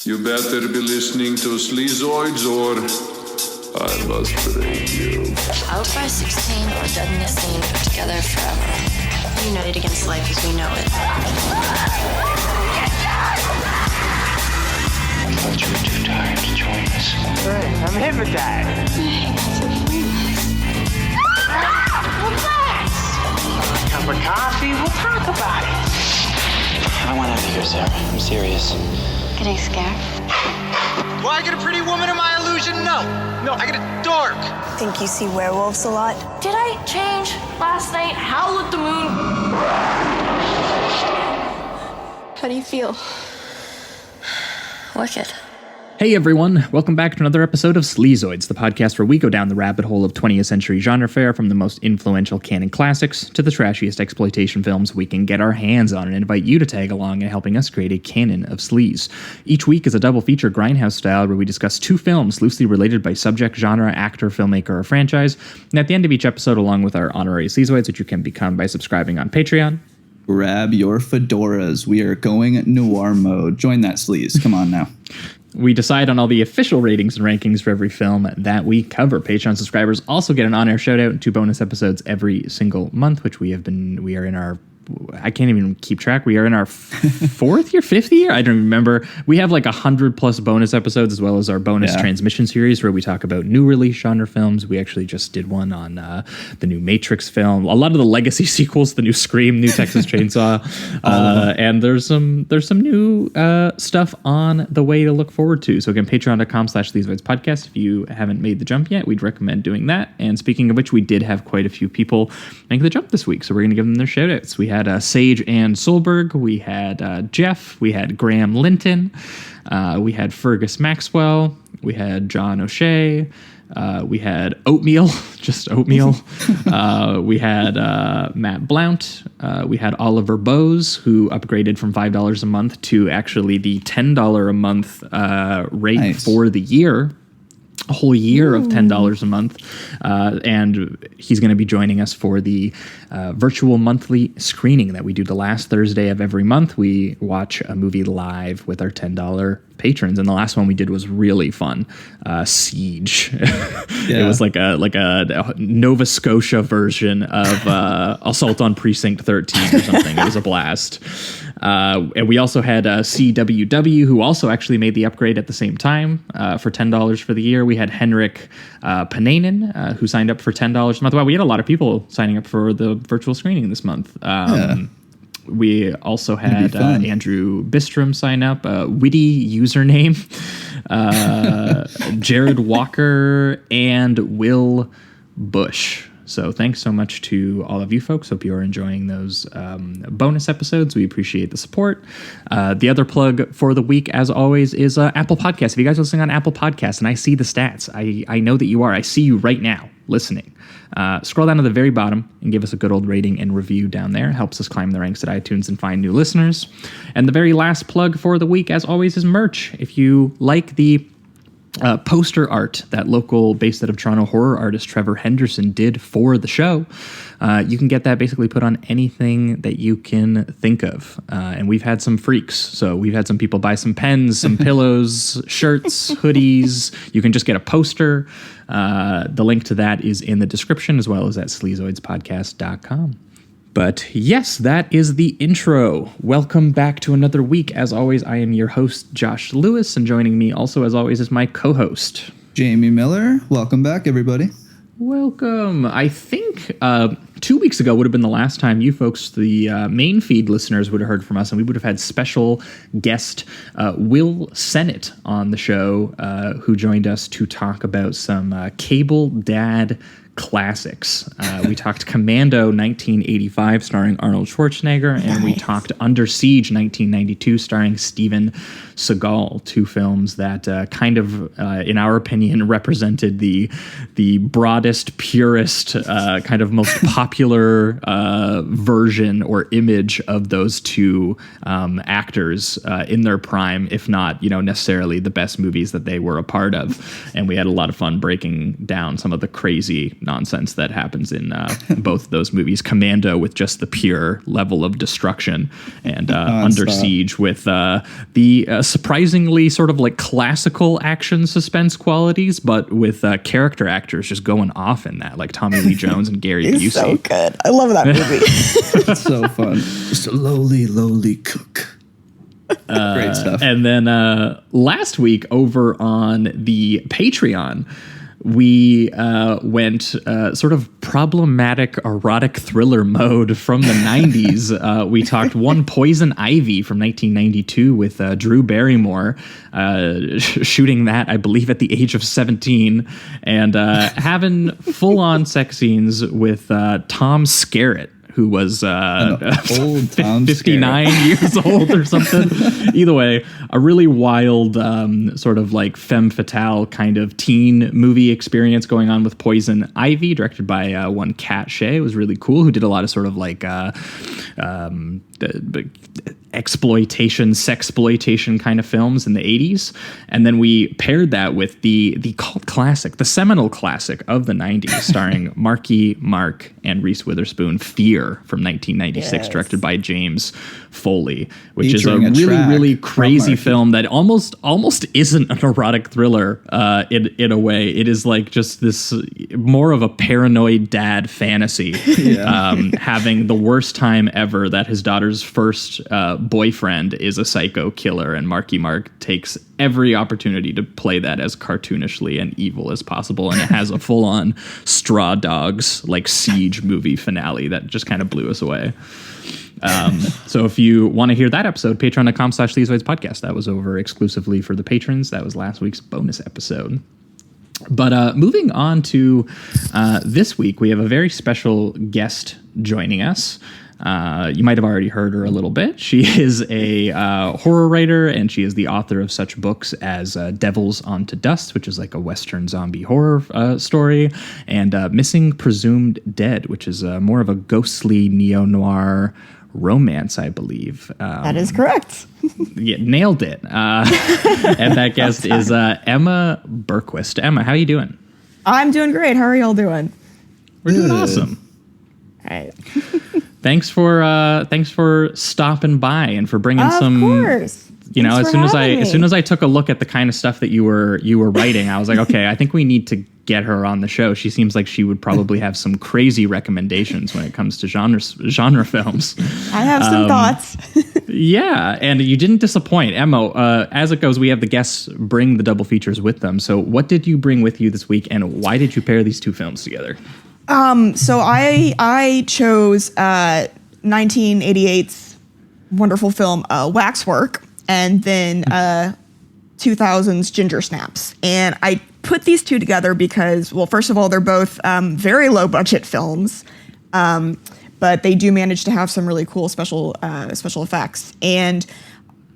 You better be listening to Sleazoids or I must break you. Out by 16 or dead in the scene, together forever. United against life as we know it. I thought you were too tired to join us. Hey, I'm hypnotized. Relax! A cup of coffee, we'll talk about it. I want out of here, Sarah. I'm serious. Getting scared? Do I get a pretty woman in my illusion? No. No, I get a dork. Think you see werewolves a lot? Did I change last night? Howl at the moon? How do you feel? Wicked. Hey everyone, welcome back to another episode of Sleazoids, the podcast where we go down the rabbit hole of 20th century genre fare, from the most influential canon classics to the trashiest exploitation films we can get our hands on, and invite you to tag along in helping us create a canon of sleaze. Each week is a double feature grindhouse style where we discuss two films loosely related by subject, genre, actor, filmmaker, or franchise, and at the end of each episode, along with our honorary Sleazoids, which you can become by subscribing on Patreon. Grab your fedoras. We are going noir mode. Join that sleaze. Come on now. We decide on all the official ratings and rankings for every film that we cover. Patreon subscribers also get an on-air shout-out and 2 bonus episodes every single month, which we are in our... I can't even keep track. We are in our 5th year? I don't remember. We have like 100+ bonus episodes, as well as our bonus transmission series where we talk about new release genre films. We actually just did one on the new Matrix film, a lot of the legacy sequels, the new Scream, new Texas Chainsaw, and there's some new stuff on the way to look forward to. So again, patreon.com/Sleazoids podcast. If you haven't made the jump yet, we'd recommend doing that. And speaking of which, we did have quite a few people make the jump this week, so we're going to give them their shout outs. We had Sage Ann Solberg, we had Jeff, we had Graham Linton, we had Fergus Maxwell, we had John O'Shea, we had Oatmeal, just Oatmeal, we had Matt Blount, we had Oliver Bose, who upgraded from $5 a month to actually the $10 a month rate for the year. A whole year of $10 a month, and he's going to be joining us for the virtual monthly screening that we do the last Thursday of every month. We watch a movie live with our $10 patrons, and the last one we did was really fun. Siege. It was like a Nova Scotia version of Assault on Precinct 13 or something. It was a blast. And we also had CWW, who also actually made the upgrade at the same time for $10 for the year. We had Henrik Pananen, who signed up for $10 a month. Wow, we had a lot of people signing up for the virtual screening this month. We also had Andrew Bistrom sign up, witty username, Jared Walker, and Will Bush. So thanks so much to all of you folks. Hope you are enjoying those bonus episodes. We appreciate the support. The other plug for the week, as always, is Apple Podcasts. If you guys are listening on Apple Podcasts, and I see the stats, I know that you are. I see you right now listening. Scroll down to the very bottom and give us a good old rating and review down there. It helps us climb the ranks at iTunes and find new listeners. And the very last plug for the week, as always, is merch. If you like the poster art that local, based out of Toronto, horror artist Trevor Henderson did for the show, you can get that basically put on anything that you can think of. And we've had some freaks. So we've had some people buy some pens, some pillows, shirts, hoodies. You can just get a poster. The link to that is in the description, as well as at sleazoidspodcast.com. But yes, that is the intro. Welcome back to another week. As always, I am your host, Josh Lewis, and joining me also, as always, is my co-host, Jamie Miller. Welcome back, everybody. Welcome. I think 2 weeks ago would have been the last time you folks, the main feed listeners, would have heard from us, and we would have had special guest Will Sennett on the show, who joined us to talk about some cable dad classics. We talked Commando 1985 starring Arnold Schwarzenegger, and we talked Under Siege 1992 starring Steven Seagal, two films that kind of, in our opinion, represented the broadest, purest, kind of most popular version or image of those two actors in their prime, if not, necessarily the best movies that they were a part of. And we had a lot of fun breaking down some of the crazy nonsense that happens in both those movies. Commando with just the pure level of destruction, and Under Siege with the surprisingly sort of like classical action suspense qualities, but with character actors just going off in that, like Tommy Lee Jones and Gary Busey. He's so good. I love that movie. It's so fun. Just a lowly cook. Great stuff. And then last week over on the Patreon, we went sort of problematic erotic thriller mode from the 90s. We talked One Poison Ivy from 1992 with Drew Barrymore shooting that, I believe, at the age of 17, and having full-on sex scenes with Tom Skerritt, who was old Tom 59 years old or something. Either way, a really wild sort of like femme fatale kind of teen movie experience going on with Poison Ivy, directed by one Kat Shea. It was really cool, who did a lot of sort of like sexploitation kind of films in the 80s. And then we paired that with the cult classic, the seminal classic of the 90s, starring Marky Mark and Reese Witherspoon, Fear from 1996, directed by James Foley, which Featuring is a really track crazy from film that almost isn't an erotic thriller in a way. It is like just this more of a paranoid dad fantasy, having the worst time ever that his daughter's first boyfriend is a psycho killer, and Marky Mark takes every opportunity to play that as cartoonishly and evil as possible, and it has a full-on Straw Dogs like siege movie finale that just kind of blew us away. So if you want to hear that episode, patreon.com/Sleazoids podcast. That was over exclusively for the patrons. That was last week's bonus episode. But moving on to this week, we have a very special guest joining us. You might have already heard her a little bit. She is a horror writer, and she is the author of such books as Devils Onto Dust, which is like a Western zombie horror story, and Missing Presumed Dead, which is more of a ghostly neo-noir romance, I believe. That is correct. Yeah, nailed it. And that guest is Emma Berquist. Emma, how you doing? I'm doing great. How are y'all doing? We're doing awesome. All right. Thanks for stopping by and for bringing some. Of course. You know, Thanks for having me. as soon as I took a look at the kind of stuff that you were writing, I was like, okay, I think we need to get her on the show. She seems like she would probably have some crazy recommendations when it comes to genre films. I have some thoughts. Yeah, and you didn't disappoint, Emma. As it goes, we have the guests bring the double features with them. So, what did you bring with you this week, and why did you pair these two films together? So I chose 1988's wonderful film Waxwork, and then 2000's Ginger Snaps. And I put these two together because, well, first of all, they're both very low budget films, but they do manage to have some really cool special effects. And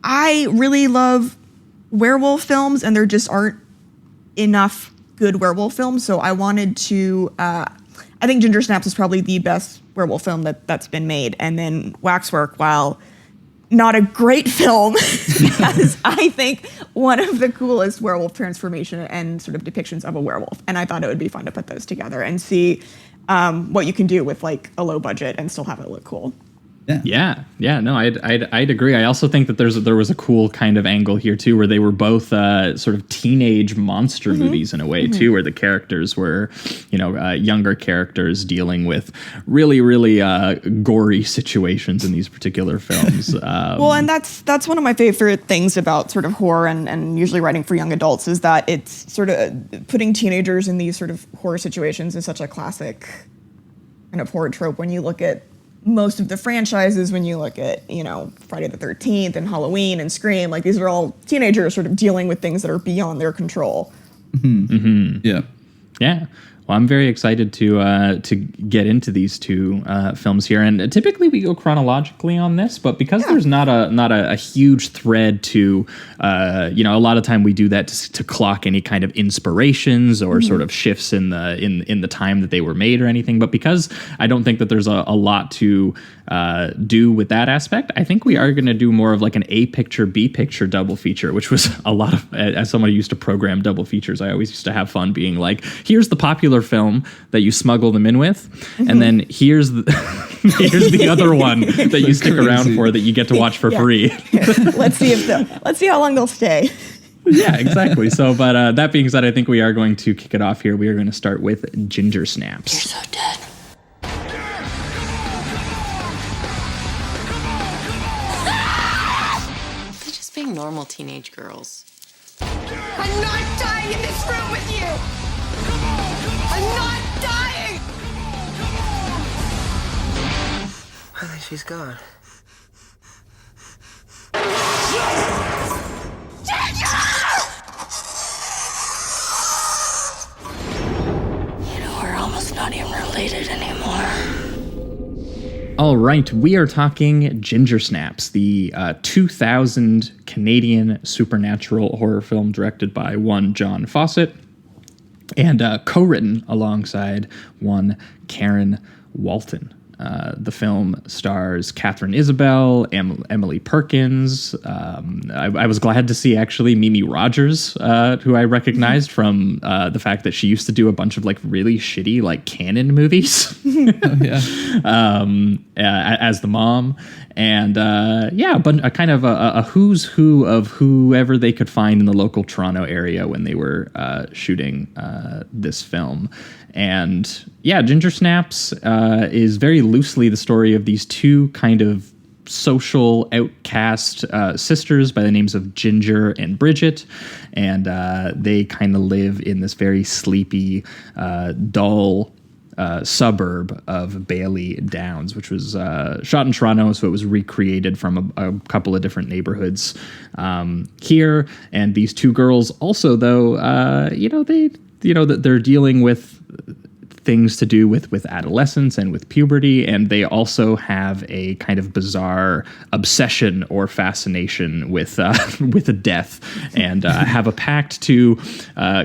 I really love werewolf films, and there just aren't enough good werewolf films. So I wanted to, I think Ginger Snaps is probably the best werewolf film that's been made. And then Waxwork, while not a great film, has, I think, one of the coolest werewolf transformation and sort of depictions of a werewolf. And I thought it would be fun to put those together and see what you can do with like a low budget and still have it look cool. Yeah. No, I'd agree. I also think that there was a cool kind of angle here too, where they were both sort of teenage monster movies in a way too, where the characters were, younger characters dealing with really, really gory situations in these particular films. Well, and that's one of my favorite things about sort of horror and usually writing for young adults is that it's sort of putting teenagers in these sort of horror situations is such a classic kind of horror trope. When you look at most of the franchises, when you look at, Friday the 13th and Halloween and Scream, like these are all teenagers sort of dealing with things that are beyond their control. Yeah. Well, I'm very excited to get into these two films here, and typically we go chronologically on this, but because there's not a huge thread to, a lot of time we do that to clock any kind of inspirations or sort of shifts in the time that they were made or anything. But because I don't think that there's a lot to do with that aspect, I think we are going to do more of like an A picture, B picture double feature, which was a lot of, as someone who used to program double features, I always used to have fun being like, here's the popular regular film that you smuggle them in with, and then here's the other one that you stick around for that you get to watch for free. Let's see how long they'll stay. Yeah, exactly. So, but that being said, I think we are going to kick it off here. We are going to start with Ginger Snaps. You're so dead. They're just being normal teenage girls. I'm not dying in this room with you! I'm not dying! I think she's gone. We're almost not even related anymore. All right, we are talking Ginger Snaps, the 2000 Canadian supernatural horror film directed by one John Fawcett and co-written alongside one Karen Walton. The film stars Catherine Isabelle, Emily Perkins. I was glad to see actually Mimi Rogers, who I recognized from the fact that she used to do a bunch of like really shitty like canon movies. As the mom, and but a kind of a who's who of whoever they could find in the local Toronto area when they were shooting this film. And yeah, Ginger Snaps is very loosely the story of these two kind of social outcast sisters by the names of Ginger and Bridget, and they kind of live in this very sleepy, dull suburb of Bailey Downs, which was shot in Toronto, so it was recreated from a couple of different neighborhoods here. And these two girls also, though, they're dealing with things to do with adolescence and with puberty, and they also have a kind of bizarre obsession or fascination with death, and have a pact to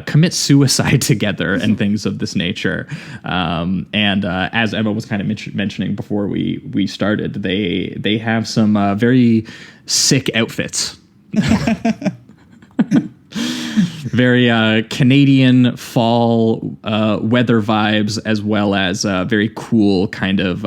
commit suicide together and things of this nature. And as Emma was kind of mentioning before we started, they have some very sick outfits. Very Canadian fall weather vibes, as well as very cool kind of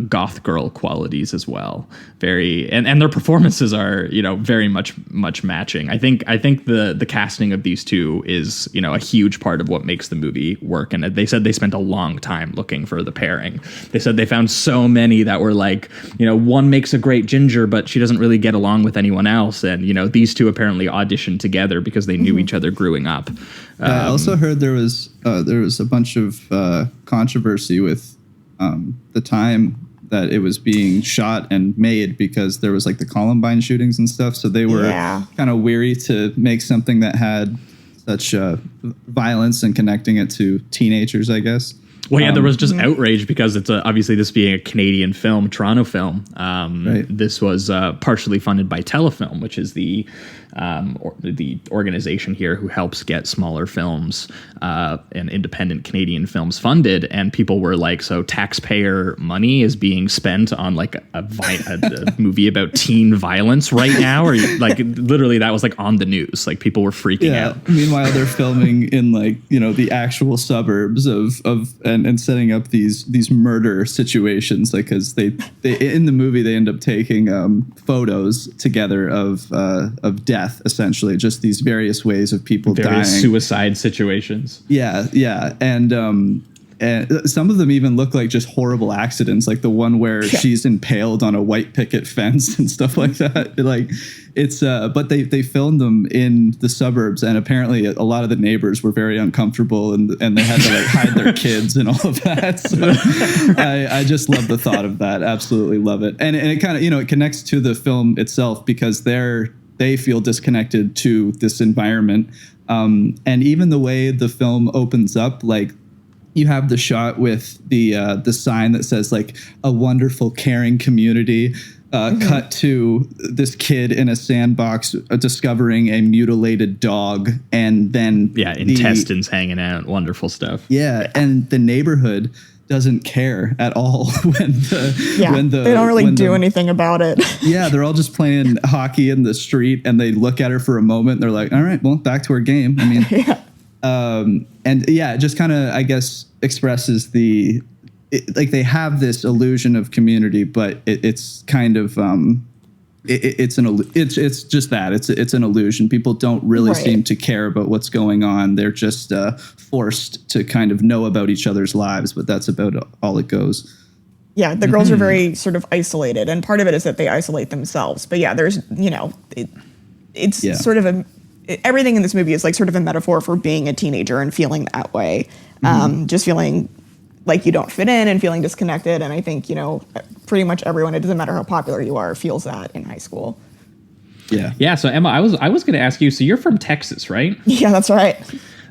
goth girl qualities as well. Very and their performances are very much matching. I think the casting of these two is a huge part of what makes the movie work. And they said they spent a long time looking for the pairing. They said they found so many that were like one makes a great Ginger, but she doesn't really get along with anyone else. And these two apparently auditioned together because they knew each other growing up. I also heard there was a bunch of controversy with the time that it was being shot and made, because there was like the Columbine shootings and stuff. So they were kind of weary to make something that had such violence and connecting it to teenagers, I guess. Well, yeah, there was just outrage because it's obviously this being a Canadian film, Toronto film. Right. This was partially funded by Telefilm, which is the organization here who helps get smaller films and independent Canadian films funded. And people were like, so taxpayer money is being spent on like a movie about teen violence right now? Or like literally that was like on the news. Like people were freaking out. Meanwhile, they're filming in like, the actual suburbs of and setting up these murder situations. Like, cause they in the movie, they end up taking photos together of death, essentially, just these various ways of people dying, suicide situations. Yeah, and some of them even look like just horrible accidents, like the one where she's impaled on a white picket fence and stuff like that. Like it's but they filmed them in the suburbs, and apparently a lot of the neighbors were very uncomfortable, and they had to like hide their kids and all of that. So I just love the thought of that. Absolutely love it. And it kind of it connects to the film itself, because they feel disconnected to this environment. And even the way the film opens up, like you have the shot with the sign that says like a wonderful, caring community, cut to this kid in a sandbox discovering a mutilated dog, and then intestines hanging out, wonderful stuff. Yeah, and the neighborhood doesn't care at all when they don't really do anything about it. Yeah, they're all just playing hockey in the street, and they look at her for a moment and they're like, all right, well, back to our game. I mean, And yeah, it just kind of, I guess, expresses like they have this illusion of community, but it's kind of it's just that it's an illusion. People don't really seem to care about what's going on. They're just forced to kind of know about each other's lives, but that's about all it goes. Yeah, the girls are very sort of isolated, and part of it is that they isolate themselves. But yeah, there's, it's sort of everything in this movie is like sort of a metaphor for being a teenager and feeling that way. Just feeling like you don't fit in and feeling disconnected. And I think, pretty much everyone, it doesn't matter how popular you are, feels that in high school. Yeah. Yeah. So Emma, I was going to ask you, so you're from Texas, right? Yeah, that's right.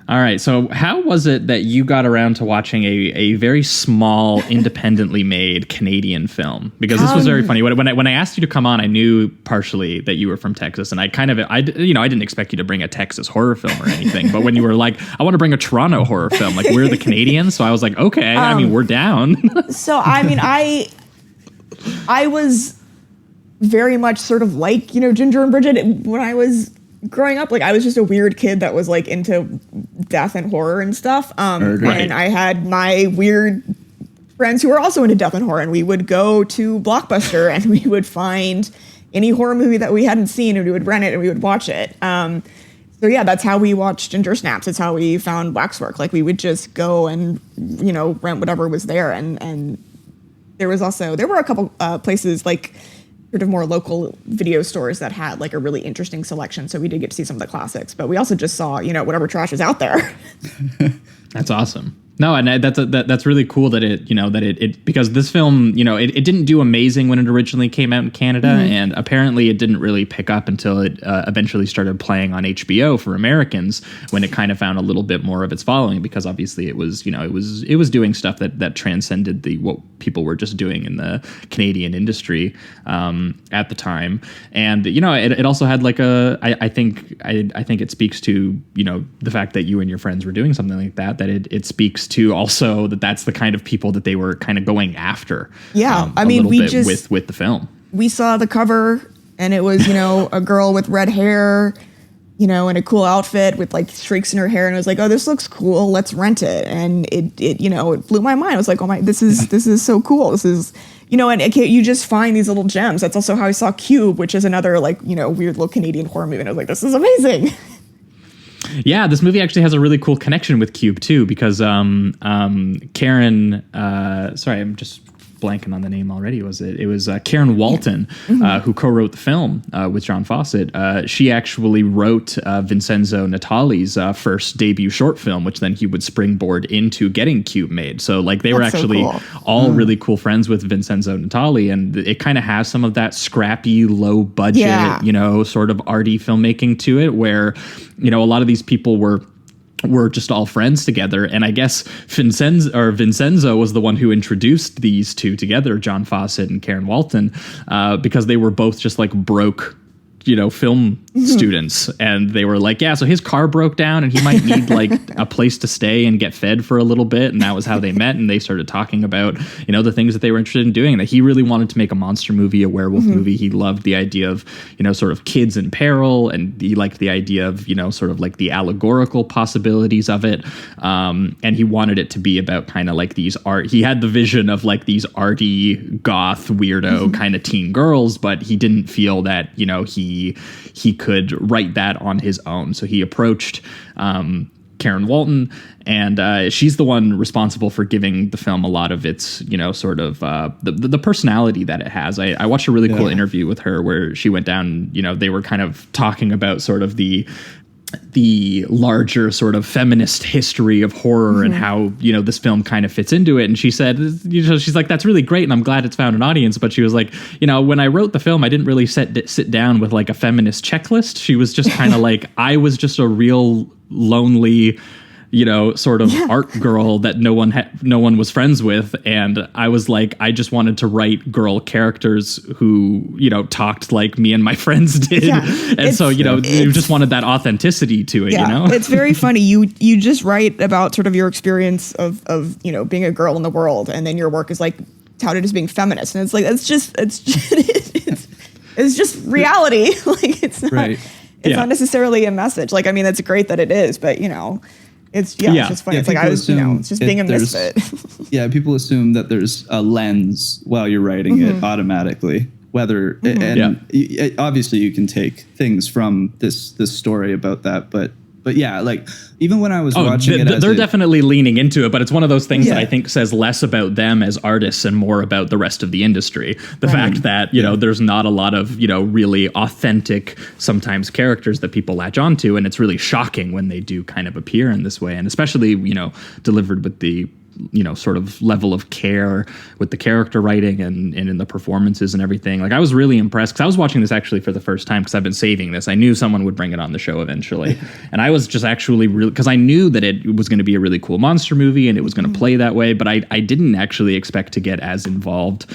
All right. So how was it that you got around to watching a very small, independently made Canadian film? Because this was very funny. When I asked you to come on, I knew partially that you were from Texas, and I didn't expect you to bring a Texas horror film or anything. But when you were like, I want to bring a Toronto horror film, like we're the Canadians, so I was like, okay, we're down. So I was very much sort of like, Ginger and Bridget when I was growing up. Like I was just a weird kid that was like into death and horror and stuff. And I had my weird friends who were also into death and horror, and we would go to Blockbuster and we would find any horror movie that we hadn't seen and we would rent it and we would watch it. So yeah, that's how we watched Ginger Snaps. It's how we found WAXWORK. Like we would just go and, rent whatever was there. And there were a couple places like sort of more local video stores that had like a really interesting selection. So we did get to see some of the classics, but we also just saw, whatever trash is out there. That's awesome. No, and that's really cool that it because this film, it didn't do amazing when it originally came out in Canada, and apparently it didn't really pick up until it eventually started playing on HBO for Americans, when it kind of found a little bit more of its following, because obviously it was doing stuff that transcended what people were just doing in the Canadian industry at the time, and it also had like I think it speaks to the fact that you and your friends were doing something like that it speaks to also that's the kind of people that they were kind of going after. Yeah, with the film. We saw the cover and it was a girl with red hair, in a cool outfit with like streaks in her hair, and it was like, oh, this looks cool, let's rent it. And it blew my mind. I was like, oh my, this is so cool. This is and you just find these little gems. That's also how I saw Cube, which is another like weird little Canadian horror movie, and I was like, this is amazing. Yeah, this movie actually has a really cool connection with Cube too, because Karen, sorry, I'm just blanking on the name already. It was Karen Walton, who co-wrote the film with John Fawcett. She actually wrote Vincenzo Natali's first debut short film, which then he would springboard into getting Cube made. So like they were actually all really cool friends with Vincenzo Natali, and it kind of has some of that scrappy, low budget, sort of arty filmmaking to it, where a lot of these people were just all friends together. And I guess Vincenzo was the one who introduced these two together, John Fawcett and Karen Walton, because they were both just like broke, film students. And they were like, yeah, so his car broke down and he might need like a place to stay and get fed for a little bit. And that was how they met. And they started talking about, the things that they were interested in doing. And that he really wanted to make a monster movie, a werewolf movie. He loved the idea of, sort of kids in peril. And he liked the idea of, sort of like the allegorical possibilities of it. And he wanted it to be about kind of like these he had the vision of like these arty, goth, weirdo kind of teen girls, but he didn't feel that, he could write that on his own. So he approached Karen Walton, and she's the one responsible for giving the film a lot of its, sort of the personality that it has. I watched a really cool interview with her where she went down, they were kind of talking about sort of the larger sort of feminist history of horror and how, this film kind of fits into it. And she said, she's like, that's really great. And I'm glad it's found an audience. But she was like, when I wrote the film, I didn't really sit down with like a feminist checklist. She was just kind of like, I was just a real lonely, sort of art girl that no one was friends with. And I was like, I just wanted to write girl characters who, talked like me and my friends did. Yeah, and so, you just wanted that authenticity to it, It's very funny. You just write about sort of your experience of, being a girl in the world. And then your work is like touted as being feminist. And it's like, it's just reality. Like it's not, it's not necessarily a message. Like, I mean, that's great that it is, but It's just funny. Yeah, it's like I was, it's just being a misfit. Yeah, people assume that there's a lens while you're writing it automatically. Whether obviously you can take things from this story about that, but yeah, like even when I was watching it, they're definitely leaning into it, but it's one of those things that I think says less about them as artists and more about the rest of the industry. The fact that there's not a lot of really authentic sometimes characters that people latch onto, and it's really shocking when they do kind of appear in this way, and especially delivered with the sort of level of care with the character writing and in the performances and everything. Like I was really impressed because I was watching this actually for the first time because I've been saving this. I knew someone would bring it on the show eventually. And I was just actually really, because I knew that it was going to be a really cool monster movie and it was going to play that way, but I didn't actually expect to get as involved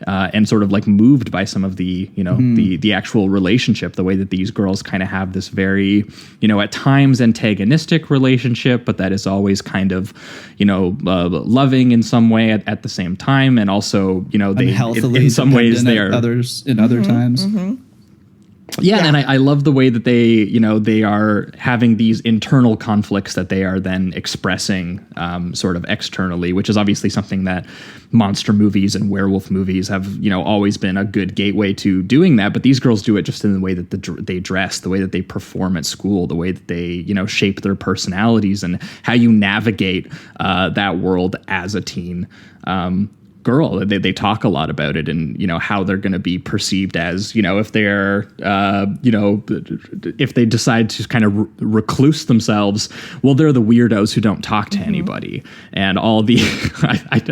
and sort of like moved by some of the, the actual relationship, the way that these girls kind of have this very, at times antagonistic relationship, but that is always kind of, loving in some way at the same time, and also they in some ways they are others in other times. Yeah, and I love the way that they are having these internal conflicts that they are then expressing sort of externally, which is obviously something that monster movies and werewolf movies have always been a good gateway to doing that. But these girls do it just in the way that they dress, the way that they perform at school, the way that they shape their personalities, and how you navigate that world as a teen girl. They talk a lot about it, and how they're going to be perceived as if they're if they decide to kind of recluse themselves, well, they're the weirdos who don't talk to anybody, and all the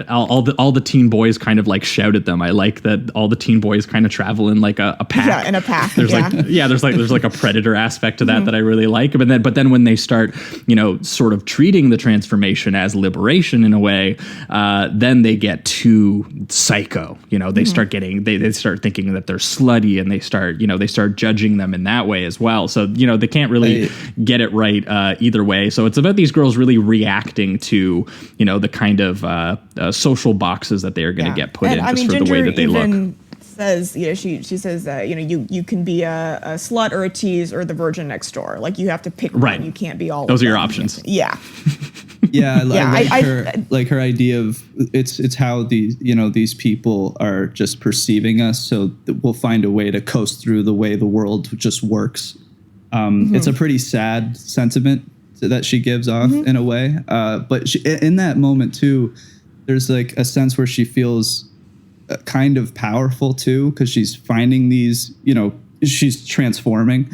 all the teen boys kind of like shout at them. I like that all the teen boys kind of travel in like a pack. Yeah, in a pack. There's there's like a predator aspect to that that I really like. But then when they start sort of treating the transformation as liberation in a way, then they get too psycho. They start getting they start thinking that they're slutty, and they start judging them in that way as well. So they can't really get it right either way. So it's about these girls really reacting to the kind of social boxes that they are going to get put in just for the way that they look. Says she says that you can be a slut or a tease or the virgin next door. Like you have to pick one. You can't be all. Those are your options. Yeah. Yeah, I like her idea of it's how these people are just perceiving us, so we'll find a way to coast through the way the world just works. It's a pretty sad sentiment that she gives off in a way, but in that moment too, there's like a sense where she feels kind of powerful too, because she's finding these, she's transforming.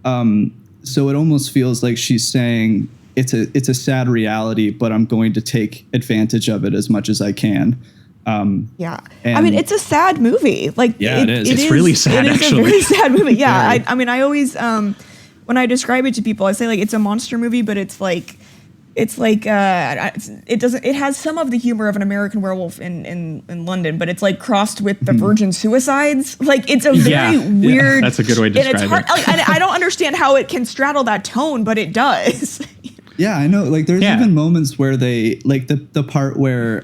So it almost feels like she's saying, it's a sad reality, but I'm going to take advantage of it as much as I can. Yeah. I mean, it's a sad movie. Like, it is. It's really sad, actually. It's a very sad movie. Yeah. I mean, I always, when I describe it to people, I say like, it's a monster movie, but it has some of the humor of an American Werewolf in London, but it's like crossed with the Virgin Suicides. Like it's a very weird. Yeah, that's a good way to describe it. Like, I don't understand how it can straddle that tone, but it does. Yeah, I know. Like, there's even moments where they like the part where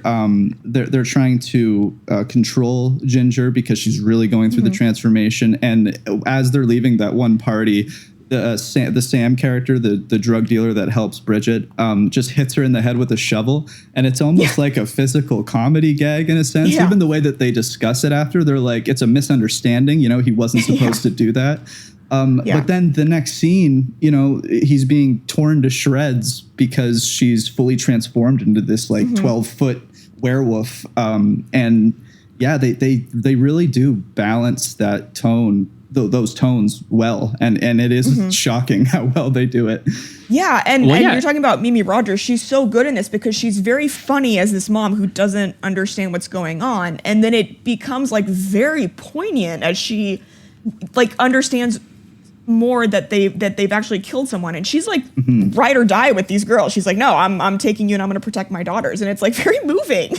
they're trying to control Ginger because she's really going through the transformation, and as they're leaving that one party, the Sam character, the drug dealer that helps Bridget, just hits her in the head with a shovel, and it's almost like a physical comedy gag in a sense. Yeah. Even the way that they discuss it after, they're like, it's a misunderstanding. He wasn't supposed to do that. But then the next scene, he's being torn to shreds because she's fully transformed into this like 12-foot werewolf. And yeah, they really do balance that tone, those tones well. And it is shocking how well they do it. Yeah. And you're talking about Mimi Rogers. She's so good in this because she's very funny as this mom who doesn't understand what's going on. And then it becomes like very poignant as she like understands more that they've actually killed someone, and she's like ride or die with these girls. She's like, no, I'm taking you and I'm going to protect my daughters, and it's like very moving.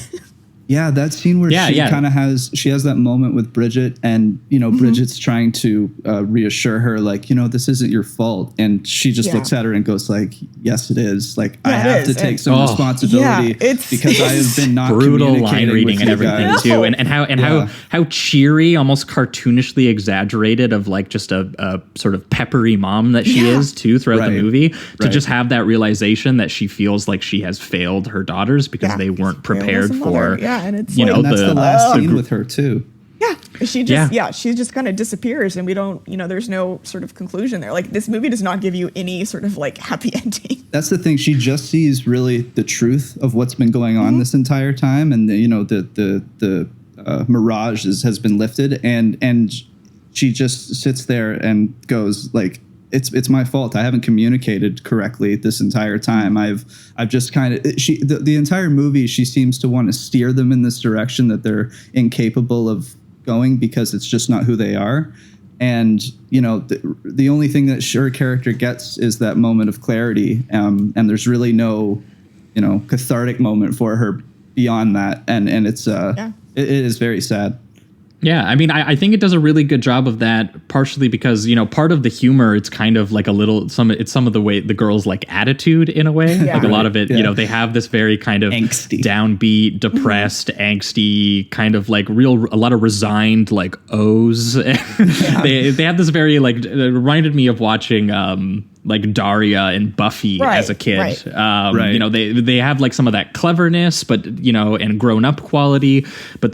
Yeah, that scene where she kind of has that moment with Bridget, and Bridget's trying to reassure her, like, this isn't your fault, and she just looks at her and goes like, yes it is, like I have to take some responsibility because I have been not brutal line communicating reading with and you everything guys. too, and how cheery, almost cartoonishly exaggerated of like just a sort of peppery mom that she is too throughout the movie, to just have that realization that she feels like she has failed her daughters because they weren't prepared for and it's and that's the last scene with her too. Yeah, she just she just kind of disappears, and we don't, there's no sort of conclusion there. Like, this movie does not give you any sort of like happy ending. That's the thing. She just sees really the truth of what's been going on this entire time, and the mirage has been lifted, and she just sits there and goes like, it's my fault. I haven't communicated correctly this entire time. I've just kind of the entire movie, she seems to want to steer them in this direction that they're incapable of going because it's just not who they are. And the only thing that her character gets is that moment of clarity. And there's really no cathartic moment for her beyond that. And it's it is very sad. Yeah, I mean, I think it does a really good job of that, partially because, part of the humor, it's kind of like some of the way the girls' like attitude in a way. Like a lot of it, they have this very kind of angsty, downbeat, depressed, angsty, kind of like a lot of resigned like O's. They have this very like, it reminded me of watching like Daria and Buffy as a kid. They have like some of that cleverness, but and grown up quality,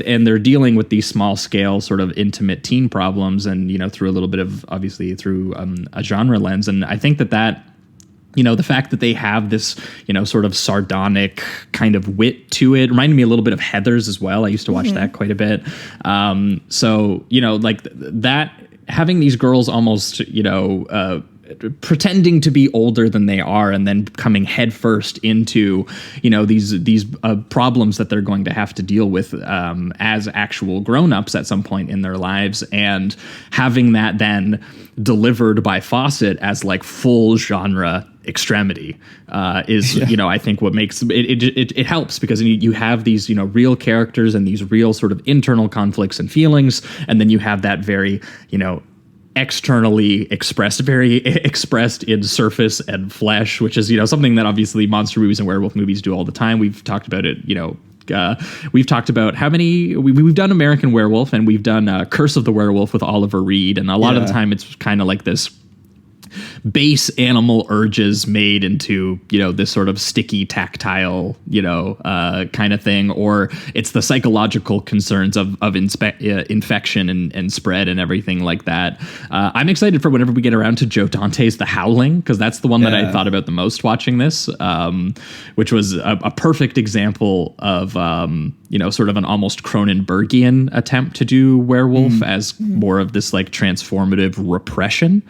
and they're dealing with these small scale sort of intimate teen problems, and through a little bit of, obviously through a genre lens. And I think that the fact that they have this, sort of sardonic kind of wit to it reminded me a little bit of Heathers as well. I used to watch that quite a bit. So like that, having these girls almost, pretending to be older than they are, and then coming headfirst into these problems that they're going to have to deal with as actual grown-ups at some point in their lives, and having that then delivered by Fawcett as like full genre extremity is I think what makes it helps, because you have these real characters and these real sort of internal conflicts and feelings, and then you have that very externally expressed, very expressed in surface and flesh, which is something that obviously monster movies and werewolf movies do all the time. We've talked about it, we've talked about how many we've done American Werewolf, and we've done Curse of the Werewolf with Oliver Reed, and a lot of the time it's kind of like this base animal urges made into this sort of sticky, tactile kind of thing, or it's the psychological concerns of infection and spread and everything like that. I'm excited for whenever we get around to Joe Dante's The Howling, because that's the one that I thought about the most watching this, which was a perfect example of sort of an almost Cronenbergian attempt to do werewolf as more of this like transformative repression.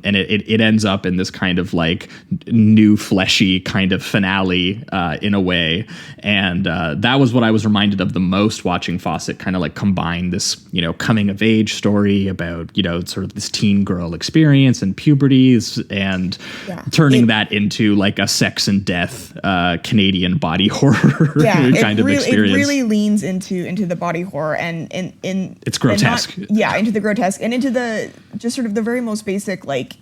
And it ends up in this kind of like new fleshy kind of finale in a way. And that was what I was reminded of the most watching Fawcett kind of like combine this, coming of age story about, sort of this teen girl experience and puberties, and turning that into like a sex and death Canadian body horror kind of experience. It really leans into the body horror and it's grotesque. Into the grotesque, and into the just sort of the very most basic, like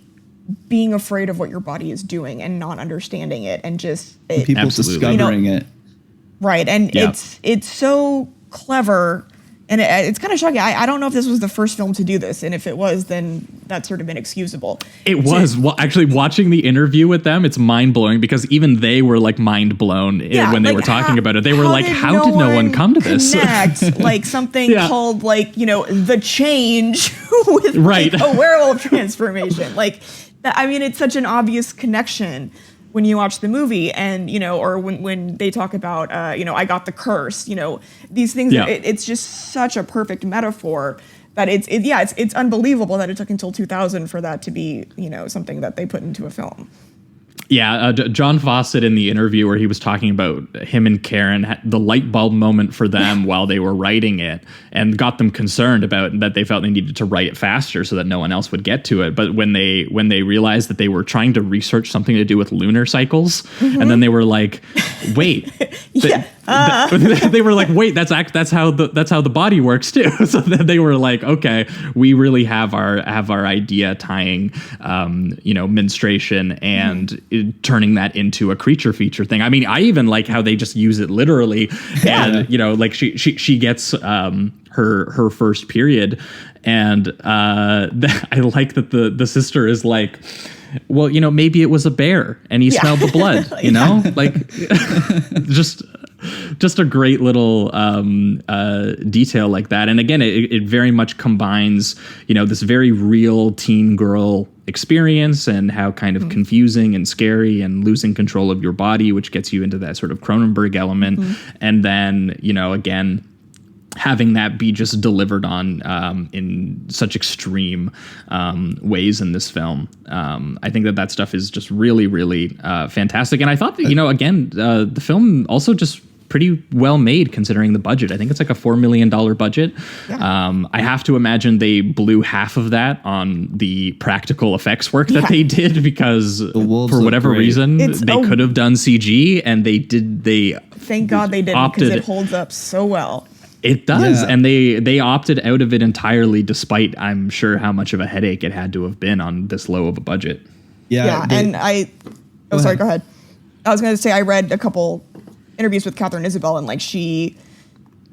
being afraid of what your body is doing and not understanding it, and just people discovering it. Right. And it's so clever, and it's kind of shocking. I don't know if this was the first film to do this, and if it was, then that's sort of inexcusable. It was. Well, actually, watching the interview with them, it's mind-blowing, because even they were like mind-blown when they were talking about it. They were like, how did no one come to this? Connect, like something called like, The Change with like a werewolf transformation. Like, I mean, it's such an obvious connection when you watch the movie, and or when they talk about I got the curse, these things. It's just such a perfect metaphor that it's unbelievable that it took until 2000 for that to be something that they put into a film. Yeah, John Fawcett in the interview where he was talking about him and Karen, the light bulb moment for them while they were writing it, and got them concerned about that they felt they needed to write it faster so that no one else would get to it. But when they realized that they were trying to research something to do with lunar cycles, and then they were like, wait, they were like, wait, that's how the body works too. So then they were like, okay, we really have our idea tying, menstruation and turning that into a creature feature thing. I mean, I even like how they just use it literally, and like she gets her first period, and I like that the sister is like, well, maybe it was a bear and he smelled the blood, like just a great little detail like that. And again, it very much combines, this very real teen girl experience and how kind of confusing and scary and losing control of your body, which gets you into that sort of Cronenberg element. And then, again, having that be just delivered on in such extreme ways in this film. I think that stuff is just really, really fantastic. And I thought that, again, the film also just pretty well made considering the budget. I think it's like a $4 million budget. Yeah. I have to imagine they blew half of that on the practical effects work that they did, because for whatever reason they could have done CG, and they did. Thank God they didn't, because it holds up so well. It does, and they opted out of it entirely, despite, I'm sure, how much of a headache it had to have been on this low of a budget. Yeah, and sorry, go ahead. I was going to say, I read a couple interviews with Catherine Isabel, and like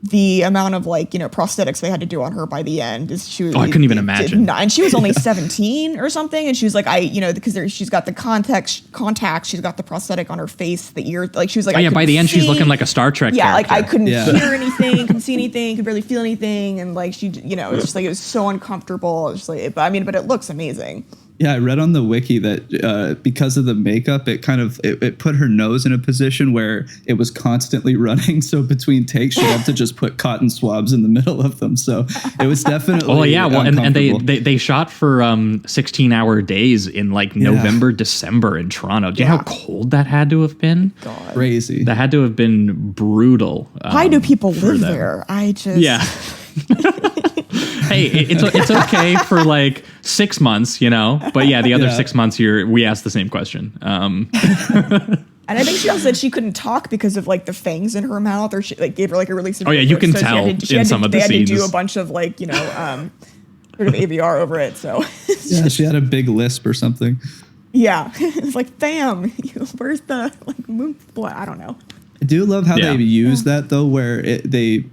the amount of prosthetics they had to do on her by the end is I couldn't even imagine. And she was only 17 or something, and she was like, because she's got the contacts, she's got the prosthetic on her face, the ear, like she was like, by the end she's looking like a Star Trek character. I couldn't hear anything, couldn't see anything, could barely feel anything, and like she, it's just like, it was so uncomfortable. It's just like, but it looks amazing. Yeah, I read on the wiki that because of the makeup, it kind of it put her nose in a position where it was constantly running. So between takes, she had to just put cotton swabs in the middle of them. So it was definitely and they shot for 16-hour days in like November, December in Toronto. Do you know how cold that had to have been? God. Crazy. That had to have been brutal. Why do people live there? Hey, it's okay for like 6 months, but the other 6 months we asked the same question. And I think she also said she couldn't talk because of like the fangs in her mouth, or she gave her like a really severe. Oh yeah, you can tell in some of the scenes. They had to do a bunch of sort of AVR over it. So she had a big lisp or something. Yeah, it's like, fam, where's the moon? I don't know. I do love how they use that though, where the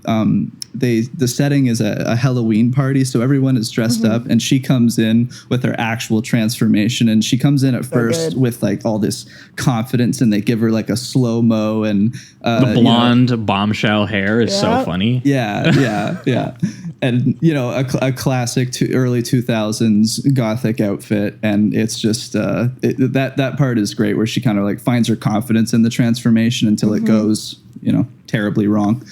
setting is a Halloween party, so everyone is dressed up, and she comes in with her actual transformation, and she comes in at first with like all this confidence, and they give her like a slow-mo, and the blonde bombshell hair is so funny. Yeah. And a classic early 2000s gothic outfit, and it's just that part is great, where she kind of like finds her confidence in the transformation until it goes terribly wrong.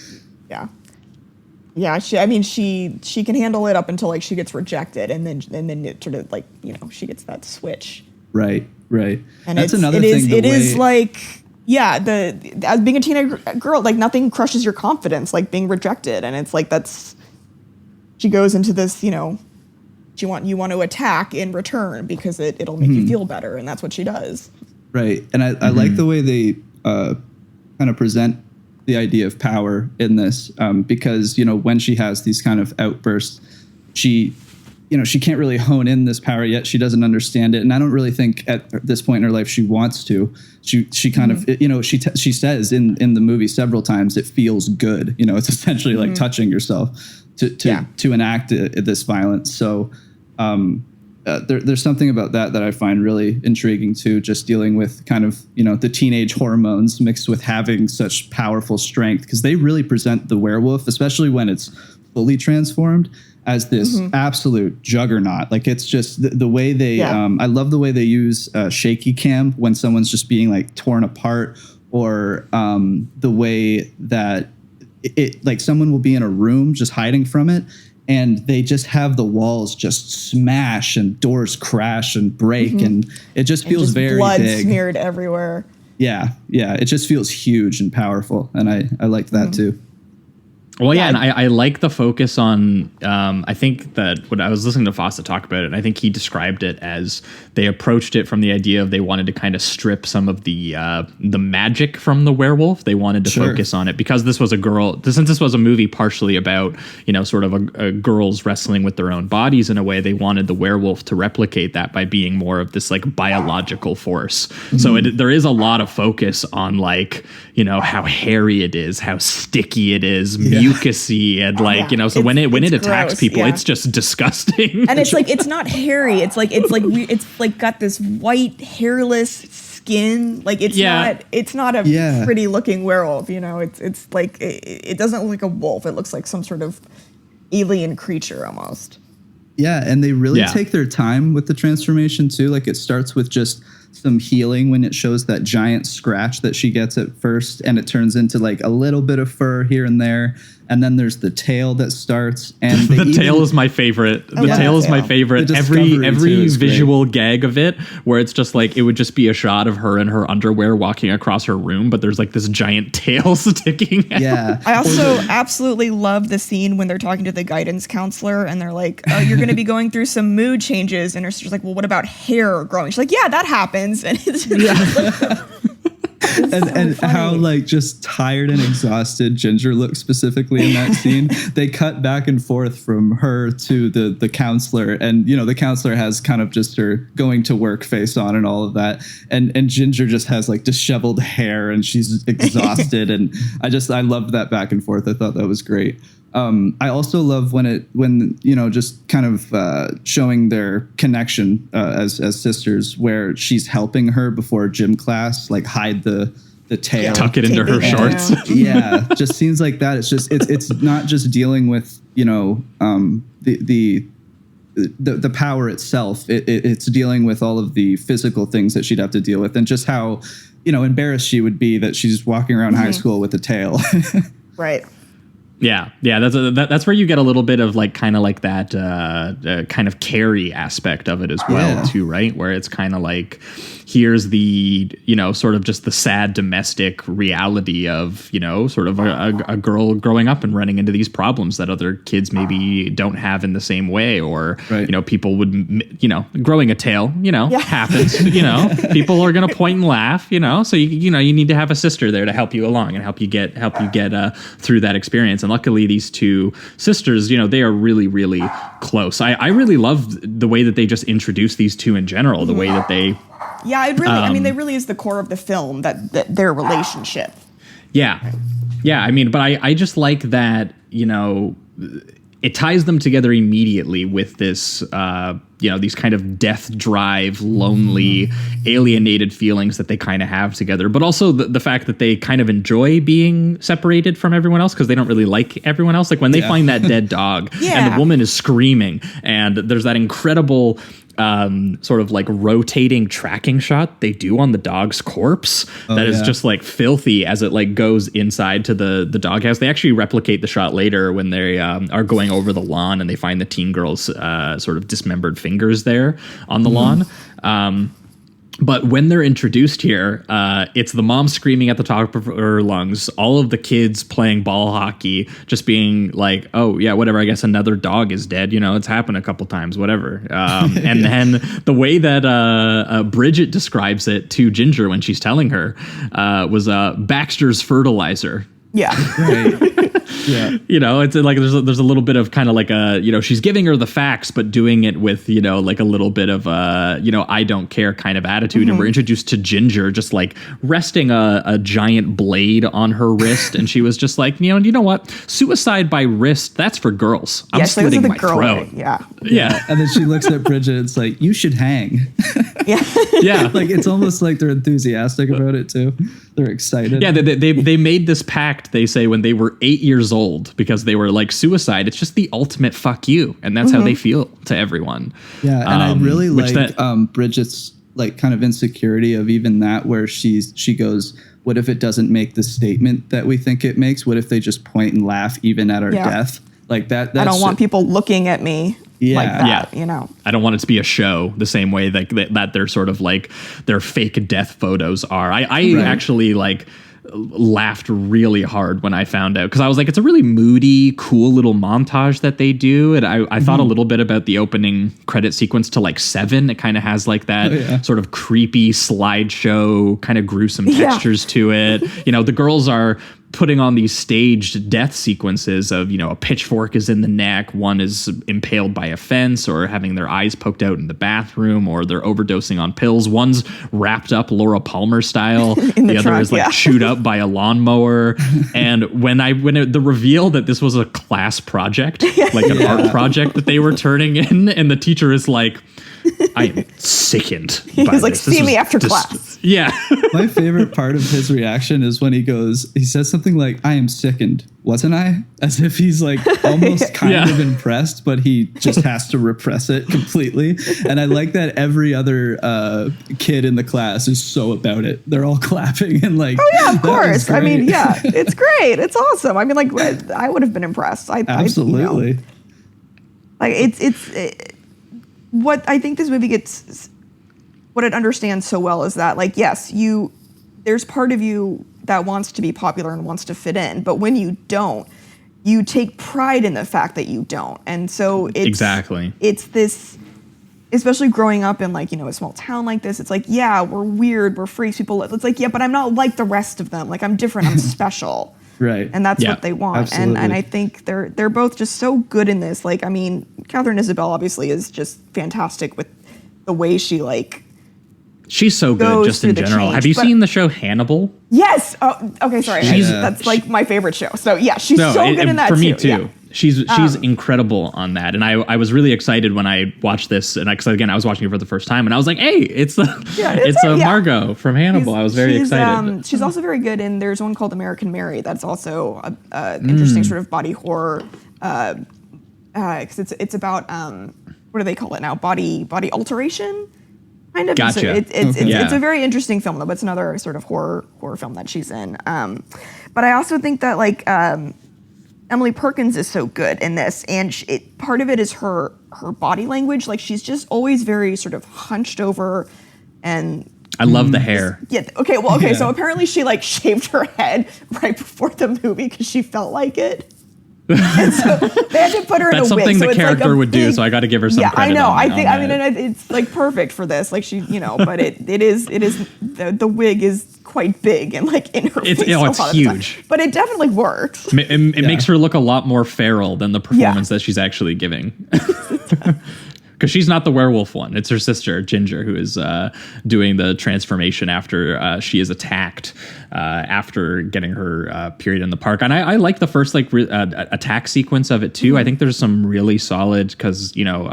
Yeah, she can handle it up until like she gets rejected, and then it sort of like she gets that switch. Right. And that's another thing. It is like, as being a teenage girl, like nothing crushes your confidence like being rejected, and it's like she goes into this, you want to attack in return because it'll make you feel better, and that's what she does. Right, and I like the way they kind of present the idea of power in this, because when she has these kind of outbursts, she can't really hone in this power yet. She doesn't understand it, and I don't really think at this point in her life she wants to. She kind of she says in the movie several times, it feels good. It's essentially like touching yourself to enact this violence. So there's something about that I find really intriguing too, just dealing with kind of, the teenage hormones mixed with having such powerful strength, because they really present the werewolf, especially when it's fully transformed, as this absolute juggernaut. Like it's just the way they, I love the way they use shaky cam when someone's just being like torn apart, or the way that it like someone will be in a room just hiding from it, and they just have the walls just smash and doors crash and break, and it just feels very blood big. Smeared everywhere. Yeah, it just feels huge and powerful, and I liked that too. Well, yeah, and I like the focus on, I think that when I was listening to Fossa talk about it, I think he described it as they approached it from the idea of they wanted to kind of strip some of the magic from the werewolf. They wanted to focus on it because this was since this was a movie partially about, sort of a girls wrestling with their own bodies in a way, they wanted the werewolf to replicate that by being more of this like biological force. Mm-hmm. So there is a lot of focus on like, how hairy it is, how sticky it is, mucusy, and like, so when it attacks gross, people, it's just disgusting. And it's like, it's not hairy. It's like got this white hairless skin. Like it's not a pretty looking werewolf. It's like, it doesn't look like a wolf. It looks like some sort of alien creature almost. Yeah. And they really take their time with the transformation too. Like it starts with just some healing when it shows that giant scratch that she gets at first, and it turns into like a little bit of fur here and there. And then there's the tail that starts, and the tail is my favorite. The tail is my favorite. Every visual gag of it, where it's just like it would just be a shot of her in her underwear walking across her room, but there's like this giant tail sticking out. Yeah. I also absolutely love the scene when they're talking to the guidance counselor, and they're like, "Oh, you're going to be going through some mood changes," and her sister's like, "Well, what about hair growing?" She's like, "Yeah, that happens." And it's and how like just tired and exhausted Ginger looks specifically in that scene. They cut back and forth from her to the counselor, and the counselor has kind of just her going to work face on and all of that, and Ginger just has like disheveled hair and she's exhausted. And I loved that back and forth. I thought that was great. I also love when just kind of showing their connection as sisters, where she's helping her before gym class, like hide the tail, tuck it into her shorts. Yeah, just scenes like that. It's just it's not just dealing with the power itself. It's dealing with all of the physical things that she'd have to deal with, and just how embarrassed she would be that she's walking around high school with a tail. Right. Yeah, that's where you get a little bit of like kind of like that kind of Carrie aspect of it as well too, right? Where it's kind of like here's the sort of just the sad domestic reality of sort of a girl growing up and running into these problems that other kids maybe don't have in the same way, or people would growing a tail happens. People are gonna point and laugh. So you need to have a sister there to help you along and help you get through that experience. And luckily, these two sisters, they are really, really close. I really love the way that they just introduce these two in general, the way that they... Yeah, it really, they really is the core of the film, that their relationship. Yeah. Yeah, but I just like that, it ties them together immediately with this, these kind of death drive, lonely, alienated feelings that they kind of have together. But also the fact that they kind of enjoy being separated from everyone else because they don't really like everyone else. Like when they find that dead dog and the woman is screaming, and there's that incredible sort of like rotating tracking shot they do on the dog's corpse that is just like filthy as it like goes inside to the doghouse. They actually replicate the shot later when they are going over the lawn and they find the teen girl's sort of dismembered fingers there on the lawn. But when they're introduced here, it's the mom screaming at the top of her lungs, all of the kids playing ball hockey, just being like, oh, yeah, whatever. I guess another dog is dead. It's happened a couple times, whatever. And then the way that Bridget describes it to Ginger when she's telling her was Baxter's fertilizer. Yeah. Yeah. It's like there's a little bit of kind of like she's giving her the facts, but doing it with, like a little bit of I don't care kind of attitude. And we're introduced to Ginger just like resting a giant blade on her wrist. And she was just like, you know what? Suicide by wrist, that's for girls. I'm slitting my throat. Yeah. And then she looks at Bridget and it's like, you should hang. Yeah. Like it's almost like they're enthusiastic about it too. They're excited. Yeah, they made this pact, they say, when they were 8 years old, because they were like, suicide, it's just the ultimate fuck you. And that's how they feel to everyone. Yeah, and I really like Bridget's like kind of insecurity of even that, where she goes, what if it doesn't make the statement that we think it makes? What if they just point and laugh even at our death? Like that. I don't want people looking at me like that, I don't want it to be a show the same way that they're sort of like their fake death photos are. I actually like laughed really hard when I found out, because I was like, it's a really moody, cool little montage that they do. And I thought a little bit about the opening credit sequence to like Seven. It kind of has like that sort of creepy slideshow, kind of gruesome textures to it. You know, the girls are putting on these staged death sequences of, you know, a pitchfork is in the neck, one is impaled by a fence, or having their eyes poked out in the bathroom, or they're overdosing on pills. One's wrapped up Laura Palmer style. The other is like chewed up by a lawnmower. And the reveal that this was a class project, like an art project that they were turning in, and the teacher is like, I am sickened. He's like, see me after class. Yeah. My favorite part of his reaction is when he says something like, I am sickened, wasn't I? As if he's like almost kind of impressed, but he just has to repress it completely. And I like that every other kid in the class is so about it. They're all clapping and like, oh yeah, of course. I mean, yeah, it's great. It's awesome. I mean, like, I would have been impressed. Absolutely. You know, like it's what I think this movie gets, what it understands so well is that, like, yes, there's part of you that wants to be popular and wants to fit in, but when you don't, you take pride in the fact that you don't. And so it's this, especially growing up in, like, you know, a small town like this, it's like, yeah, we're weird, we're freaks, people, it's like, yeah, but I'm not like the rest of them. Like, I'm different, I'm special. Right. And that's what they want. And I think they're both just so good in this. Like, I mean, Catherine Isabelle obviously is just fantastic with the way she, like, she's so good just in general. Have you seen the show Hannibal? Yes. Oh, okay, sorry. That's like my favorite show. So yeah, she's so good in that too. For me too. Yeah. She's incredible on that, and I was really excited when I watched this, and because again I was watching it for the first time, and I was like, hey, it's Margot from Hannibal. I was very excited. She's also very good in. There's one called American Mary that's also a interesting sort of body horror, because it's about what do they call it now? Body alteration. Kind of. Gotcha. So it's a very interesting film, though. But it's another sort of horror film that she's in. But I also think that, like, Emily Perkins is so good in this, and part of it is her body language. Like, she's just always very sort of hunched over, and I love the hair. Yeah. Okay. Well. Okay. So apparently she, like, shaved her head right before the movie because she felt like it. And so they had to put her in a wig. That's something the character like would do, so I got to give her some credit. I know. I mean, it's like perfect for this. Like, she, you know, but it is the wig is quite big and, like, in her face. It's huge, but it definitely works. It makes her look a lot more feral than the performance that she's actually giving. Because she's not the werewolf one. It's her sister, Ginger, who is doing the transformation after she is attacked after getting her period in the park. And I like the first, like, attack sequence of it, too. I think there's some really solid, because, you know,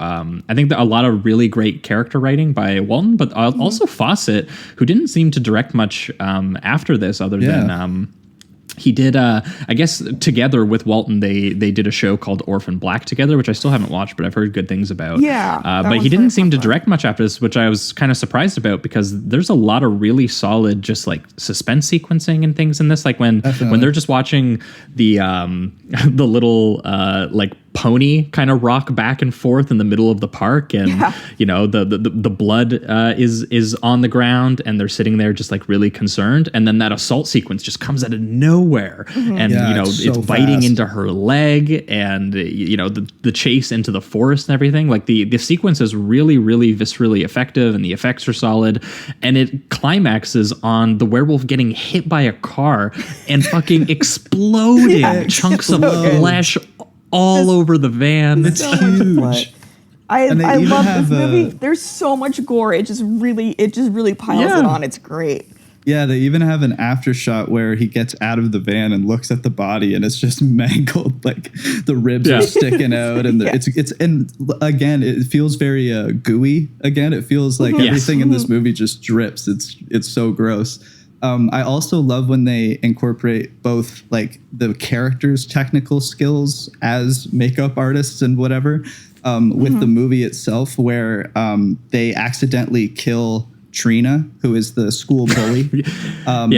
I think that a lot of really great character writing by Walton, but also Fawcett, who didn't seem to direct much after this other than... He did, I guess, together with Walton, they did a show called Orphan Black together, which I still haven't watched, but I've heard good things about. Yeah. But he didn't seem to direct much after this, which I was kind of surprised about, because there's a lot of really solid, just, like, suspense sequencing and things in this. Like when they're just watching the little, like, pony kind of rock back and forth in the middle of the park, and you know, the blood is on the ground, and they're sitting there just, like, really concerned, and then that assault sequence just comes out of nowhere, and you know, it's biting into her leg, and you know, the chase into the forest and everything. Like, the sequence is really, really viscerally effective, and the effects are solid, and it climaxes on the werewolf getting hit by a car and fucking exploding chunks of flesh all over the van. It's huge. I love this movie. There's so much gore. It just really piles it on. It's great. Yeah, they even have an after shot where he gets out of the van and looks at the body, and it's just mangled. Like, the ribs are sticking out, and it's and again, it feels very gooey. Again, it feels like everything in this movie just drips. It's so gross. I also love when they incorporate both, like, the characters' technical skills as makeup artists and whatever with the movie itself, where they accidentally kill Trina, who is the school bully.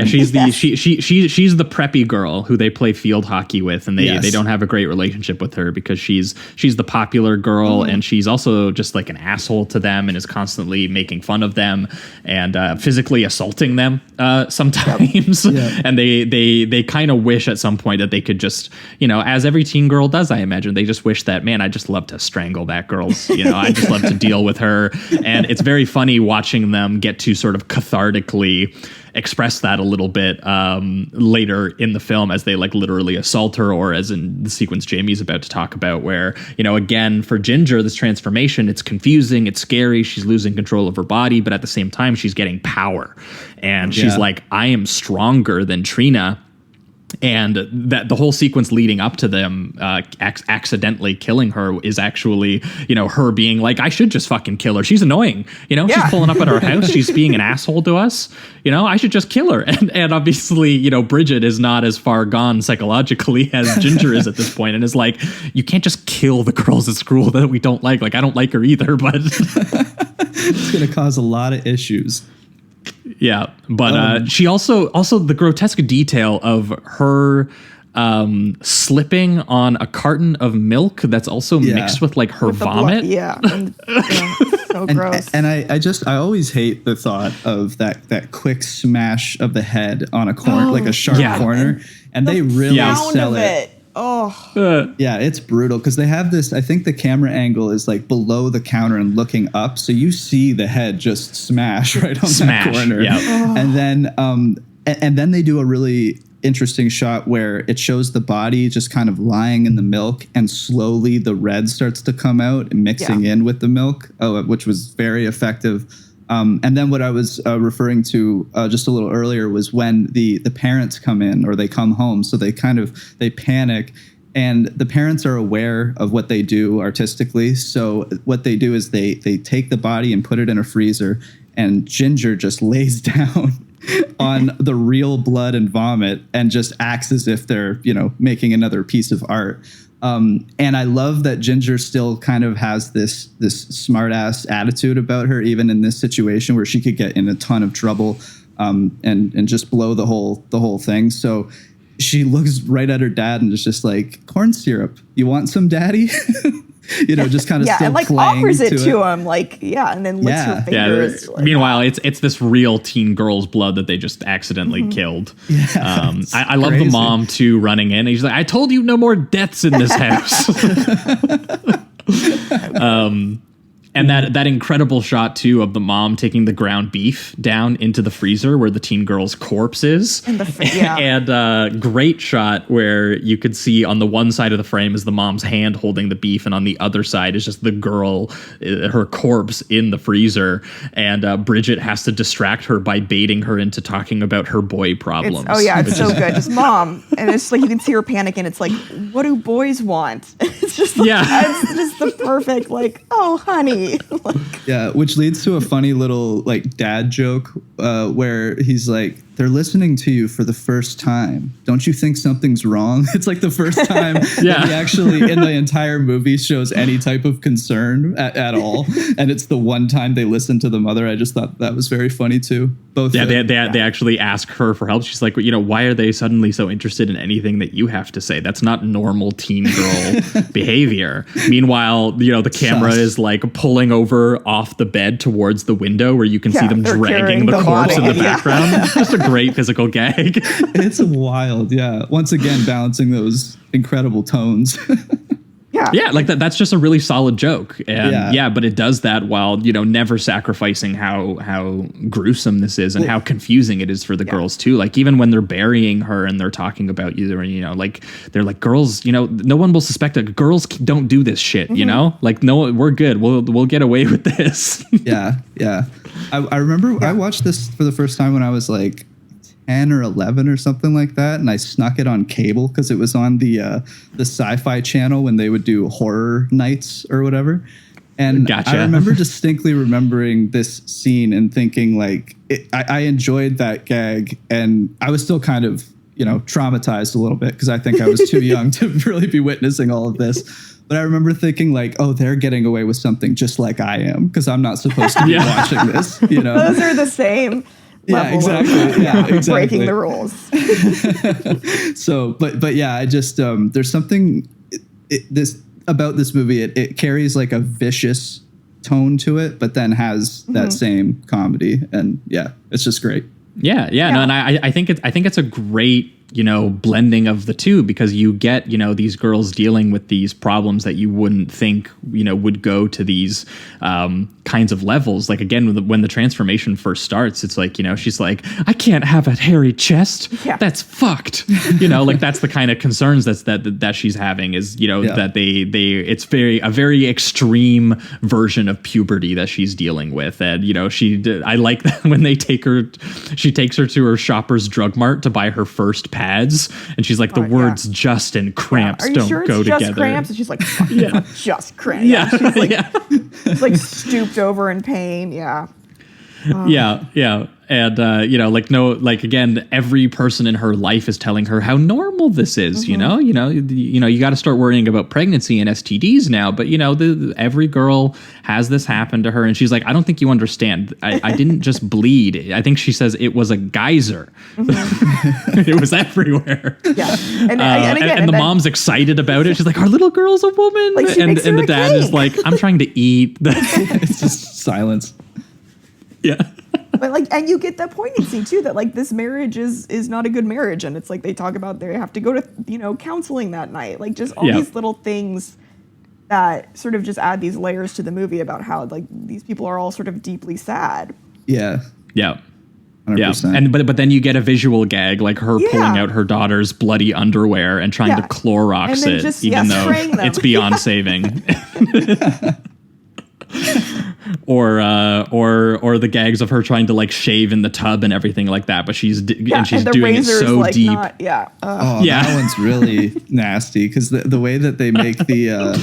She's the she's the preppy girl who they play field hockey with, and they don't have a great relationship with her because she's the popular girl, and she's also just like an asshole to them and is constantly making fun of them and physically assaulting them sometimes. And they kind of wish at some point that they could just, as every teen girl does, I imagine, they just wish that, man, I just love to strangle that girl's, I just love to deal with her. And it's very funny watching them get to sort of cathartically express that a little bit later in the film as they like literally assault her, or as in the sequence Jamie's about to talk about, where, again, for Ginger, this transformation, it's confusing, it's scary, she's losing control of her body, but at the same time, she's getting power. And she's like, I am stronger than Trina. And that the whole sequence leading up to them accidentally killing her is actually, her being like, I should just fucking kill her. She's annoying. She's pulling up at our house. She's being an asshole to us. I should just kill her. And obviously, Bridget is not as far gone psychologically as Ginger is at this point, and is like, you can't just kill the girls at school that we don't like. Like, I don't like her either, but it's going to cause a lot of issues. Yeah, but she also the grotesque detail of her slipping on a carton of milk that's also mixed with like her vomit. So gross. And I always hate the thought of that quick smash of the head on a corner, like a sharp corner, and they really sell it. Yeah, it's brutal because they have this, I think the camera angle is like below the counter and looking up, so you see the head just smash right on that corner. And then they do a really interesting shot where it shows the body just kind of lying in the milk, and slowly the red starts to come out and mixing in with the milk, which was very effective. And then what I was referring to just a little earlier was when the parents come in, or they come home. So they panic, and the parents are aware of what they do artistically. So what they do is they take the body and put it in a freezer, and Ginger just lays down on the real blood and vomit and just acts as if they're, making another piece of art. And I love that Ginger still kind of has this smart-ass attitude about her, even in this situation where she could get in a ton of trouble and just blow the whole thing. So she looks right at her dad and is just like, corn syrup, you want some, daddy? Just kind of still and like offers it to him, like, and then licks her fingers. Like, meanwhile, it's this real teen girl's blood that they just accidentally killed. I love the mom too running in, and he's like, I told you no more deaths in this house. And that incredible shot too of the mom taking the ground beef down into the freezer where the teen girl's corpse is, and great shot where you could see on the one side of the frame is the mom's hand holding the beef, and on the other side is just the girl, her corpse in the freezer, and Bridget has to distract her by baiting her into talking about her boy problems. It's so good. Just mom, and it's like you can see her panic, and it's like, what do boys want? It's just like, it's just the perfect like, oh honey. Which leads to a funny little like dad joke where he's like, they're listening to you for the first time. Don't you think something's wrong? It's like the first time that he actually in the entire movie shows any type of concern at all. And it's the one time they listen to the mother. I just thought that was very funny too. Both. They actually ask her for help. She's like, why are they suddenly so interested in anything that you have to say? That's not normal teen girl behavior. Meanwhile, the camera is like pulling over off the bed towards the window where you can see them dragging the corpse in the background. Just a great physical gag. It's wild. Once again, balancing those incredible tones. Like that's just a really solid joke, and but it does that while never sacrificing how gruesome this is and how confusing it is for the girls too. Like even when they're burying her and they're talking about like they're like, girls, no one will suspect that girls don't do this shit. Like no, we're good. We'll get away with this. I remember I watched this for the first time when I was like 10 or 11 or something like that, and I snuck it on cable because it was on the Sci-Fi channel when they would do horror nights or whatever. And I remember distinctly remembering this scene and thinking like I enjoyed that gag, and I was still kind of traumatized a little bit because I think I was too young to really be witnessing all of this. But I remember thinking like, oh, they're getting away with something just like I am because I'm not supposed to be watching this. You know, Those are the same. Yeah, level exactly. Of, Exactly. breaking the rules. So, but yeah, I just there's something about this movie. It carries like a vicious tone to it, but then has that same comedy, and yeah, it's just great. Yeah. No, and I think it's a great, blending of the two, because you get, these girls dealing with these problems that you wouldn't think, would go to these kinds of levels. Like, again, when the transformation first starts, it's like, she's like, I can't have a hairy chest. Yeah. That's fucked. Like that's the kind of concerns that she's having is, that it's a very extreme version of puberty that she's dealing with. And, I like that when she takes her to her Shoppers Drug Mart to buy her first pads, and she's like, the words just and cramps don't go together. Just cramps? And she's like, not just cramps. Yeah. She's like, she's like stooped over in pain. Yeah. Yeah. And, again, every person in her life is telling her how normal this is, you got to start worrying about pregnancy and STDs now. But, every girl has this happen to her. And she's like, I don't think you understand. I didn't just bleed. I think she says it was a geyser. It was everywhere. Yeah. And the mom's excited about it. She's like, our little girl's a woman. Like, and the dad is like, I'm trying to eat. It's just silence. Yeah. But and you get that poignancy too, that like this marriage is not a good marriage, and it's like they talk about they have to go to counseling that night, like just all these little things that sort of just add these layers to the movie about how like these people are all sort of deeply sad. Yeah. 100%. And but then you get a visual gag like her pulling out her daughter's bloody underwear and trying to Clorox it, just, even though it's beyond saving. Or the gags of her trying to like shave in the tub and everything like that, but she's doing it so like deep. That one's really nasty because the way that they make the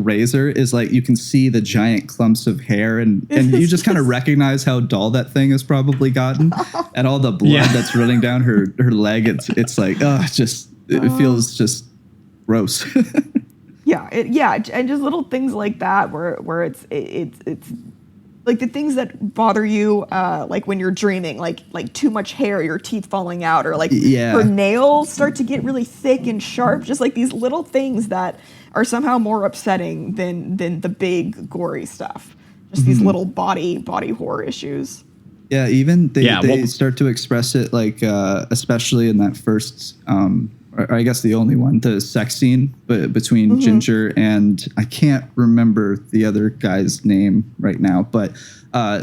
razor is like you can see the giant clumps of hair and you just kind of recognize how dull that thing has probably gotten, and all the blood that's running down her leg. It's like it feels just gross. And just little things like that where it's like the things that bother you, like when you're dreaming, like too much hair, your teeth falling out, or like her nails start to get really thick and sharp. Just like these little things that are somehow more upsetting than the big gory stuff. Just these little body horror issues. Yeah, even they start to express it like especially in that first. Or I guess the only one, the sex scene between Ginger and I can't remember the other guy's name right now, but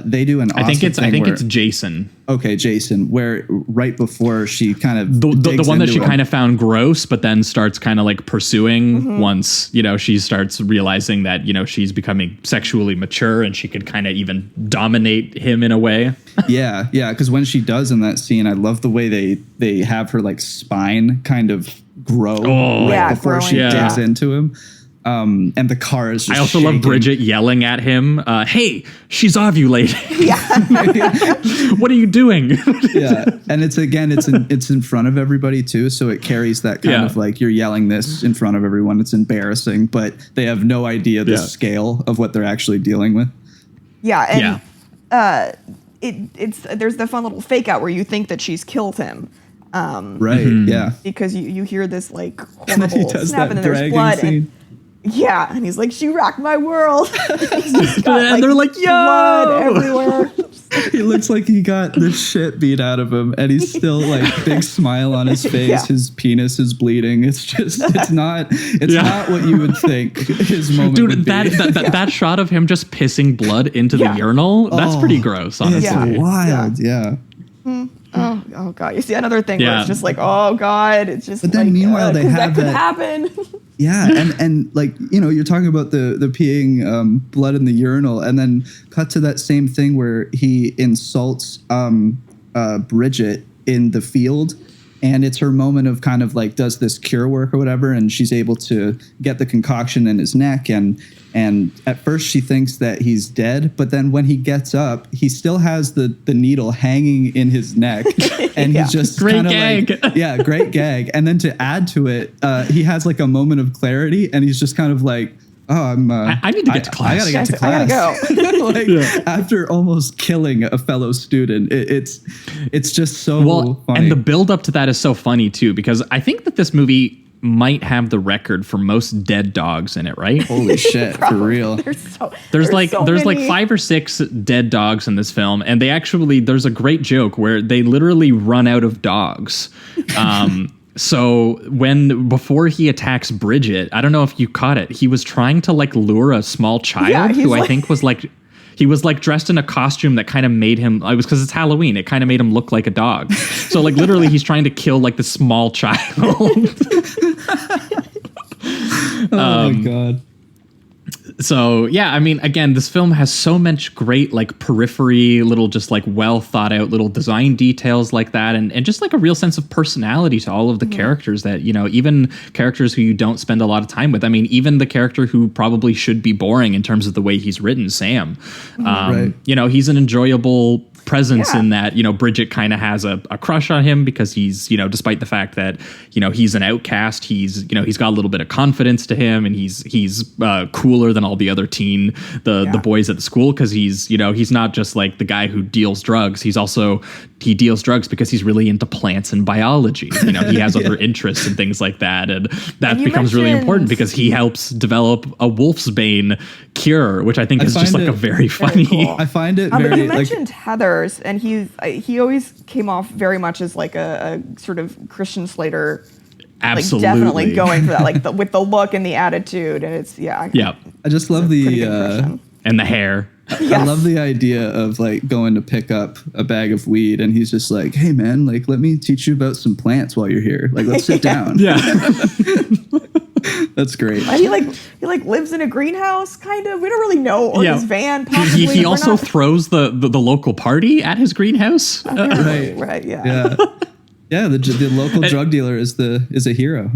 they do an awesome I think it's Jason. Okay, Jason, where right before she kind of the one that she kind of found gross, but then starts kind of like pursuing once, she starts realizing that, she's becoming sexually mature and she could kind of even dominate him in a way. Yeah. Because when she does in that scene, I love the way they have her like spine kind of grow before she digs into him. And the car is just I also love Bridget yelling at him, hey, she's ovulating. What are you doing? And it's in front of everybody too, so it carries that kind of like you're yelling this in front of everyone. It's embarrassing, but they have no idea the scale of what they're actually dealing with. It's there's the fun little fake out where you think that she's killed him. Because you hear this like horrible snap and then there's blood scene. And he's like, she rocked my world. And they're like, yo, blood everywhere. He looks like he got the shit beat out of him, and he's still like big smile on his face. His penis is bleeding. It's not what you would think his moment would be. That shot of him just pissing blood into the urinal, that's pretty gross, honestly. It's wild. Oh god! You see another thing where it's just like, oh god, it's just. But then like, meanwhile, they have that could happen. And like you're talking about the peeing blood in the urinal, and then cut to that same thing where he insults Bridget in the field, And it's her moment of kind of like does this cure work or whatever, and she's able to get the concoction in his neck. And at first she thinks that he's dead, but then when he gets up, he still has the needle hanging in his neck, and he's just great kind of gag. like, great gag. And then to add to it, he has like a moment of clarity, and he's just kind of like, oh, I need to get to class. I gotta get to class. I gotta go. After almost killing a fellow student, it's just so funny. And the build up to that is so funny too, because I think that this movie might have the record for most dead dogs in it, right? Holy shit, for real. There's like 5 or 6 dead dogs in this film, and there's a great joke where they literally run out of dogs. So before he attacks Bridget, I don't know if you caught it, he was trying to like lure a small child who I think was like, he was like dressed in a costume that kind of made him, it was because it's Halloween, it kind of made him look like a dog. So like literally he's trying to kill like the small child. Oh my God. So yeah, I mean, again, this film has so much great like periphery, little just like well thought out little design details like that, and just like a real sense of personality to all of the characters that, you know, even characters who you don't spend a lot of time with. I mean, even the character who probably should be boring in terms of the way he's written, Sam, you know, he's an enjoyable presence in that, you know, Bridget kind of has a crush on him because he's, you know, despite the fact that, you know, he's an outcast, he's, you know, he's got a little bit of confidence to him, and he's cooler than all the other the boys at the school, because he's, you know, he's not just like the guy who deals drugs, he deals drugs because he's really into plants and biology. You know, he has other interests and things like that, and that becomes really important because he helps develop a wolf's bane cure, which I think is just like a very funny. Cool. I find it but very you mentioned Heathers, and he always came off very much as like a sort of Christian Slater. Absolutely, like definitely going for that, like with the look and the attitude, and it's I just love the and the hair. Yes. I love the idea of like going to pick up a bag of weed, and he's just like, "Hey man, like let me teach you about some plants while you're here. Like let's sit down." Yeah. That's great. And he lives in a greenhouse, kind of. We don't really know, or his van. Possibly. He also throws the local party at his greenhouse. Right. Yeah. Yeah. The local drug dealer is a hero.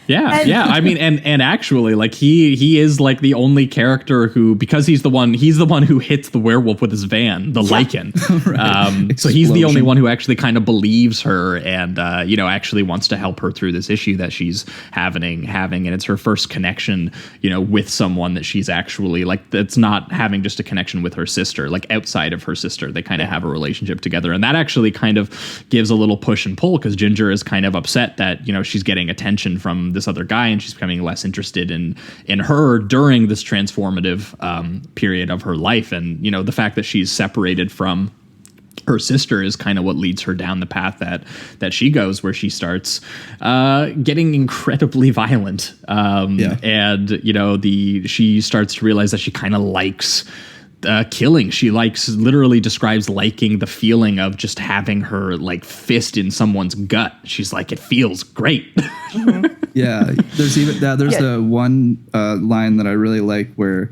Yeah, I mean, and actually, like he is like the only character who, because he's the one who hits the werewolf with his van, the lichen. Right. So he's the only one who actually kind of believes her, and you know, actually wants to help her through this issue that she's having, and it's her first connection, you know, with someone that she's actually like, that's not having just a connection with her sister, like outside of her sister, they kind of have a relationship together, and that actually kind of gives a little push and pull, because Ginger is kind of upset that, you know, she's getting attention from this other guy, and she's becoming less interested in her during this transformative period of her life. And, you know, the fact that she's separated from her sister is kind of what leads her down the path that she goes, where she starts getting incredibly violent. And, you know, she starts to realize that she kind of likes killing. She literally describes liking the feeling of just having her like fist in someone's gut. She's like, it feels great. Yeah, there's the one line that I really like where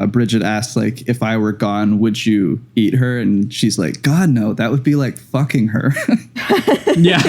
Bridget asks, like, if I were gone, would you eat her? And she's like, God, no, that would be like fucking her. Yeah.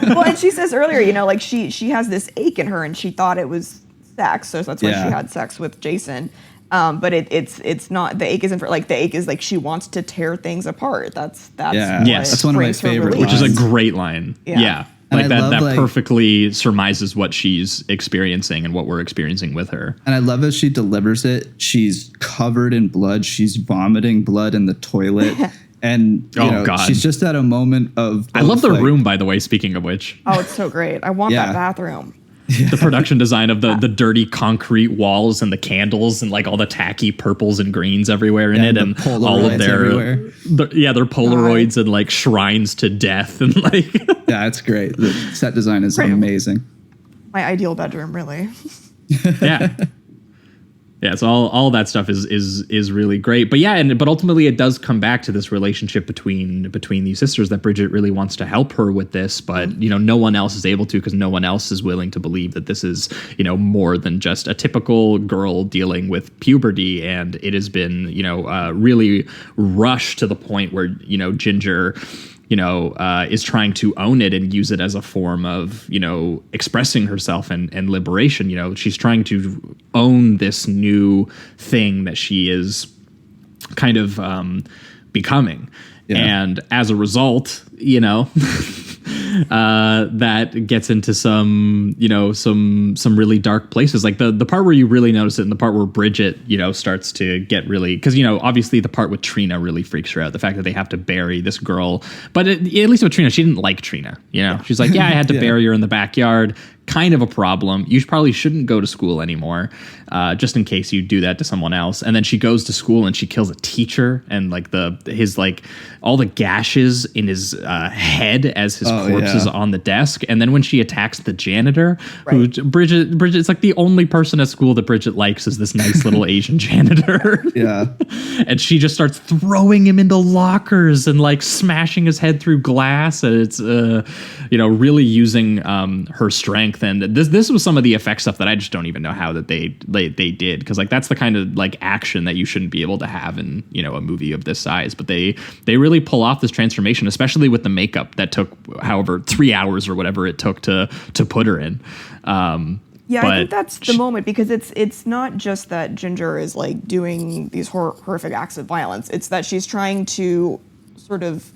Well, and she says earlier, you know, like she has this ache in her, and she thought it was sex, so that's why she had sex with Jason. But it's not, the ache isn't for, like, the ache is like she wants to tear things apart. That's that's one of my favorite lines. Which is a great line. Yeah. Like that perfectly surmises what she's experiencing and what we're experiencing with her. And I love as she delivers it. She's covered in blood. She's vomiting blood in the toilet. And you know, she's just at a moment of I love the room, by the way, speaking of which. Oh, it's so great. I want that bathroom. The production design of the dirty concrete walls and the candles and like all the tacky purples and greens everywhere in it, and all of their their Polaroids and like shrines to death, and like it's great. The set design is amazing. My ideal bedroom, really. Yeah, so all that stuff is really great. But but ultimately it does come back to this relationship between these sisters, that Bridget really wants to help her with this, but you know, no one else is able to, because no one else is willing to believe that this is, you know, more than just a typical girl dealing with puberty. And it has been, you know, really rushed to the point where, you know, Ginger is trying to own it and use it as a form of, expressing herself and liberation. She's trying to own this new thing that she is kind of becoming. Yeah. And as a result, that gets into some really dark places. Like the part where you really notice it, and the part where Bridget, starts to get really, because, obviously the part with Trina really freaks her out. The fact that they have to bury this girl. But at least with Trina, she didn't like Trina. She's like, I had to bury her in the backyard. Kind of a problem. You probably shouldn't go to school anymore, just in case you do that to someone else. And then she goes to school and she kills a teacher, and all the gashes in his head as his corpse is on the desk. And then when she attacks the janitor, who Bridget's like the only person at school that Bridget likes is this nice little Asian janitor. Yeah. And she just starts throwing him into lockers and like smashing his head through glass. And it's really using her strength. And this was some of the effect stuff that I just don't even know how that they did, because like that's the kind of like action that you shouldn't be able to have in a movie of this size. But they really pull off this transformation, especially with the makeup that took however 3 hours or whatever it took to put her in. I think that's the moment, because it's not just that Ginger is like doing these horrific acts of violence. It's that she's trying to sort of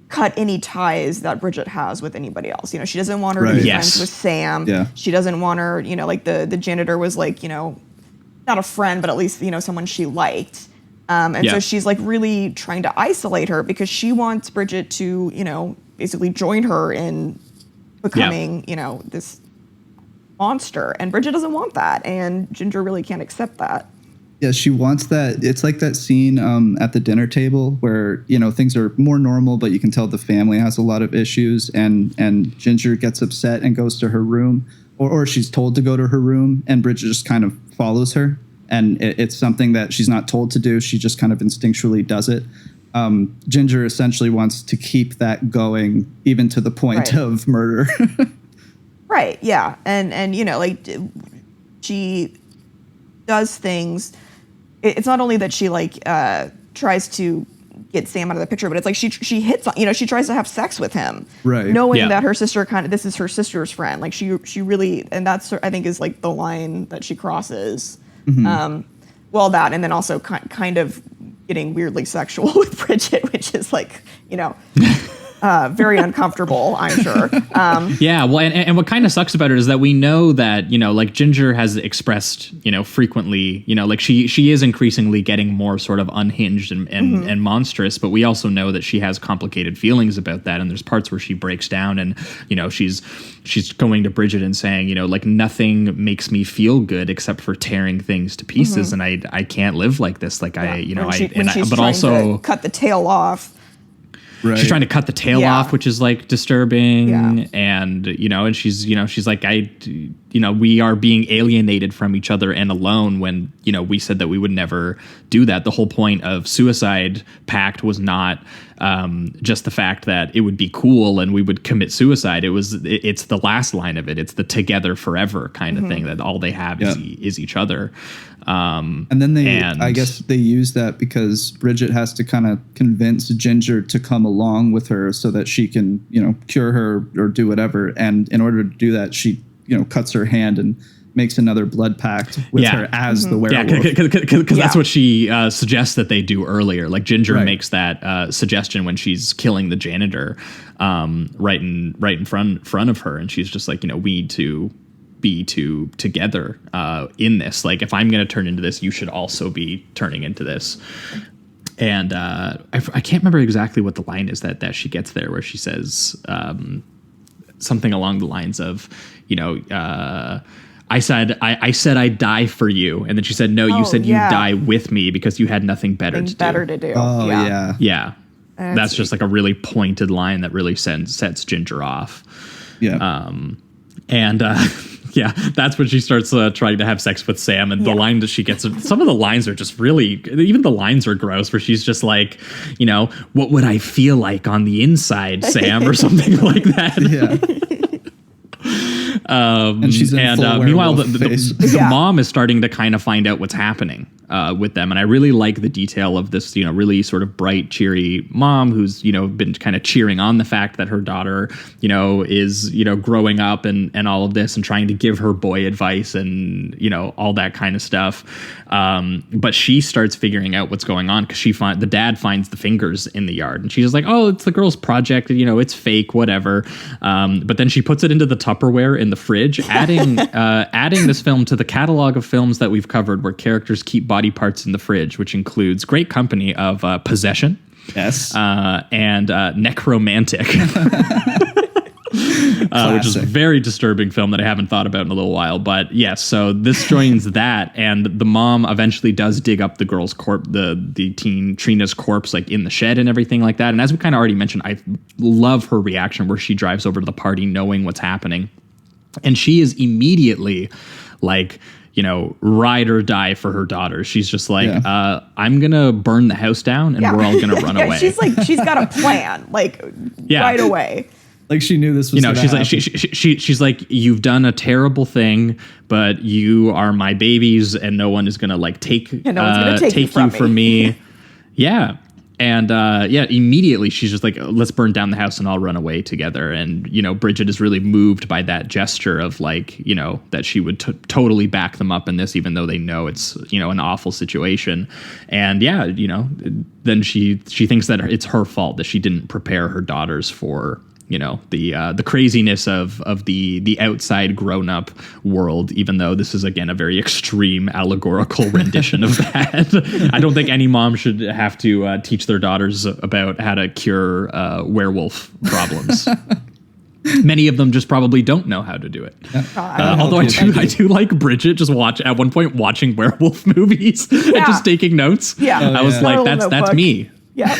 cut any ties that Bridget has with anybody else. She doesn't want her to be friends with Sam. Yeah. She doesn't want her, like the janitor was like, not a friend, but at least, someone she liked. So she's like really trying to isolate her, because she wants Bridget to, basically join her in becoming, this monster. And Bridget doesn't want that. And Ginger really can't accept that. Yeah, she wants that. It's like that scene at the dinner table where, things are more normal, but you can tell the family has a lot of issues, and Ginger gets upset and goes to her room, or she's told to go to her room, and Bridget just kind of follows her. And it's something that she's not told to do. She just kind of instinctually does it. Ginger essentially wants to keep that going, even to the point of murder. Right, yeah. And she does things. It's not only that she tries to get Sam out of the picture, but it's like she hits on, she tries to have sex with him, right? Knowing that her sister this is her sister's friend. Like she really, and that's I think is like the line that she crosses. Mm-hmm. That, and then also kind of getting weirdly sexual with Bridget, which is like very uncomfortable, I'm sure. And what kind of sucks about it is that we know that, like Ginger has expressed, frequently, like she is increasingly getting more sort of unhinged and monstrous, but we also know that she has complicated feelings about that. And there's parts where she breaks down and, she's going to Bridget and saying, like nothing makes me feel good except for tearing things to pieces. And I can't live like this. Like but also cut the tail off. Right. She's trying to cut the tail off, which is like disturbing. And, and she's like, we are being alienated from each other and alone when, we said that we would never do that. The whole point of Suicide Pact was not just the fact that it would be cool and we would commit suicide. It's the last line of it. It's the together forever kind of thing, that all they have is each other. And then I guess they use that because Bridget has to kind of convince Ginger to come along with her so that she can, cure her or do whatever. And in order to do that, she, cuts her hand and makes another blood pact with her as the werewolf. Yeah, because that's what she suggests that they do earlier. Like Ginger makes that suggestion when she's killing the janitor right in front of her. And she's just like, we need to be together in this. Like, if I'm going to turn into this, you should also be turning into this. And I can't remember exactly what the line is that she gets there, where she says something along the lines of, I said I'd die for you, and then she said, no, you said you'd die with me because you had nothing better to do. Oh yeah. That's just like a really pointed line that really sets Ginger off. That's when she starts trying to have sex with Sam, and the line that she gets, some of the lines are just really, even the lines are gross, where she's just like, what would I feel like on the inside, Sam, or something like that. And she's in full meanwhile, the face. mom is starting to kind of find out what's happening. with them. And I really like the detail of this, really sort of bright, cheery mom who's, been kind of cheering on the fact that her daughter, is, growing up and all of this and trying to give her boy advice and, all that kind of stuff. But she starts figuring out what's going on because the dad finds the fingers in the yard and she's just like, oh, it's the girl's project. It's fake, whatever. But then she puts it into the Tupperware in the fridge, adding this film to the catalog of films that we've covered where characters keep body parts in the fridge, which includes great company of Possession, yes, and Necromantic, which is a very disturbing film that I haven't thought about in a little while. But yes, so this joins that, and the mom eventually does dig up the girl's corpse, the teen Trina's corpse, like in the shed and everything like that. And as we kind of already mentioned, I love her reaction where she drives over to the party knowing what's happening, and she is immediately like, ride or die for her daughter. She's just like, I'm gonna burn the house down and we're all gonna run away. She's like, she's got a plan, like right away. Like she knew this was. She's like, she's like, you've done a terrible thing, but you are my babies, and no one is gonna like take you from me. Yeah. And immediately she's just like, let's burn down the house and all run away together. And, Bridget is really moved by that gesture of like, that she would totally back them up in this, even though they know it's, an awful situation. And then she thinks that it's her fault that she didn't prepare her daughters for, the craziness of the outside grown up world, even though this is, again, a very extreme allegorical rendition of that. I don't think any mom should have to teach their daughters about how to cure werewolf problems. Many of them just probably don't know how to do it. Although I do like Bridget just at one point watching werewolf movies and just taking notes. I was like, that's me. Yeah.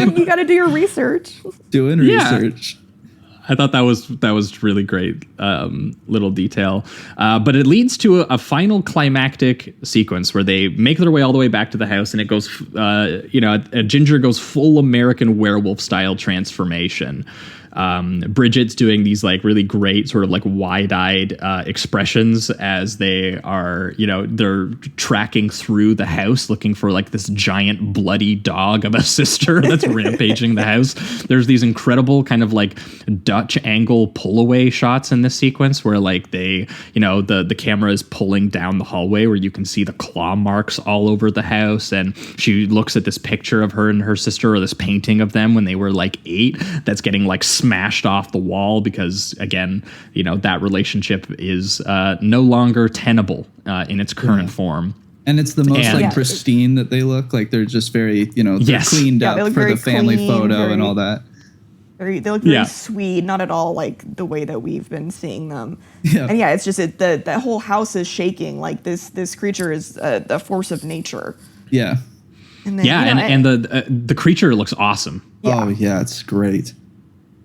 You got to do your research. Doing research. I thought that was really great little detail. But it leads to a final climactic sequence where they make their way all the way back to the house, and it goes, Ginger goes full American Werewolf style transformation. Bridget's doing these like really great sort of like wide-eyed expressions as they are, they're tracking through the house looking for like this giant bloody dog of a sister that's rampaging the house. There's these incredible kind of like Dutch angle pull away shots in this sequence where like they, the camera is pulling down the hallway where you can see the claw marks all over the house. And she looks at this picture of her and her sister, or this painting of them when they were like 8 that's getting like smashed off the wall because, again, that relationship is no longer tenable in its current form. And it's the most pristine that they look. Like they're just very, they're cleaned up for the family photo and all that. They look very sweet, not at all like the way that we've been seeing them. Yeah. And it's just the whole house is shaking. Like this creature is a force of nature. Yeah. And then, and the creature looks awesome. Yeah. Oh yeah, it's great.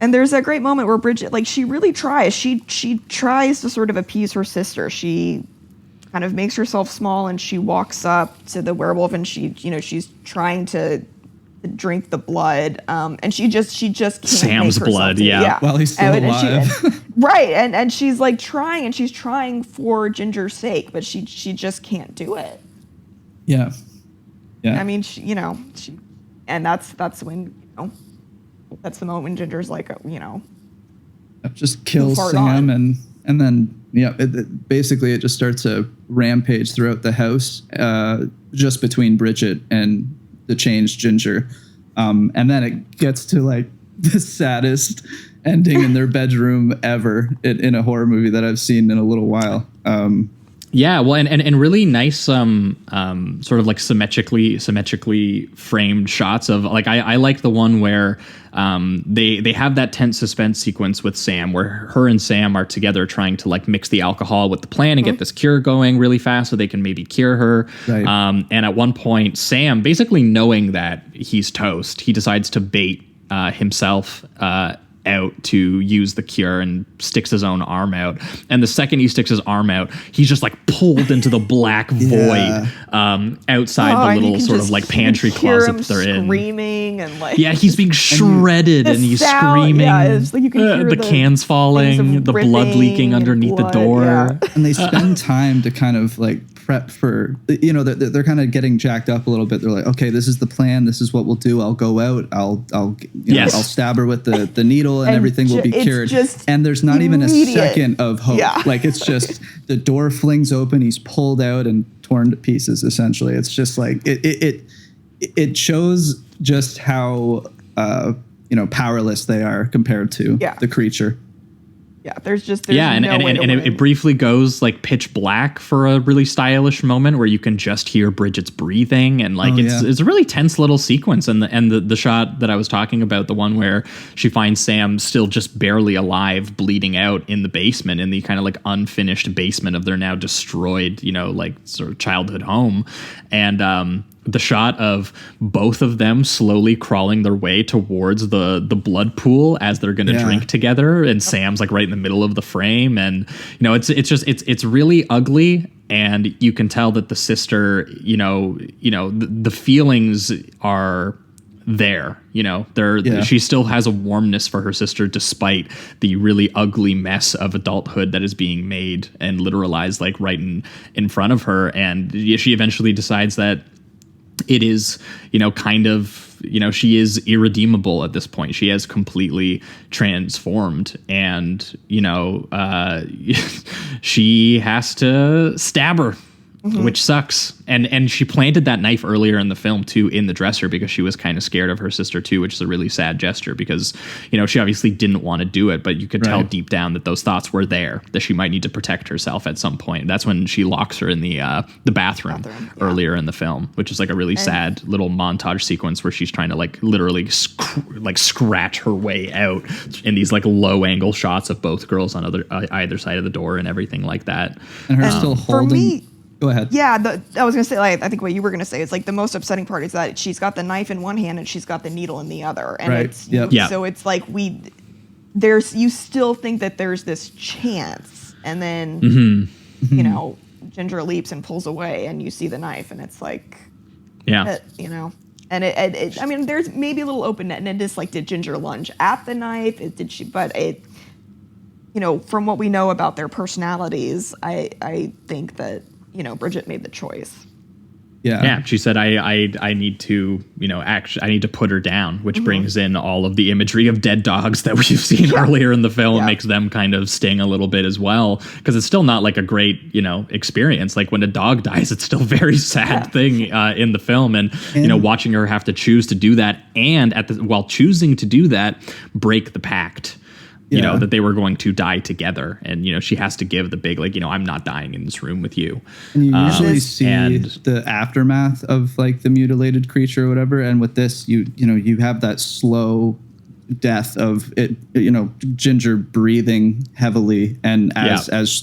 And there's that great moment where Bridget, like, she really tries. She tries to sort of appease her sister. She kind of makes herself small and she walks up to the werewolf and she's trying to drink the blood. And she just can't. Sam's blood, yeah. While he's still alive. Right. And she's like trying, and she's trying for Ginger's sake, but she just can't do it. Yeah. Yeah. I mean, and that's when, that's the moment when Ginger's like, just kills Sam, and then basically it just starts a rampage throughout the house, just between Bridget and the changed Ginger, and then it gets to like the saddest ending in their bedroom ever in a horror movie that I've seen in a little while. Yeah, well, and really nice, sort of like symmetrically framed shots of like I like the one where they have that tense suspense sequence with Sam where her and Sam are together trying to like mix the alcohol with the plan and get this cure going really fast so they can maybe cure her. Right. And at one point, Sam, basically knowing that he's toast, he decides to bait himself out to use the cure and sticks his own arm out. And the second he sticks his arm out, he's just like pulled into the black void outside the little sort of like pantry closet that they're in. Screaming and like he's being shredded and he's screaming. Yeah, it's like you can hear the cans falling, the blood leaking underneath the door. And they spend time to kind of like prep for, you know, they're kind of getting jacked up a little bit. They're like, okay, this is the plan. This is what we'll do. I'll go out. I'll stab her with the needle and everything will be cured. And there's not even a second of hope. Yeah. Like, it's just the door flings open. He's pulled out and torn to pieces. Essentially, it's just like it shows just how powerless they are compared to the creature. Yeah, there's it briefly goes like pitch black for a really stylish moment where you can just hear Bridget's breathing, and like it's a really tense little sequence. And the shot that I was talking about, the one where she finds Sam still just barely alive, bleeding out in the basement, in the kind of like unfinished basement of their now destroyed, like sort of childhood home, and the shot of both of them slowly crawling their way towards the blood pool as they're going to drink together, and Sam's like right in the middle of the frame, and it's really ugly, and you can tell that the sister, the feelings are there, she still has a warmness for her sister despite the really ugly mess of adulthood that is being made and literalized like right in front of her, and she eventually decides that it is, she is irredeemable at this point. She has completely transformed, and, she has to stab her, which sucks. And she planted that knife earlier in the film too, in the dresser, because she was kind of scared of her sister too, which is a really sad gesture because, she obviously didn't want to do it, but you could tell deep down that those thoughts were there, that she might need to protect herself at some point. That's when she locks her in the bathroom earlier in the film, which is like a really sad little montage sequence where she's trying to like literally scratch her way out in these like low angle shots of both girls on either side of the door and everything like that. And her still holding. For me, go ahead. Yeah, I was going to say, like, I think what you were going to say is like the most upsetting part is that she's got the knife in one hand and she's got the needle in the other. And so it's like you still think that there's this chance, and then, Ginger leaps and pulls away and you see the knife and it's like, and I mean, there's maybe a little open net, and it is like, did Ginger lunge at the knife? Did she, but it, from what we know about their personalities, I think that, Bridget made the choice. Yeah. She said, I need to, I need to put her down, which brings in all of the imagery of dead dogs that we've seen earlier in the film, makes them kind of sting a little bit as well. Because it's still not like a great, experience. Like when a dog dies, it's still a very sad thing in the film. And, watching her have to choose to do that, and while choosing to do that, break the pact. That they were going to die together. And, she has to give the big, like, I'm not dying in this room with you. And you usually see the aftermath of like the mutilated creature or whatever. And with this, you have that slow death of it, Ginger breathing heavily. And as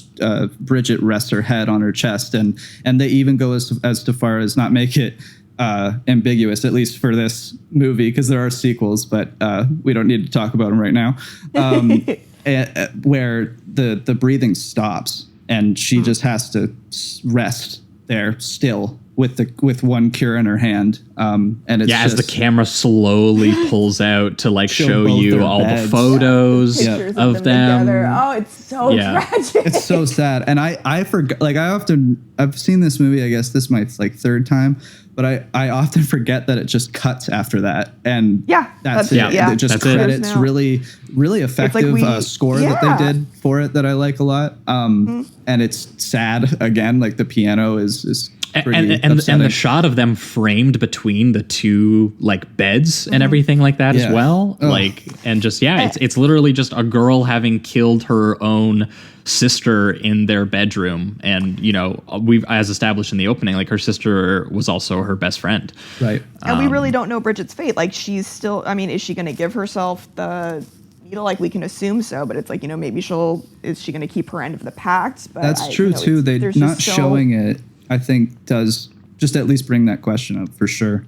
Bridget rests her head on her chest, and they even go as far as not make it ambiguous, at least for this movie, because there are sequels, but we don't need to talk about them right now, where the breathing stops and she just has to rest there still with one cure in her hand, and it's as the camera slowly pulls out to like show you all the photos of them. Oh, it's so tragic. It's so sad. And I forgot, like, I've seen this movie, I guess this is my like third time, but I often forget that it just cuts after that, and that's it. It just credits. Really, really effective score that they did for it that I like a lot. And it's sad again. Like the piano is and the shot of them framed between the two like beds and everything like that as well. Like, and just it's literally just a girl having killed her own sister in their bedroom, and we've, as established in the opening, like her sister was also her best friend, right? And we really don't know Bridget's fate. Like, she's still, I mean, is she going to give herself the needle? Like, we can assume so, but it's like, maybe is she going to keep her end of the pact? But that's true too. They're not showing it, I think, does just at least bring that question up for sure.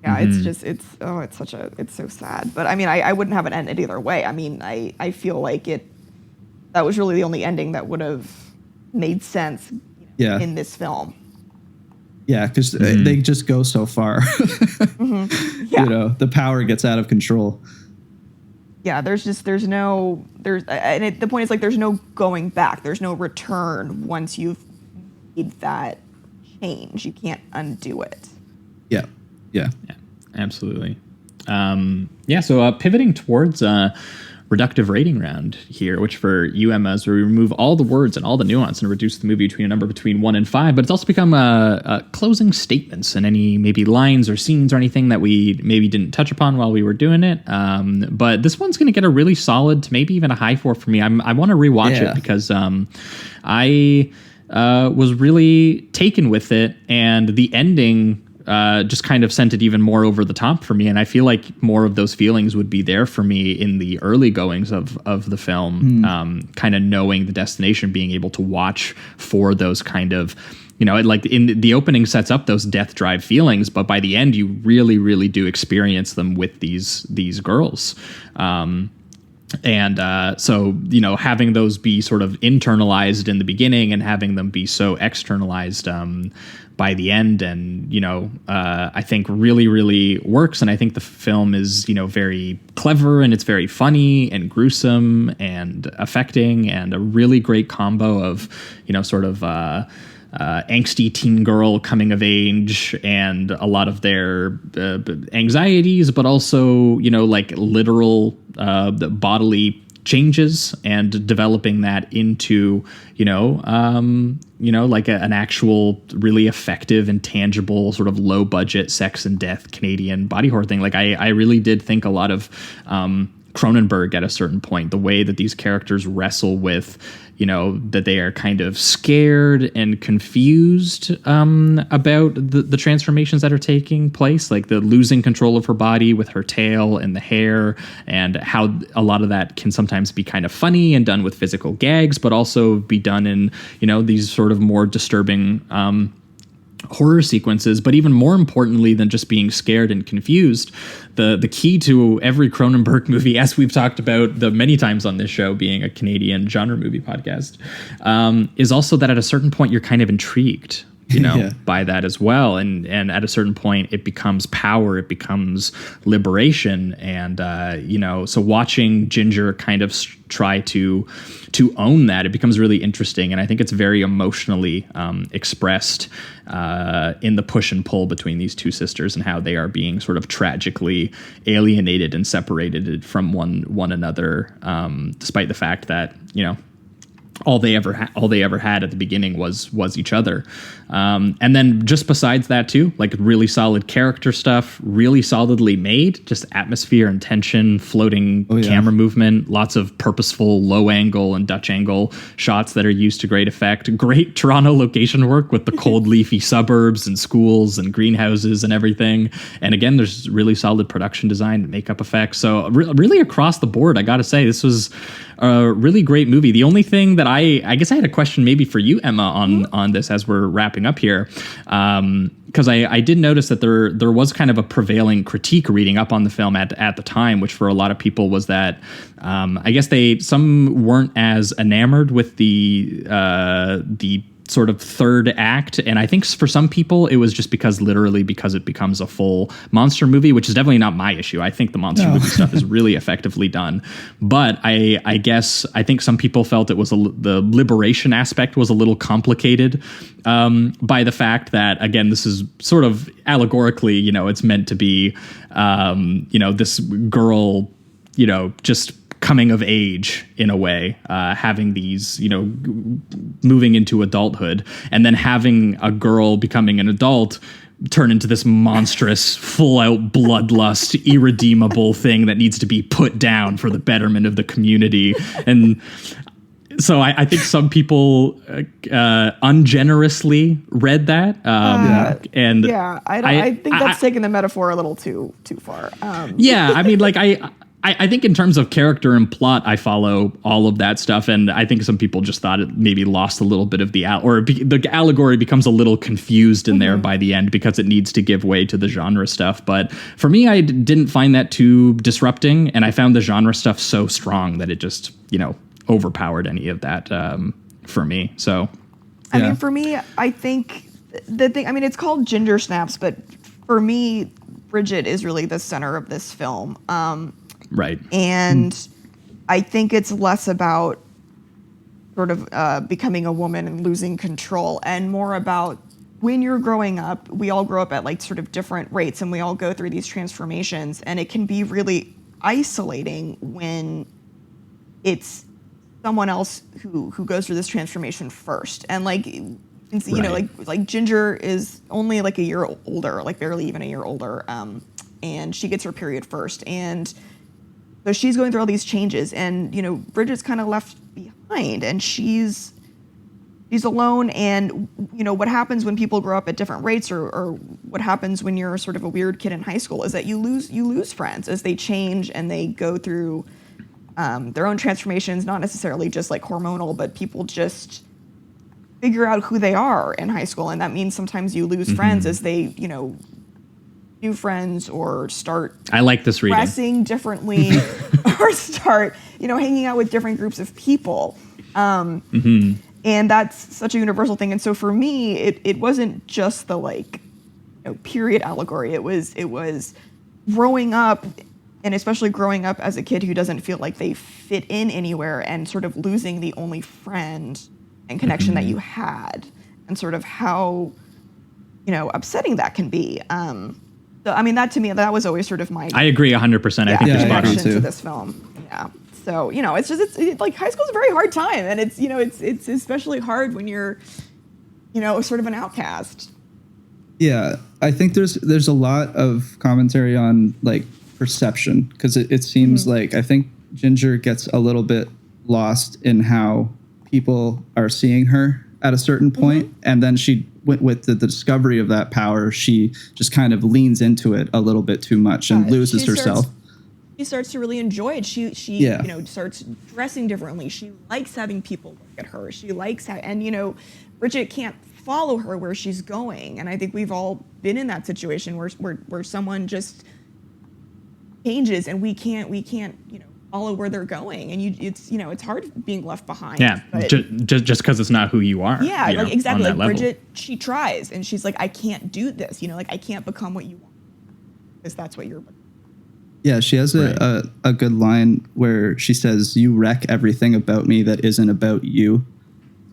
Yeah, it's so sad. But I mean, I wouldn't have it ended either way. I mean, I feel like that was really the only ending that would have made sense in this film. Yeah, because they just go so far. The power gets out of control. Yeah, the point is, like, there's no going back. There's no return once you've made that change. You can't undo it. Yeah. Yeah, absolutely. So pivoting towards reductive rating round here, which for you, Emma, is where we remove all the words and all the nuance and reduce the movie to a number between 1 and 5. But it's also become closing statements and any maybe lines or scenes or anything that we maybe didn't touch upon while we were doing it. But this one's going to get a really solid to maybe even a high 4 for me. I want to rewatch it because I was really taken with it, and the ending just kind of sent it even more over the top for me. And I feel like more of those feelings would be there for me in the early goings of the film, kind of knowing the destination, being able to watch for those kind of, like in the opening sets up those death drive feelings, but by the end you really, really do experience them with these girls. So, having those be sort of internalized in the beginning and having them be so externalized by the end, and I think really, really works. And I think the film is very clever, and it's very funny and gruesome and affecting, and a really great combo of angsty teen girl coming of age and a lot of their anxieties, but also like literal bodily changes, and developing that into like an actual really effective and tangible sort of low budget sex and death Canadian body horror thing. Like I really did think a lot of Cronenberg at a certain point, the way that these characters wrestle with that they are kind of scared and confused about the transformations that are taking place, like the losing control of her body with her tail and the hair, and how a lot of that can sometimes be kind of funny and done with physical gags, but also be done in these sort of more disturbing horror sequences. But even more importantly than just being scared and confused, the key to every Cronenberg movie, as we've talked about the many times on this show, being a Canadian genre movie podcast, is also that at a certain point you're kind of intrigued by that as well, and at a certain point it becomes power, it becomes liberation, and so watching Ginger kind of try to own that, it becomes really interesting. And I think it's very emotionally expressed in the push and pull between these two sisters, and how they are being sort of tragically alienated and separated from one another, despite the fact that all they ever had at the beginning was each other. And then just besides that too, like really solid character stuff, really solidly made, just atmosphere and tension, floating camera movement, lots of purposeful low angle and Dutch angle shots that are used to great effect. Great Toronto location work with the cold leafy suburbs and schools and greenhouses and everything. And again, there's really solid production design and makeup effects. So really across the board, I gotta say, this was a really great movie. The only thing that I guess I had a question maybe for you, Emma, on this as we're wrapping up here, because I did notice that there was kind of a prevailing critique reading up on the film at the time, which for a lot of people was that I guess some weren't as enamored with the sort of third act, and I think for some people it was just because it becomes a full monster movie, which is definitely not my issue. I think the monster movie stuff is really effectively done, but I guess I think some people felt it was the liberation aspect was a little complicated by the fact that, again, this is sort of allegorically, it's meant to be this girl just coming of age in a way, having these, moving into adulthood, and then having a girl becoming an adult turn into this monstrous, full-out bloodlust, irredeemable thing that needs to be put down for the betterment of the community. And so I think some people ungenerously read that. I think that's taking the metaphor a little too far. I mean, like I think in terms of character and plot, I follow all of that stuff, and I think some people just thought it maybe lost a little bit of the allegory becomes a little confused in there by the end because it needs to give way to the genre stuff. But for me, I didn't find that too disrupting, and I found the genre stuff so strong that it just overpowered any of that for me. So, I mean, for me, I think it's called Ginger Snaps, but for me, Bridget is really the center of this film. Right. And I think it's less about sort of becoming a woman and losing control, and more about when you're growing up, we all grow up at like sort of different rates, and we all go through these transformations, and it can be really isolating when it's someone else who goes through this transformation first. And like, you know, like Ginger is only like a year older, like barely even a year older, and she gets her period first, and so she's going through all these changes, and you know, Bridget's kind of left behind, and she's alone. And you know, what happens when people grow up at different rates, or what happens when you're sort of a weird kid in high school, is that you lose friends as they change and they go through their own transformations, not necessarily just like hormonal, but people just figure out who they are in high school. And that means sometimes you lose friends as they, you know, new friends, or start I like this reading. dressing differently, or start, you know, hanging out with different groups of people. And that's such a universal thing. And so for me, it wasn't just the like, you know, period allegory. It was growing up, and especially growing up as a kid who doesn't feel like they fit in anywhere, and sort of losing the only friend and connection that you had, and sort of how, you know, upsetting that can be. So I mean, that to me, that was always sort of my. I agree 100%. I think you're spot on reaction too. to this film. Yeah. So, you know, it's like high school's a very hard time, and it's, you know, it's especially hard when you're, you know, sort of an outcast. Yeah, I think there's a lot of commentary on like perception, because it seems like I think Ginger gets a little bit lost in how people are seeing her at a certain point, and then she went with the discovery of that power. She just kind of leans into it a little bit too much and loses herself. She starts to really enjoy it. She you know, starts dressing differently. She likes having people look at her. She likes and you know, Bridget can't follow her where she's going. And I think we've all been in that situation where someone just changes, and we can't you know, follow where they're going. And it's, you know, it's hard being left behind. Yeah, just because it's not who you are. Yeah, you know, like exactly. Like level. Bridget, she tries, and she's like, I can't do this. You know, like I can't become what you want, because that's what you're. Yeah, she has a good line where she says, "You wreck everything about me that isn't about you."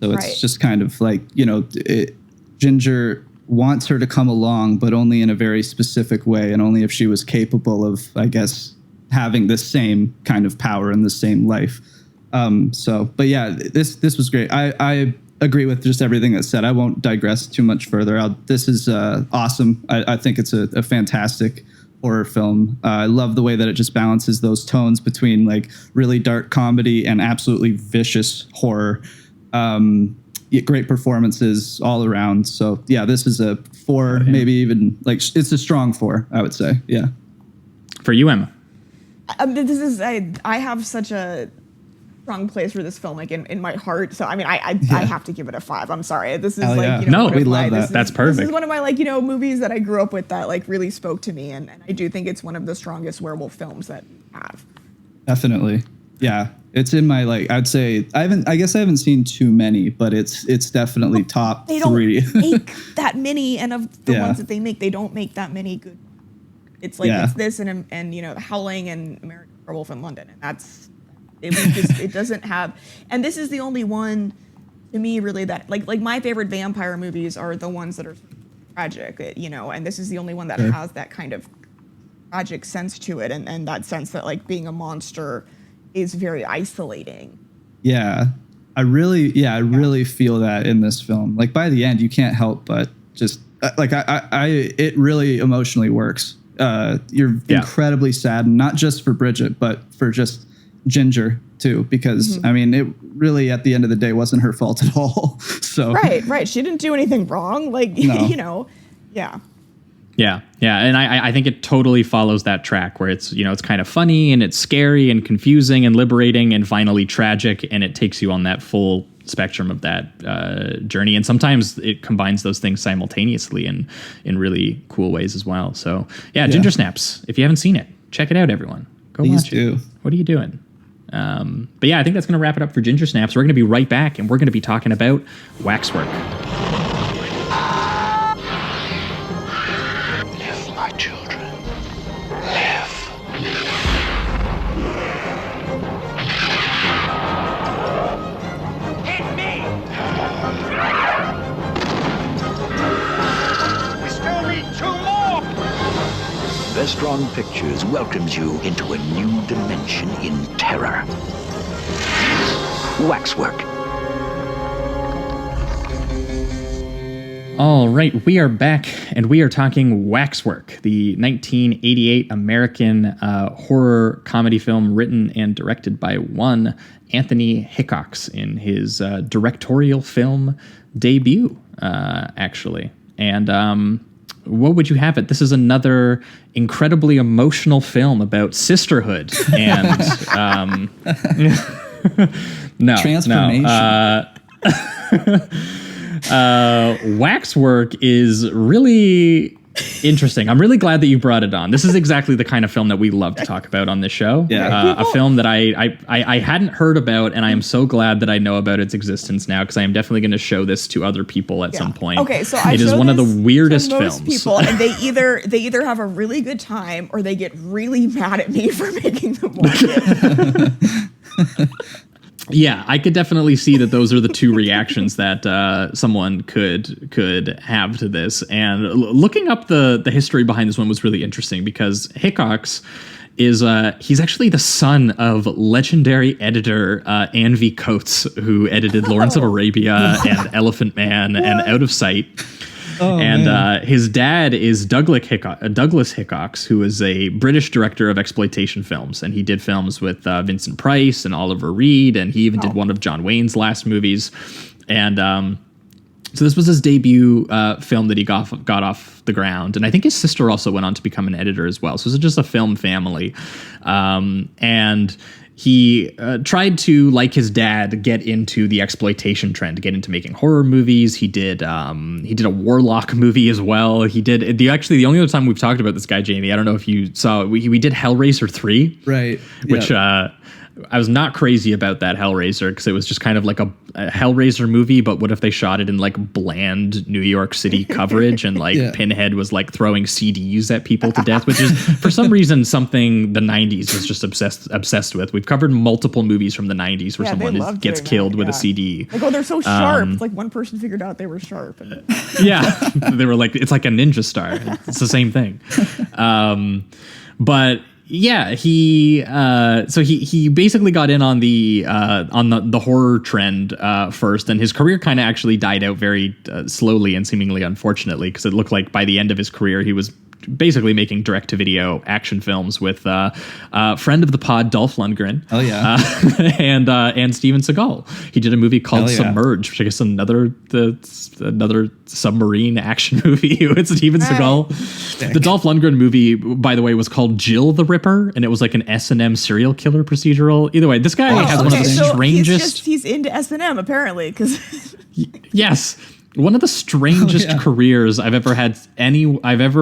So it's just kind of like, you know, Ginger wants her to come along, but only in a very specific way, and only if she was capable of, I guess, having the same kind of power in the same life. But yeah, this was great. I agree with just everything that's said. I won't digress too much further. This is awesome. I think it's a fantastic horror film. I love the way that it just balances those tones between like really dark comedy and absolutely vicious horror. Great performances all around. So yeah, this is a 4, maybe even like it's a strong 4, I would say. Yeah. For you, Emma. This is I have such a strong place for this film, like in my heart. So I mean, I have to give it a 5. I'm sorry. This is you know, we love that. That's perfect. This is one of my like, you know, movies that I grew up with that like really spoke to me, and I do think it's one of the strongest werewolf films that we have. Definitely. Yeah. It's in my like, I'd say I haven't seen too many, but it's definitely top 3. They don't make that many, and of the ones that they make, they don't make that many good. It's like it's this and you know, Howling and American Werewolf in London, and that's it doesn't have. And this is the only one to me really that like my favorite vampire movies are the ones that are tragic, you know, and this is the only one that has that kind of tragic sense to it, and that sense that like being a monster is very isolating. Yeah, I really feel that in this film. Like by the end, you can't help but just like it really emotionally works. You're incredibly saddened, not just for Bridget, but for just Ginger too, because I mean, it really at the end of the day wasn't her fault at all. So right, she didn't do anything wrong. Like you know, Yeah, and I think it totally follows that track where it's, you know, it's kind of funny and it's scary and confusing and liberating and finally tragic, and it takes you on that full spectrum of that journey. And sometimes it combines those things simultaneously in really cool ways as well. So yeah, Ginger Snaps. If you haven't seen it, check it out, everyone. Go watch it. What are you doing? But yeah, I think that's going to wrap it up for Ginger Snaps. We're going to be right back, and we're going to be talking about Waxwork. Strong Pictures welcomes you into a new dimension in terror. Waxwork. All right, we are back, and we are talking Waxwork, the 1988 American horror comedy film written and directed by one Anthony Hickox in his directorial film debut, actually. And what would you have it? This is another incredibly emotional film about sisterhood and transformation. Waxwork is really interesting. I'm really glad that you brought it on. This is exactly the kind of film that we love to talk about on this show. A film that I hadn't heard about, and I am so glad that I know about its existence now, because I am definitely going to show this to other people at some point. Okay, so it is one of the weirdest to most films. people, and they either have a really good time or they get really mad at me for making them watch it. Yeah, I could definitely see that those are the two reactions that someone could have to this. And looking up the history behind this one was really interesting, because Hickox is he's actually the son of legendary editor Anne V. Coates, who edited Lawrence of Arabia and Elephant Man and Out of Sight. His dad is Douglas Hickox, who is a British director of exploitation films, and he did films with Vincent Price and Oliver Reed, and he even did one of John Wayne's last movies. And so this was his debut film that he got off the ground, and I think his sister also went on to become an editor as well. So this is just a film family, and he tried to, like his dad, get into the exploitation trend, get into making horror movies. He did a Warlock movie as well. He did the only other time we've talked about this guy, Jamie, I don't know if you saw, we did Hellraiser 3, right? Which I was not crazy about that Hellraiser, because it was just kind of like a Hellraiser movie, but what if they shot it in like bland New York City coverage, and like Pinhead was like throwing CDs at people to death, which is for some reason something the 90s was just obsessed with. We've covered multiple movies from the 90s where someone gets killed with a CD. Like, oh, they're so sharp. It's like one person figured out they were sharp. Yeah, they were like, it's like a ninja star. It's the same thing. But yeah, he basically got in on the horror trend first, and his career kind of actually died out very slowly and seemingly unfortunately, because it looked like by the end of his career he was basically making direct-to-video action films with friend of the pod Dolph Lundgren. Oh yeah, and Steven Seagal. He did a movie called Submerged, which I guess another submarine action movie with Steven Seagal. The Dolph Lundgren movie, by the way, was called Jill the Ripper, and it was like an S&M serial killer procedural. Either way, this guy has one of the strangest. He's into S&M apparently, because yes. One of the strangest careers I've ever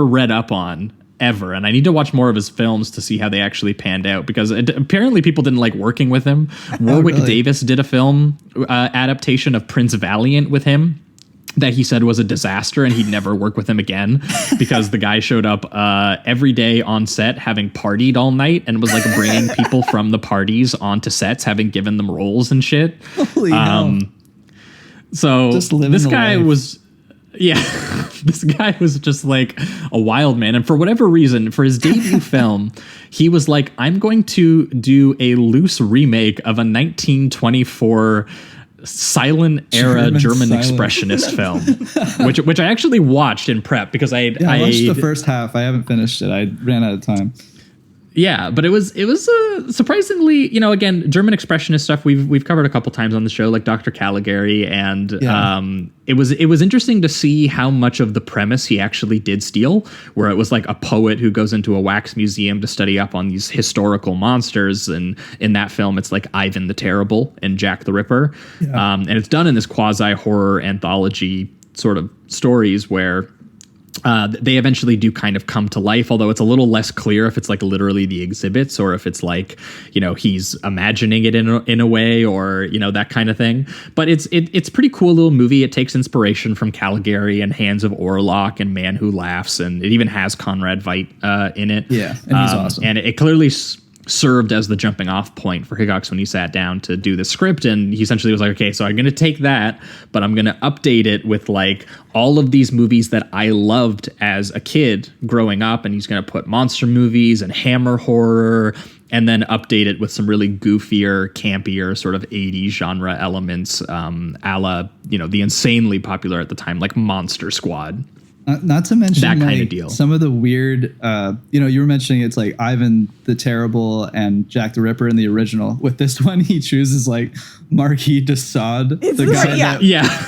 read up on ever. And I need to watch more of his films to see how they actually panned out, because apparently people didn't like working with him. Warwick Davis did a film adaptation of Prince Valiant with him that he said was a disaster, and he'd never work with him again because the guy showed up every day on set having partied all night and was like bringing people from the parties onto sets, having given them roles and shit. Holy hell. So this guy was, this guy was just like a wild man. And for whatever reason, for his debut film, he was like, I'm going to do a loose remake of a 1924 silent era German expressionist film, which I actually watched in prep, because I watched the first half. I haven't finished it. I ran out of time. Yeah, but it was surprisingly, again, German expressionist stuff we've covered a couple times on the show, like Dr. Caligari, and it was interesting to see how much of the premise he actually did steal, where it was like a poet who goes into a wax museum to study up on these historical monsters, and in that film it's like Ivan the Terrible and Jack the Ripper, and it's done in this quasi horror anthology sort of stories where they eventually do kind of come to life, although it's a little less clear if it's like literally the exhibits or if it's like, he's imagining it in a way, or, that kind of thing. But it's pretty cool little movie. It takes inspiration from Caligari and Hands of Orlok and Man Who Laughs, and it even has Conrad Veidt in it. Yeah, and he's awesome. And it clearly served as the jumping off point for Higgox when he sat down to do the script. And he essentially was like, okay, so I'm going to take that, but I'm going to update it with like all of these movies that I loved as a kid growing up. And he's going to put monster movies and hammer horror, and then update it with some really goofier, campier sort of 80s genre elements, a la, you know, the insanely popular at the time, like Monster Squad. Not to mention that like, kind of deal. Some of the weird, you know, you were mentioning it's like Ivan the Terrible and Jack the Ripper in the original. With this one, he chooses like Marquis de Sade, the guy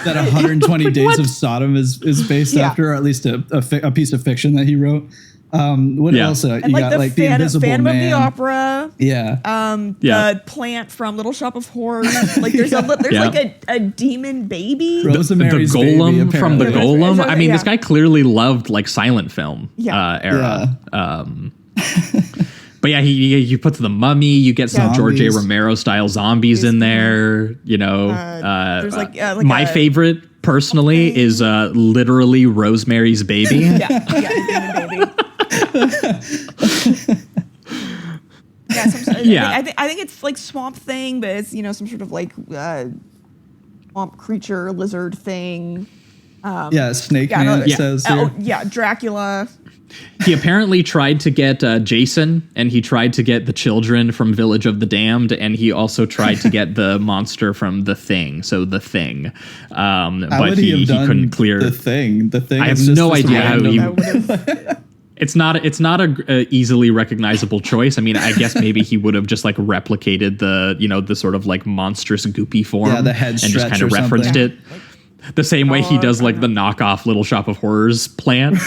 that 120 Days of Sodom is based after, or at least a piece of fiction that he wrote. What else? You and like got the like the Invisible Phantom Man of the Opera. The plant from Little Shop of Horrors. Like there's like a demon baby. Rosemary's the Golem Baby, from the apparently. Golem. I mean, this guy clearly loved like silent film era. But yeah, he puts the Mummy. You get some George A. Romero style zombies in there. You know, there's like my favorite personally is literally Rosemary's Baby. Demon Baby. I think it's like Swamp Thing, but it's, you know, some sort of like swamp creature lizard thing. Snake Man. It says here. Dracula. He apparently tried to get Jason, and he tried to get the children from Village of the Damned, and he also tried to get the monster from The Thing. So The Thing, but he couldn't clear The Thing. The Thing. I have no idea how he. It's not a easily recognizable choice. I mean, I guess maybe he would have just like replicated the sort of like monstrous goopy form, the head and just kind of referenced it. The same way he does like the knockoff Little Shop of Horrors plant.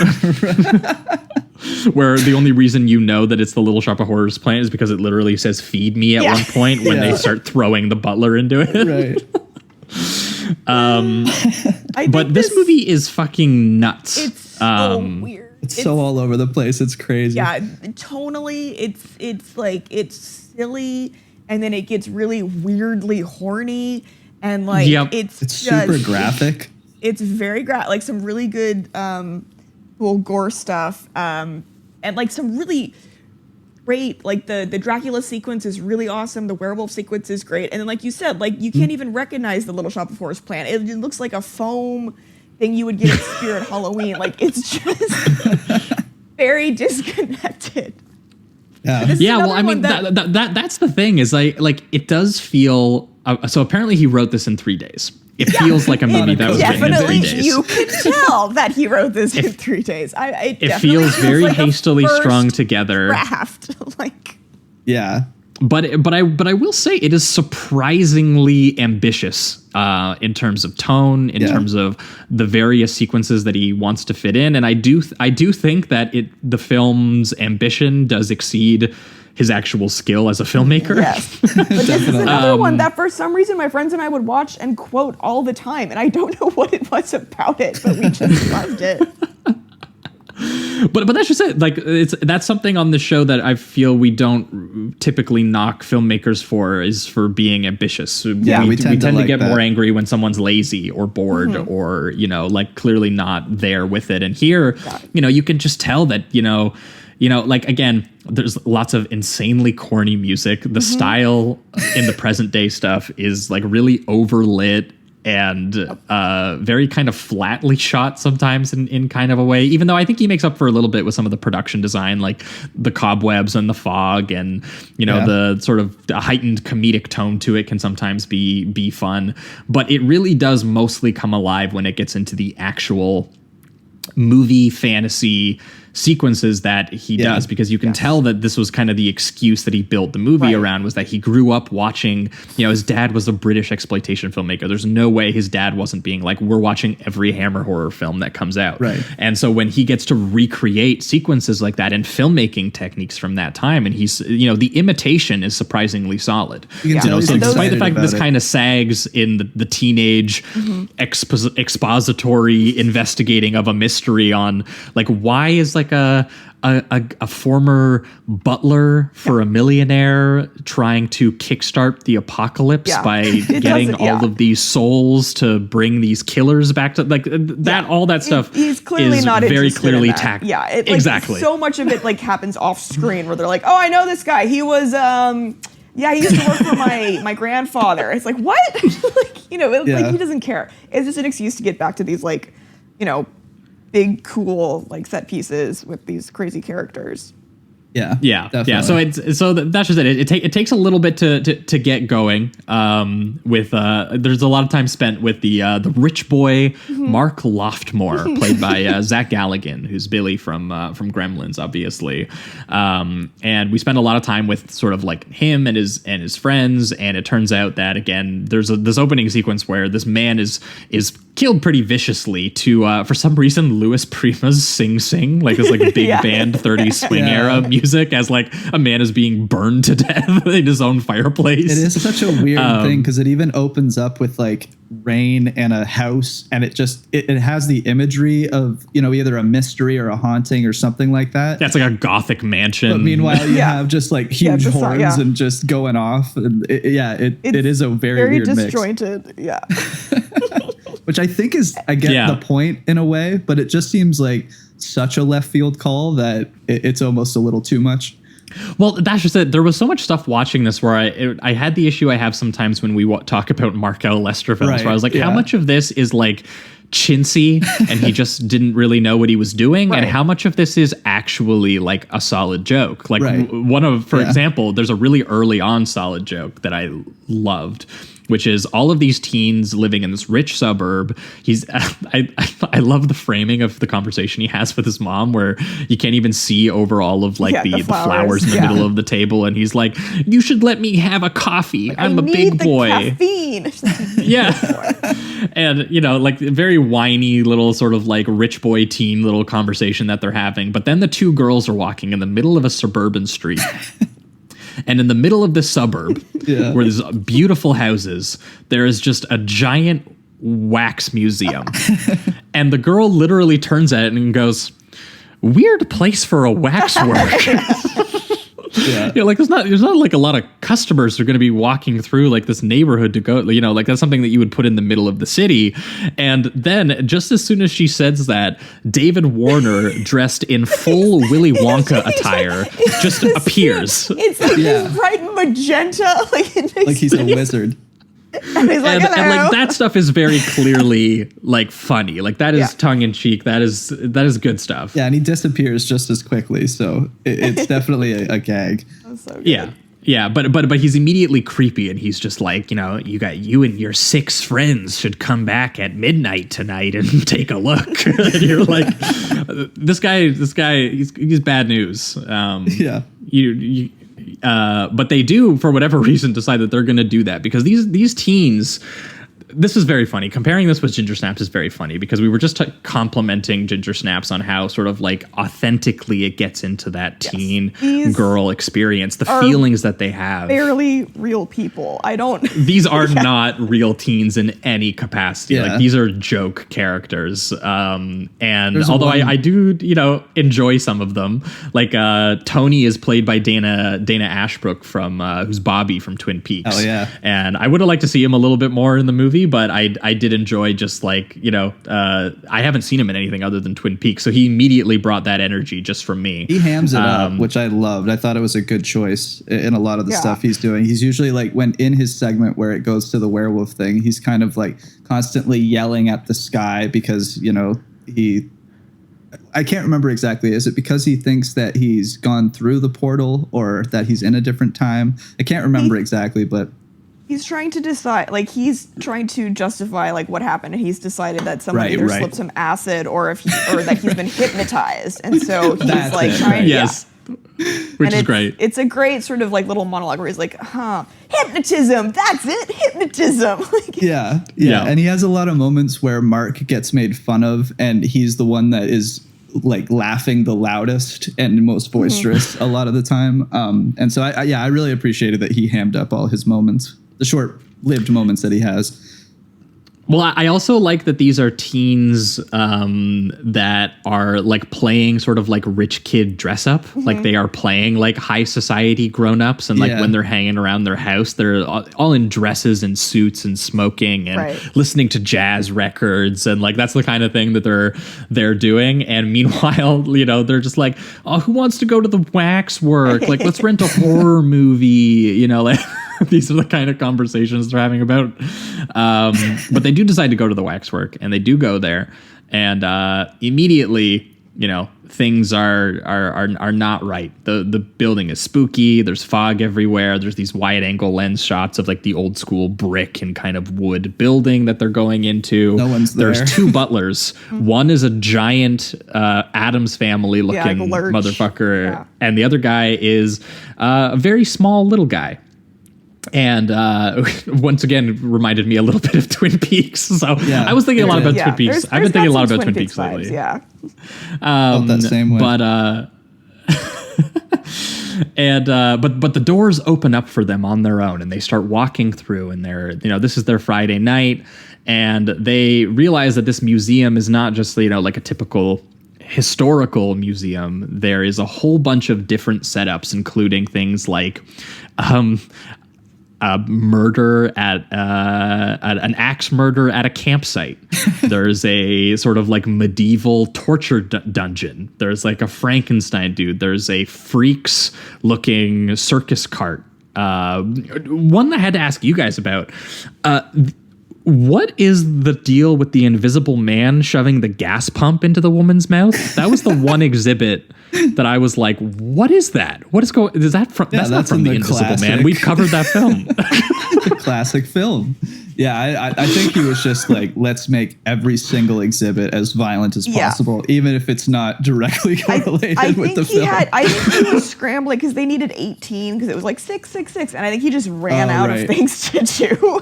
Where the only reason you know that it's the Little Shop of Horrors plant is because it literally says feed me at one point when they start throwing the butler into it. Right. But this movie is fucking nuts. It's so weird. It's so all over the place. It's crazy. Yeah, tonally, it's like it's silly, and then it gets really weirdly horny, and like it's just super graphic. It's very like some really good cool gore stuff, and like some really great, like the Dracula sequence is really awesome. The werewolf sequence is great, and then like you said, like you can't even recognize the Little Shop of Horrors plant. It looks like a foam thing you would get at Spirit Halloween. Like it's just very disconnected. Well, I mean that's the thing is like it does feel. So apparently he wrote this in 3 days. It feels like a movie that was written in 3 days. You can tell that he wrote this in 3 days. It feels very like hastily strung together. Draft, like. Yeah. But I will say it is surprisingly ambitious in terms of tone, in terms of the various sequences that he wants to fit in, and I do think that the film's ambition does exceed his actual skill as a filmmaker. Yes, but this is another one that for some reason my friends and I would watch and quote all the time, and I don't know what it was about it, but we just loved it. But that's just it. Like that's something on the show that I feel we don't typically knock filmmakers for is for being ambitious. Yeah, we tend to get that. more angry when someone's lazy or bored or like clearly not there with it. And here, you can just tell that like again, there's lots of insanely corny music. The style in the present day stuff is like really overlit and very kind of flatly shot sometimes in kind of a way, even though I think he makes up for a little bit with some of the production design, like the cobwebs and the fog and, the sort of heightened comedic tone to it can sometimes be fun. But it really does mostly come alive when it gets into the actual movie fantasy sequences that he does, because you can tell that this was kind of the excuse that he built the movie around, was that he grew up watching, his dad was a British exploitation filmmaker. There's no way his dad wasn't being like, we're watching every Hammer horror film that comes out. Right. And so when he gets to recreate sequences like that and filmmaking techniques from that time, and he's, the imitation is surprisingly solid. So despite the fact that this kind of sags in the teenage expository investigating of a mystery on like, why is like like a former butler for a millionaire trying to kickstart the apocalypse by getting all of these souls to bring these killers back to that. All that stuff he's clearly is not very clearly in that. tactical. Yeah, exactly. So much of it happens off screen where they're like, oh, I know this guy. He was he used to work for my grandfather. It's like, what? He doesn't care. It's just an excuse to get back to these big cool set pieces with these crazy characters. Yeah. Definitely. So that's just it. It takes a little bit to get going. There's a lot of time spent with the rich boy Mark Loftmore, played by Zach Galligan, who's Billy from Gremlins, obviously. And we spend a lot of time with sort of him and his friends. And it turns out that again, there's this opening sequence where this man is killed pretty viciously to for some reason Louis Prima's Sing Sing, this big band 30s swing era music, as a man is being burned to death in his own fireplace. It is such a weird thing because it even opens up with rain and a house, and it has the imagery of either a mystery or a haunting or something like that. That's a gothic mansion. But meanwhile, you have just huge horns and just going off. And it is a very weird disjointed mix. Yeah. Which I think is, I get the point in a way, but it just seems like such a left field call that it's almost a little too much. Well, that's just it. There was so much stuff watching this where I had the issue I have sometimes when we talk about Mark L. Lester films, where I was like, how much of this is chintzy and he just didn't really know what he was doing, and how much of this is actually a solid joke. For example, there's a really early on solid joke that I loved, which is all of these teens living in this rich suburb. I love the framing of the conversation he has with his mom, where you can't even see over all of the flowers in the middle of the table, and he's like, "You should let me have a coffee. I'm a big boy." Caffeine. And very whiny little sort of rich boy teen little conversation that they're having. But then the two girls are walking in the middle of a suburban street. And in the middle of this suburb, where there's beautiful houses, there is just a giant wax museum. And the girl literally turns at it and goes, "Weird place for a waxwork." There's not a lot of customers who are going to be walking through this neighborhood to go, that's something that you would put in the middle of the city. And then just as soon as she says that, David Warner, dressed in full Willy Wonka attire, just appears. It's bright magenta, he's a wizard. And he's and that stuff is very clearly funny. That is tongue in cheek. That is good stuff. Yeah, and he disappears just as quickly, so it's definitely a gag. That's so good. Yeah, but he's immediately creepy, and he's just you and your 6 friends should come back at midnight tonight and take a look. And you're like, this guy, he's bad news. But they do, for whatever reason, decide that they're going to do that, because these teens. This is very funny. Comparing this with Ginger Snaps is very funny, because we were just complimenting Ginger Snaps on how sort of authentically it gets into that teen girl experience, the feelings that they have. Barely real people. These are not real teens in any capacity. These are joke characters. And although I do, enjoy some of them, Tony is played by Dana Ashbrook from who's Bobby from Twin Peaks. Oh yeah. And I would have liked to see him a little bit more in the movie, but I did enjoy just I haven't seen him in anything other than Twin Peaks, so he immediately brought that energy just from me. He hams it up, which I loved. I thought it was a good choice in a lot of the stuff he's doing. He's usually when in his segment where it goes to the werewolf thing, he's kind of constantly yelling at the sky because I can't remember exactly. Is it because he thinks that he's gone through the portal or that he's in a different time? I can't remember exactly, but he's trying to decide, he's trying to justify what happened, and he's decided that someone either slipped some acid or that he's been hypnotized, and so he's trying. Yes. Which is great. It's a great sort of little monologue where he's hypnotism, that's it, hypnotism. Yeah. And he has a lot of moments where Mark gets made fun of, and he's the one that is laughing the loudest and most boisterous a lot of the time. And so I really appreciated that he hammed up all his moments, the short-lived moments that he has. Well, I also like that these are teens that are like playing sort of like rich kid dress up. Like they are playing like high society grown-ups. And like when they're hanging around their house, they're all in dresses and suits and smoking and listening to jazz records. And like that's the kind of thing that they're doing. And meanwhile, you know, they're just like, oh, who wants to go to the Waxwork? Like, let's rent a horror movie, you know, like these are the kind of conversations they're having about. But they do decide to go to the Waxwork, and they do go there, and immediately, you know, things are not right. The building is spooky. There's fog everywhere. There's these wide angle lens shots of like the old school brick and kind of wood building that they're going into. No one's there. There's two butlers. One is a giant Addams Family looking motherfucker, and the other guy is a very small little guy. And once again, reminded me a little bit of Twin Peaks. So I was thinking a lot about Twin Peaks. I've been thinking a lot about Twin Peaks lately. Yeah. Felt that same way. But but the doors open up for them on their own, and they start walking through, and they're, you know, this is their Friday night, and they realize that this museum is not just, you know, like a typical historical museum. There is a whole bunch of different setups, including things like murder at an axe murder at a campsite. There's a sort of like medieval torture dungeon. There's like a Frankenstein dude. There's a freaks looking circus cart. One that I had to ask you guys about. What is the deal with the invisible man shoving the gas pump into the woman's mouth? That was the one exhibit that I was like, what is that? What is going? Is that from? Yeah, that's not from the Invisible classic. Man. We've covered that film. The classic film. Yeah, I think he was just like, let's make every single exhibit as violent as possible, even if it's not directly correlated with the film. I think he was scrambling because they needed 18 because it was like 666, and I think he just ran out of things to do.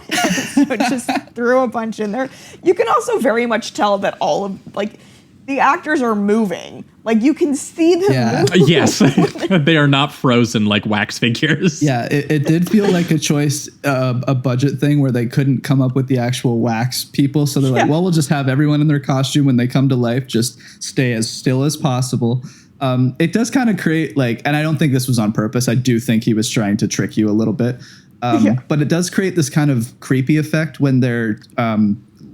So just threw a bunch in there. You can also very much tell that all of like the actors are moving. Like you can see them move. Yes, they are not frozen like wax figures. Yeah, it did feel like a choice, a budget thing where they couldn't come up with the actual wax people. So they're like, well, we'll just have everyone in their costume when they come to life, just stay as still as possible. It does kind of create like, and I don't think this was on purpose. I do think he was trying to trick you a little bit. But it does create this kind of creepy effect when they're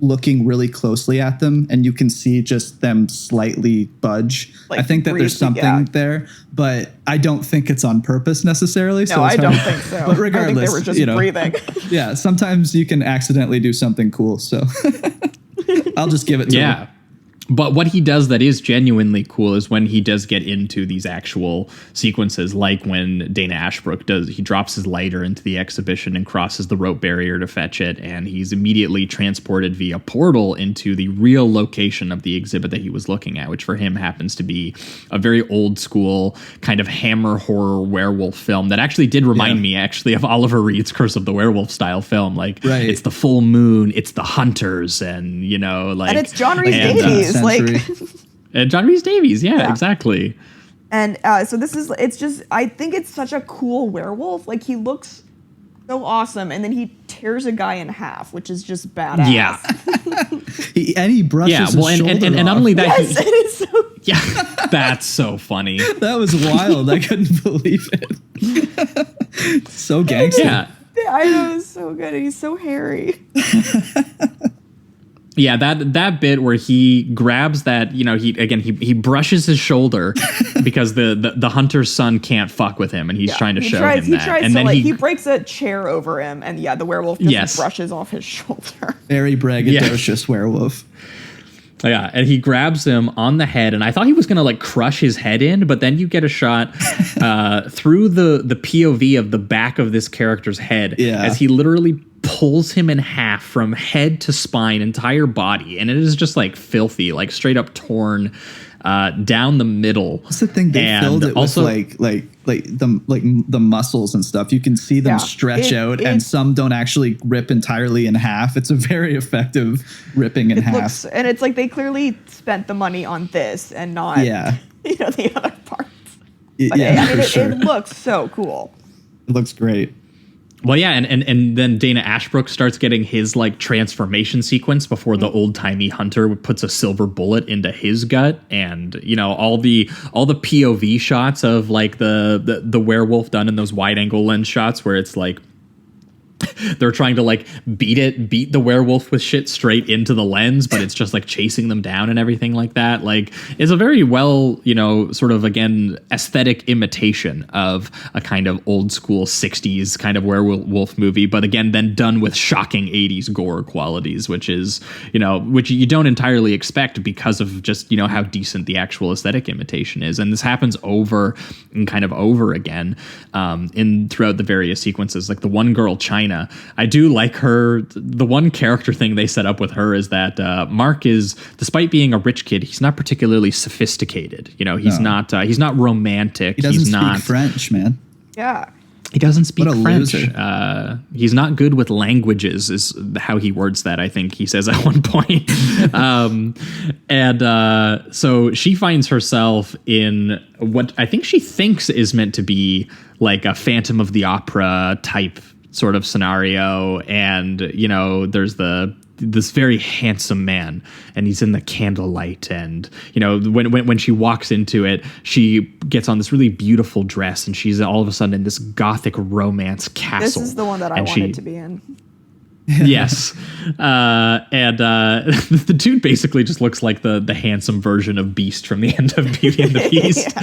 looking really closely at them, and you can see just them slightly budge. Like I think that there's something there, but I don't think it's on purpose necessarily. No, I don't think so. But regardless, I think they were just breathing. Yeah, sometimes you can accidentally do something cool. So I'll just give it to him. But what he does that is genuinely cool is when he does get into these actual sequences, like when Dana Ashbrook he drops his lighter into the exhibition and crosses the rope barrier to fetch it, and he's immediately transported via portal into the real location of the exhibit that he was looking at, which for him happens to be a very old school kind of Hammer horror werewolf film that actually did remind me actually of Oliver Reed's Curse of the Werewolf style film. Like it's the full moon, it's the hunters, and you know, like, and it's John Rhys Davies. And John Rhys Davies, exactly. And so it's just, I think it's such a cool werewolf. Like he looks so awesome, and then he tears a guy in half, which is just badass. Yeah. he brushes his shoulder and not only that, it is so that's so funny. That was wild. I couldn't believe it. So gangster. Yeah, I know, it's so good. He's so hairy. Yeah, that bit where he grabs that, you know, he brushes his shoulder because the hunter's son can't fuck with him, and he's trying to show him that. And then he breaks a chair over him, and the werewolf just brushes off his shoulder. Very braggadocious werewolf. Yeah, and he grabs him on the head, and I thought he was gonna like crush his head in, but then you get a shot through the POV of the back of this character's head as he literally pulls him in half from head to spine, entire body, and it is just like filthy, like straight up torn down the middle. What's the thing they filled it also with the muscles and stuff? You can see them stretch out, and some don't actually rip entirely in half. It's a very effective ripping in half. And it's like they clearly spent the money on this and not the other parts. But it looks so cool. It looks great. Well, yeah, and then Dana Ashbrook starts getting his like transformation sequence before the old timey hunter puts a silver bullet into his gut, and you know all the POV shots of like the werewolf done in those wide angle lens shots where it's like they're trying to like beat the werewolf with shit straight into the lens, but it's just like chasing them down and everything like that. Like it's a very well, you know, sort of again aesthetic imitation of a kind of old school 60s kind of werewolf movie, but again then done with shocking 80s gore qualities, which is, you know, which you don't entirely expect because of just, you know, how decent the actual aesthetic imitation is. And this happens over and kind of over again in throughout the various sequences. Like the one girl, China, I do like her. The one character thing they set up with her is that Mark is, despite being a rich kid, he's not particularly sophisticated. You know, he's not romantic. He doesn't he's speak not French, man. Yeah. He doesn't speak French. He's not good with languages, is how he words that. I think he says at one point. So she finds herself in what I think she thinks is meant to be like a Phantom of the Opera type sort of scenario, and you know there's this very handsome man, and he's in the candlelight, and you know when she walks into it, she gets on this really beautiful dress, and she's all of a sudden in this gothic romance castle. This is the one that I wanted to be in. Yes. The dude basically just looks like the handsome version of Beast from the end of Beauty and the Beast.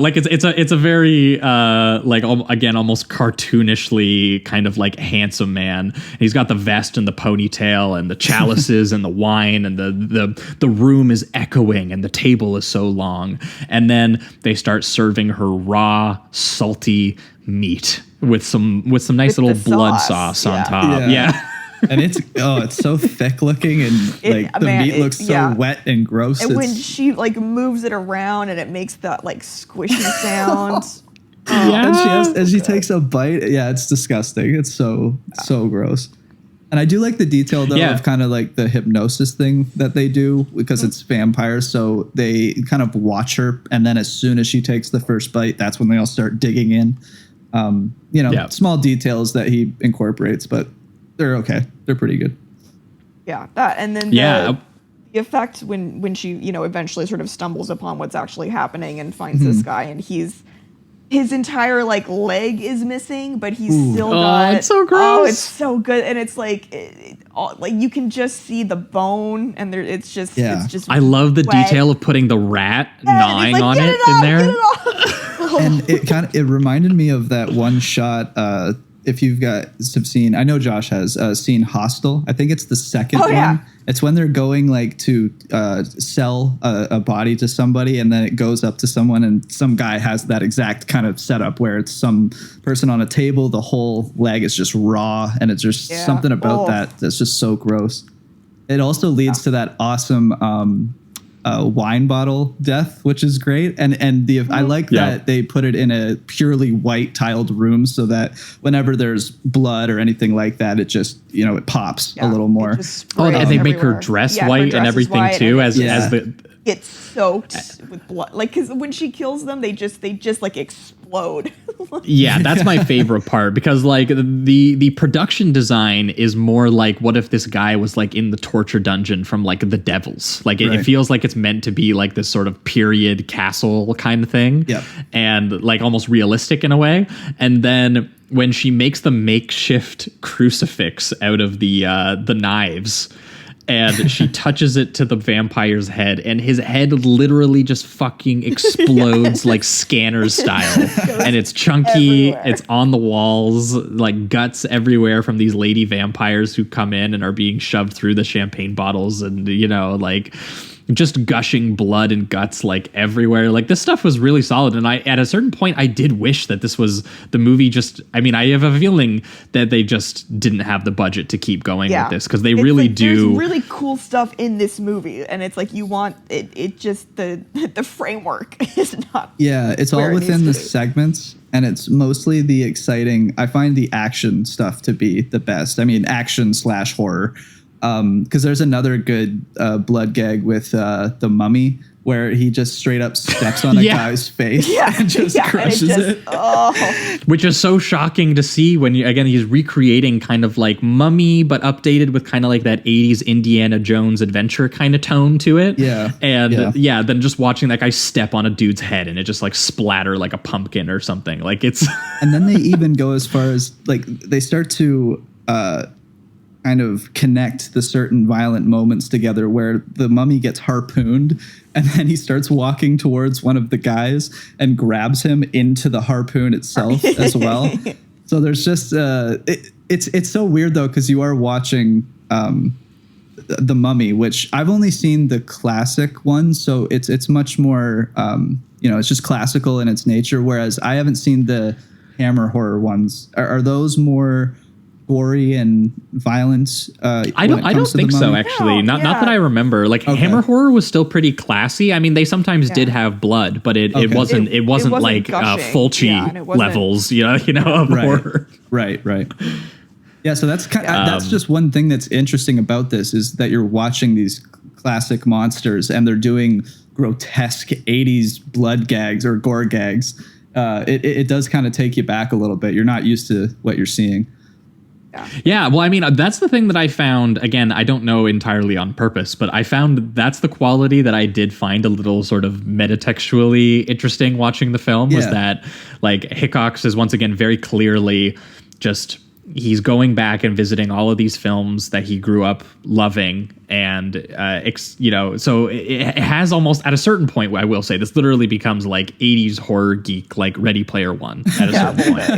Like it's a very like again almost cartoonishly kind of like handsome man. And he's got the vest and the ponytail and the chalices and the wine, and the room is echoing and the table is so long. And then they start serving her raw, salty meat with some nice little blood sauce on top. Yeah. And it's so thick looking, and like the meat looks so wet and gross. And when she like moves it around and it makes that like squishy sound. And she takes a bite. Yeah, it's disgusting. It's so gross. And I do like the detail though of kind of like the hypnosis thing that they do, because it's vampires. So they kind of watch her, and then as soon as she takes the first bite, that's when they all start digging in. Small details that he incorporates, but they're okay. They're pretty good. Yeah, that, and then the effect when she, you know, eventually sort of stumbles upon what's actually happening and finds this guy, and his entire like leg is missing, but he's still got. It's so gross. Oh, it's so good, and it's like like you can just see the bone, and there it's just. I love the detail of putting the rat gnawing on it in there. And it reminded me of that one shot. If you've got seen, I know Josh has seen Hostel. I think it's the second one. Yeah. It's when they're going like to sell a body to somebody, and then it goes up to someone, and some guy has that exact kind of setup where it's some person on a table, the whole leg is just raw, and it's just something about that's just so gross. It also leads to that awesome wine bottle death, which is great, and I like that they put it in a purely white tiled room, so that whenever there's blood or anything like that, it just it pops a little more. And they make her dress white and everything too, as the gets soaked with blood, like because when she kills them, they just like explode. Yeah, that's my favorite part, because like the production design is more like, what if this guy was like in the torture dungeon from like The Devils? Like it feels like it's meant to be like this sort of period castle kind of thing, and like almost realistic in a way. And then when she makes the makeshift crucifix out of the knives, and she touches it to the vampire's head, and his head literally just fucking explodes like Scanners style. And it's chunky, it's on the walls, like guts everywhere from these lady vampires who come in and are being shoved through the champagne bottles, and like just gushing blood and guts like everywhere. Like this stuff was really solid, and I at a certain point I did wish that this was the movie. I have a feeling that they just didn't have the budget to keep going with this, because they really do. There's really cool stuff in this movie, and it's like you want it. It just the framework is not. Yeah, it's all within the segments, and it's mostly the exciting. I find the action stuff to be the best. I mean, action / horror. Because there's another good blood gag with the mummy, where he just straight up steps on a guy's face and just crushes it. Which is so shocking to see when he's recreating kind of like Mummy, but updated with kind of like that 80s Indiana Jones adventure kind of tone to it. Yeah. And then just watching that guy step on a dude's head and it just like splatter like a pumpkin or something. Like it's. And then they even go as far as like they start to kind of connect the certain violent moments together where the mummy gets harpooned and then he starts walking towards one of the guys and grabs him into the harpoon itself as well. So there's just it's so weird though, because you are watching the Mummy, which I've only seen the classic one, so it's much more it's just classical in its nature, whereas I haven't seen the Hammer horror ones. Are those more gory and violent? I don't think so, actually. Not that I remember. Like Hammer horror was still pretty classy. I mean, they sometimes did have blood, but it wasn't like Fulci levels, of horror. Right. Yeah, so that's that's just one thing that's interesting about this is that you're watching these classic monsters and they're doing grotesque 80s blood gags or gore gags. It does kind of take you back a little bit. You're not used to what you're seeing. Yeah, well, I mean, that's the thing that I found. Again, I don't know entirely on purpose, but I found that's the quality that I did find a little sort of metatextually interesting watching the film was that like Hickox is once again very clearly just he's going back and visiting all of these films that he grew up loving. And, so it has almost at a certain point, I will say this literally becomes like 80s horror geek, like Ready Player One at a certain point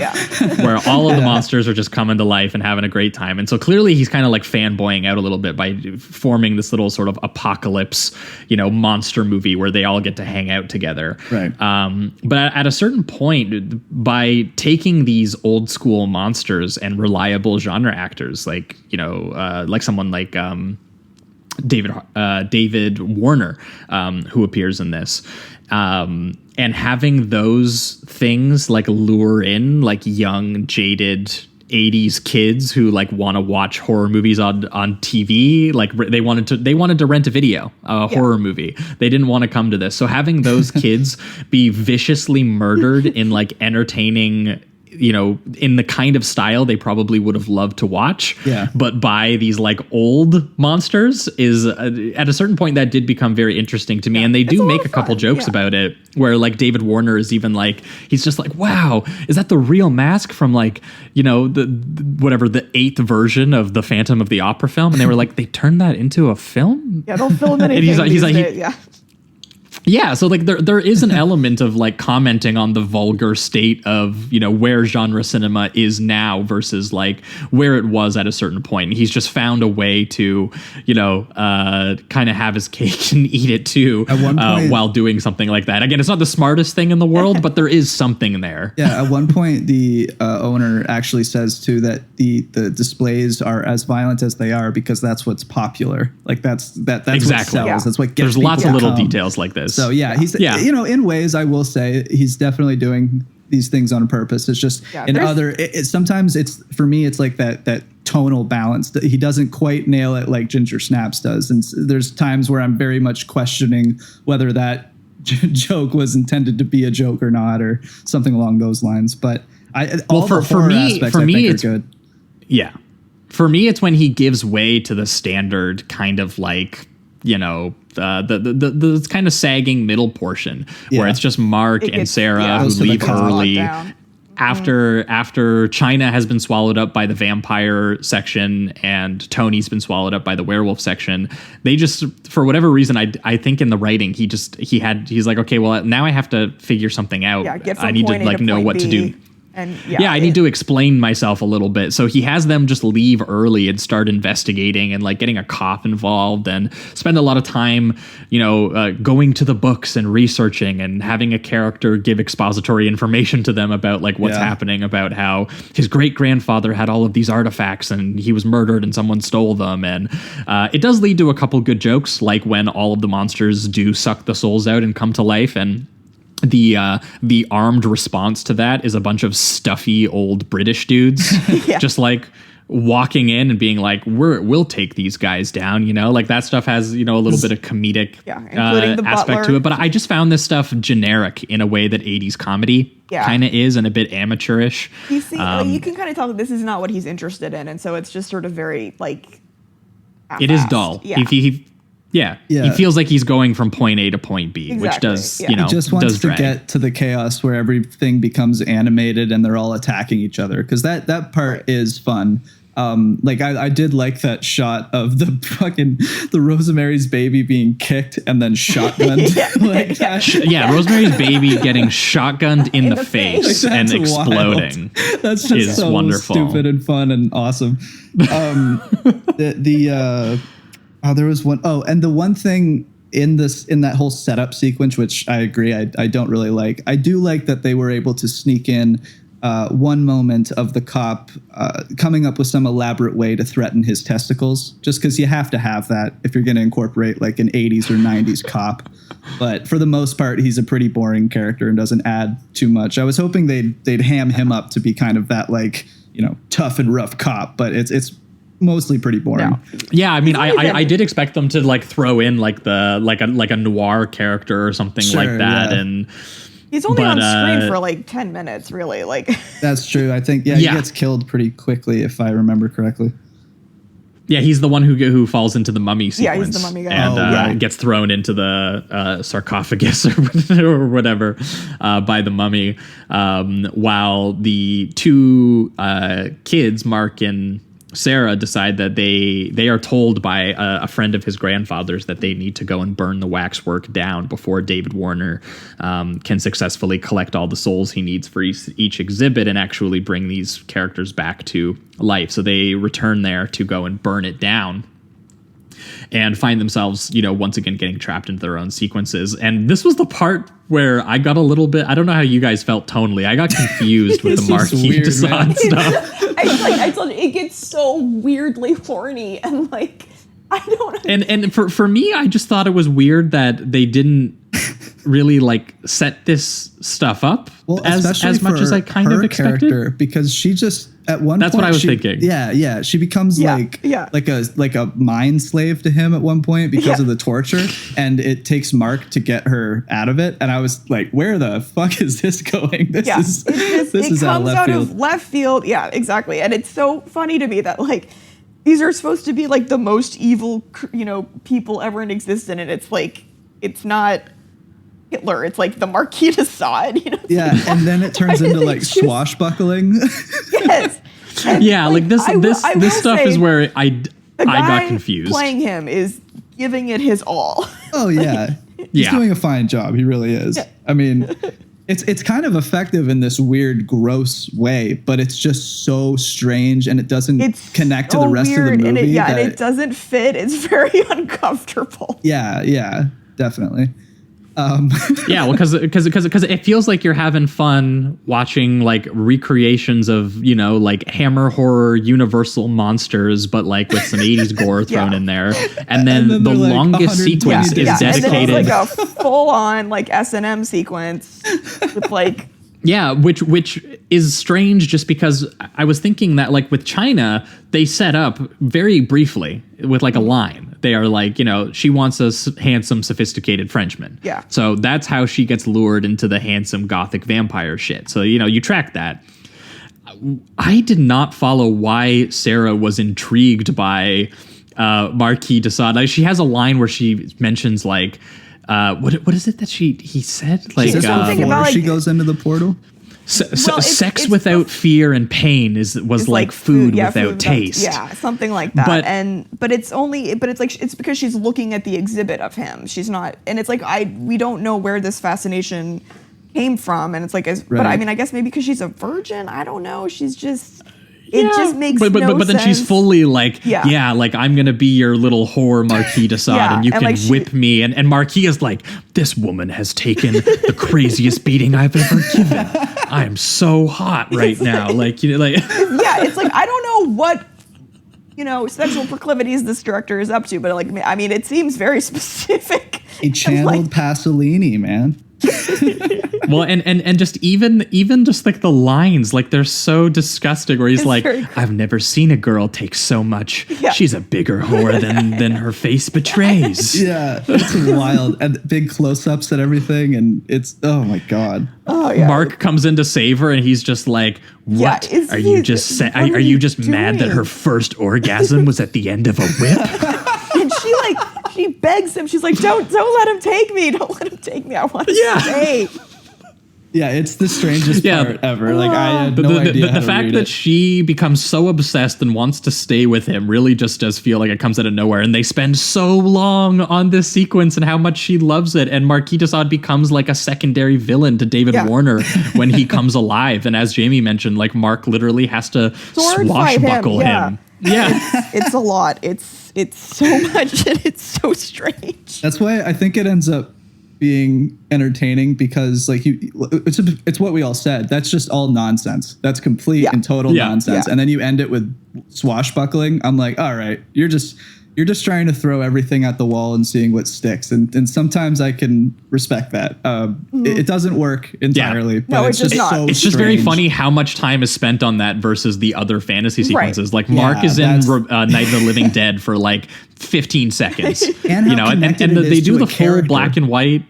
where all of the monsters are just coming to life and having a great time. And so clearly he's kind of like fanboying out a little bit by forming this little sort of apocalypse, monster movie where they all get to hang out together. Right. But at a certain point, by taking these old school monsters and reliable genre actors, like, like someone like, David Warner, who appears in this, and having those things like lure in like young, jaded 80s kids who like want to watch horror movies on TV. Like they wanted to rent a video, horror movie. They didn't want to come to this. So having those kids be viciously murdered in like entertaining, in the kind of style they probably would have loved to watch, but by these like old monsters is at a certain point that did become very interesting to me. And they do make a couple jokes about it where like David Warner is even like, he's just like, wow, is that the real mask from like, the 8th version of the Phantom of the Opera film? And they were like, they turned that into a film? Yeah, don't film anything. And he's like, yeah, so like there is an element of like commenting on the vulgar state of, where genre cinema is now versus like where it was at a certain point. And he's just found a way to, kind of have his cake and eat it too at one point, while doing something like that. Again, it's not the smartest thing in the world, but there is something there. Yeah, at one point the owner actually says too that the displays are as violent as they are because that's what's popular. Like that's exactly what sells. Yeah. That's what gets There's lots of little details like this. So he's in ways I will say he's definitely doing these things on purpose. It's just sometimes it's for me it's like that tonal balance that he doesn't quite nail it like Ginger Snaps does. And there's times where I'm very much questioning whether that joke was intended to be a joke or not or something along those lines. But for me it's good. Yeah. For me, it's when he gives way to the standard kind of like, the kind of sagging middle portion where it's just Mark and Sarah who leave early after China has been swallowed up by the vampire section and Tony's been swallowed up by the werewolf section. They just, for whatever reason, I think in the writing, he's like, okay, well now I have to figure something out. I need to like know what to do. And I need to explain myself a little bit. So he has them just leave early and start investigating and like getting a cop involved and spend a lot of time, going to the books and researching and having a character give expository information to them about like what's happening, about how his great grandfather had all of these artifacts and he was murdered and someone stole them. And it does lead to a couple good jokes, like when all of the monsters do suck the souls out and come to life. And the armed response to that is a bunch of stuffy old British dudes just like, walking in and being like, we'll take these guys down, you know, like that stuff has, you know, a little bit of comedic including the aspect butler. to it. But I just found this stuff generic in a way that 80s comedy kind of is, and a bit amateurish. You see, like, you can kind of tell that this is not what he's interested in. And so it's just sort of very like, it is dull. Yeah. He feels like he's going from point A to point B, which does, you know, he just wants to drag. get to the chaos where everything becomes animated and they're all attacking each other. Cause that part is fun. Like I did like that shot of the Rosemary's Baby being kicked and then shotgunned. Rosemary's Baby getting shotgunned in the face Like, and that's exploding. wild. That's just is so wonderful. stupid and fun and awesome. There was one. Oh, and the one thing in that whole setup sequence, which I agree, I don't really like. I do like that they were able to sneak in one moment of the cop coming up with some elaborate way to threaten his testicles, just because you have to have that if you're going to incorporate like an 80s or 90s cop. But for the most part, he's a pretty boring character and doesn't add too much. I was hoping they'd ham him up to be kind of that, like, you know, tough and rough cop, but it's mostly pretty boring. Yeah, I mean, I did expect them to like throw in like a noir character or something like that, and he's only on screen for like 10 minutes, really. Like that's true. I think he gets killed pretty quickly if I remember correctly. Yeah, he's the one who falls into the mummy sequence. Yeah, he's the mummy guy. And gets thrown into the sarcophagus or whatever by the mummy, while the two kids, Mark and Sarah, decide that they are told by a friend of his grandfather's that they need to go and burn the waxwork down before David Warner can successfully collect all the souls he needs for each exhibit and actually bring these characters back to life. So they return there to go and burn it down and find themselves, you know, once again getting trapped into their own sequences. And this was the part where I got a little bit, I don't know how you guys felt tonally. I got confused with the Marquis de Sade stuff. I told you, it gets so weirdly horny and like, I don't know. And for me, I just thought it was weird that they didn't really like set this stuff up as much as I kind of expected. Because she just at one That's point, what I was thinking. Yeah. She becomes like a mind slave to him at one point because of the torture, and it takes Mark to get her out of it. And I was like, where the fuck is this going? This is out of left field. Yeah, exactly. And it's so funny to me that like these are supposed to be like the most evil, you know, people ever in existence, and it's like it's not Hitler. It's like the Marquis de Sade. You know? Yeah, and then it turns into like swashbuckling. Yes. And yeah, like this stuff is where I got confused. Playing him is giving it his all. Oh yeah, he's doing a fine job. He really is. Yeah. I mean, it's kind of effective in this weird, gross way, but it's just so strange, and it doesn't connect to the rest of the movie. And it doesn't fit. It's very uncomfortable. Yeah, definitely. Yeah, well, because it feels like you're having fun watching like recreations of, you know, like Hammer horror Universal monsters, but like with some 80s gore thrown in there, and then the longest sequence is dedicated. And then it's like a full on like S&M sequence with like. Yeah, which is strange just because I was thinking that like with China, they set up very briefly with like a line. They are like, you know, she wants a handsome, sophisticated Frenchman. Yeah. So that's how she gets lured into the handsome gothic vampire shit. So, you know, you track that. I did not follow why Sarah was intrigued by Marquis de Sade. She has a line where she mentions like, what is it that he said? Like before she goes into the portal. Sex without fear and pain was like food without taste. Yeah, something like that. But it's because she's looking at the exhibit of him. She's not, and it's like we don't know where this fascination came from, and it's like, but I mean, I guess maybe because she's a virgin. I don't know. She's just. It just makes no sense. But then she's fully like, like I'm gonna be your little whore Marquis de Sade, and you can like whip me. And Marquis is like, this woman has taken the craziest beating I've ever given. I am so hot right now. Like, you know, like it's like I don't know what, you know, sexual proclivities this director is up to, but like I mean, it seems very specific. He channeled Pasolini, man. Well, and just even just like the lines, like they're so disgusting. Where he's like, "I've never seen a girl take so much. Yeah. She's a bigger whore than her face betrays." Yeah, it's wild, and big close-ups and everything, and it's oh my god. Oh yeah. Mark comes in to save her, and he's just like, "What are you just are you just mad that her first orgasm was at the end of a whip?" And she begs him. She's like, "Don't let him take me. Don't let him take me. I want to stay." Yeah, it's the strangest part ever. Like I had no idea. The fact that she becomes so obsessed and wants to stay with him really just does feel like it comes out of nowhere. And they spend so long on this sequence and how much she loves it. And Marquis de Sade becomes like a secondary villain to David Warner when he comes alive. And as Jamie mentioned, like Mark literally has to swashbuckle him. Yeah, it's a lot. It's so much and it's so strange. That's why I think it ends up being entertaining because like it's what we all said. That's just all nonsense. That's complete and total nonsense. And then you end it with swashbuckling. I'm like, all right, you're just trying to throw everything at the wall and seeing what sticks. And sometimes I can respect that. It doesn't work entirely. But it's just not. so it's just very funny how much time is spent on that versus the other fantasy sequences. Like Mark is in Night of the Living Dead for like 15 seconds. And they do the full black and white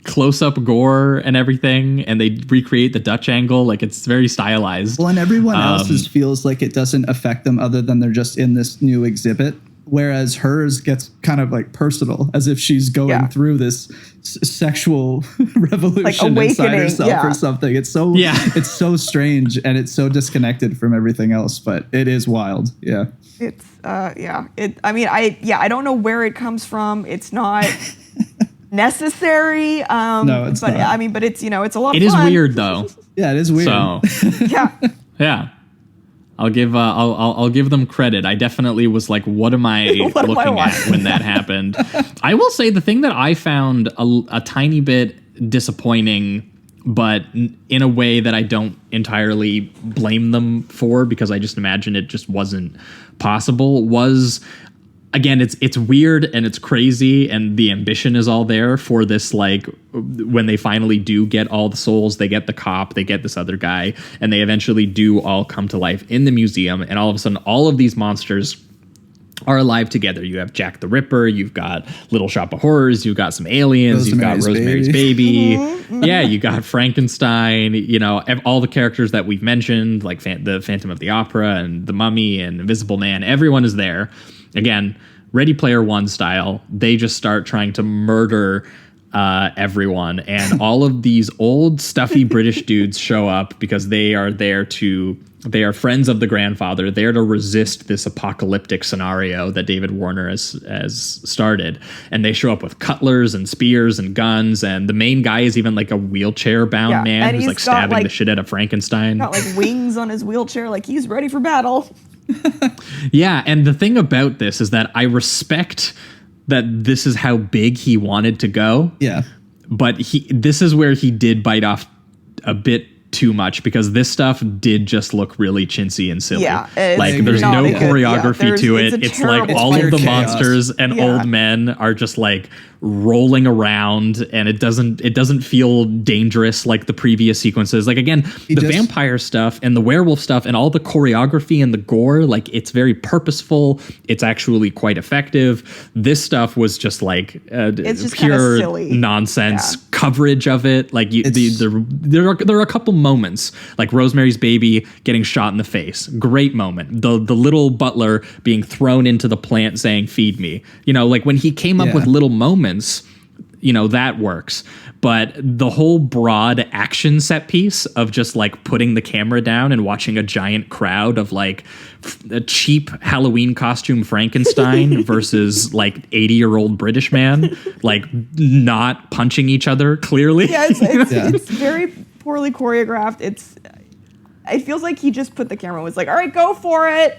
close-up gore and everything, and they recreate the Dutch angle. Like it's very stylized. Well, and everyone else's feels like it doesn't affect them other than they're just in this new exhibit. Whereas hers gets kind of like personal, as if she's going through this sexual revolution inside herself or something. It's so it's so strange and it's so disconnected from everything else, but it is wild. Yeah. It's I don't know where it comes from. It's not necessary. No, it's not. I mean, but it's it's a lot of fun. It is weird though. Yeah, it is weird. So yeah. I'll give them credit. I definitely was like, what am I looking at when that happened? I will say the thing that I found a tiny bit disappointing, but in a way that I don't entirely blame them for, because I just imagine it just wasn't possible, was, again, it's weird and it's crazy and the ambition is all there for this, like when they finally do get all the souls, they get the cop, they get this other guy, and they eventually do all come to life in the museum, and all of a sudden all of these monsters are alive together. You have Jack the Ripper, you've got Little Shop of Horrors, you've got some aliens, you've got Rosemary's Baby. Yeah, you got Frankenstein, all the characters that we've mentioned, like the Phantom of the Opera and the Mummy and Invisible Man, everyone is there. Again, Ready Player One style. They just start trying to murder everyone, and all of these old stuffy British dudes show up because they are friends of the grandfather, there to resist this apocalyptic scenario that David Warner has started. And they show up with cutlers and spears and guns, and the main guy is even like a wheelchair bound man who's like stabbing the shit out of Frankenstein. Got like wings on his wheelchair, like he's ready for battle. Yeah, and the thing about this is that I respect that this is how big he wanted to go. Yeah. But this is where he did bite off a bit too much, because this stuff did just look really chintzy and silly. Yeah, like there's no choreography to it. It's like all of the monsters and old men are just like rolling around, and it doesn't feel dangerous like the previous sequences. Like again, the vampire stuff and the werewolf stuff and all the choreography and the gore, like it's very purposeful. It's actually quite effective. This stuff was just like it's just pure silly nonsense coverage of it. Like there are a couple moments, like Rosemary's Baby getting shot in the face, great moment. The little butler being thrown into the plant saying "feed me," like when he came up with little moments, that works. But the whole broad action set piece of just like putting the camera down and watching a giant crowd of like a cheap Halloween costume Frankenstein versus like 80-year-old British man, like not punching each other clearly. Yeah, it's very poorly choreographed. It feels like he just put the camera and was like, all right, go for it.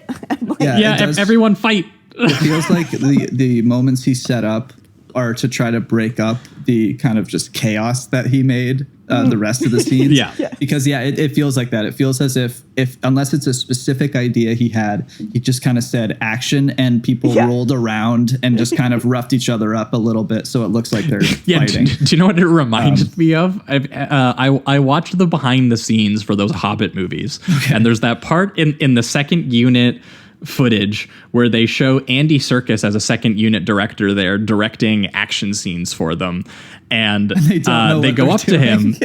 Everyone fight. It feels like the moments he set up are to try to break up the kind of just chaos that he made the rest of the scenes. Yeah. Because it feels like that. It feels as if unless it's a specific idea he had, he just kind of said action and people rolled around and just kind of roughed each other up a little bit so it looks like they're fighting. Do you know what it reminded me of? I watched the behind the scenes for those Hobbit movies, and there's that part in the second unit footage where they show Andy Serkis as a second unit director there directing action scenes for them, and they go up to him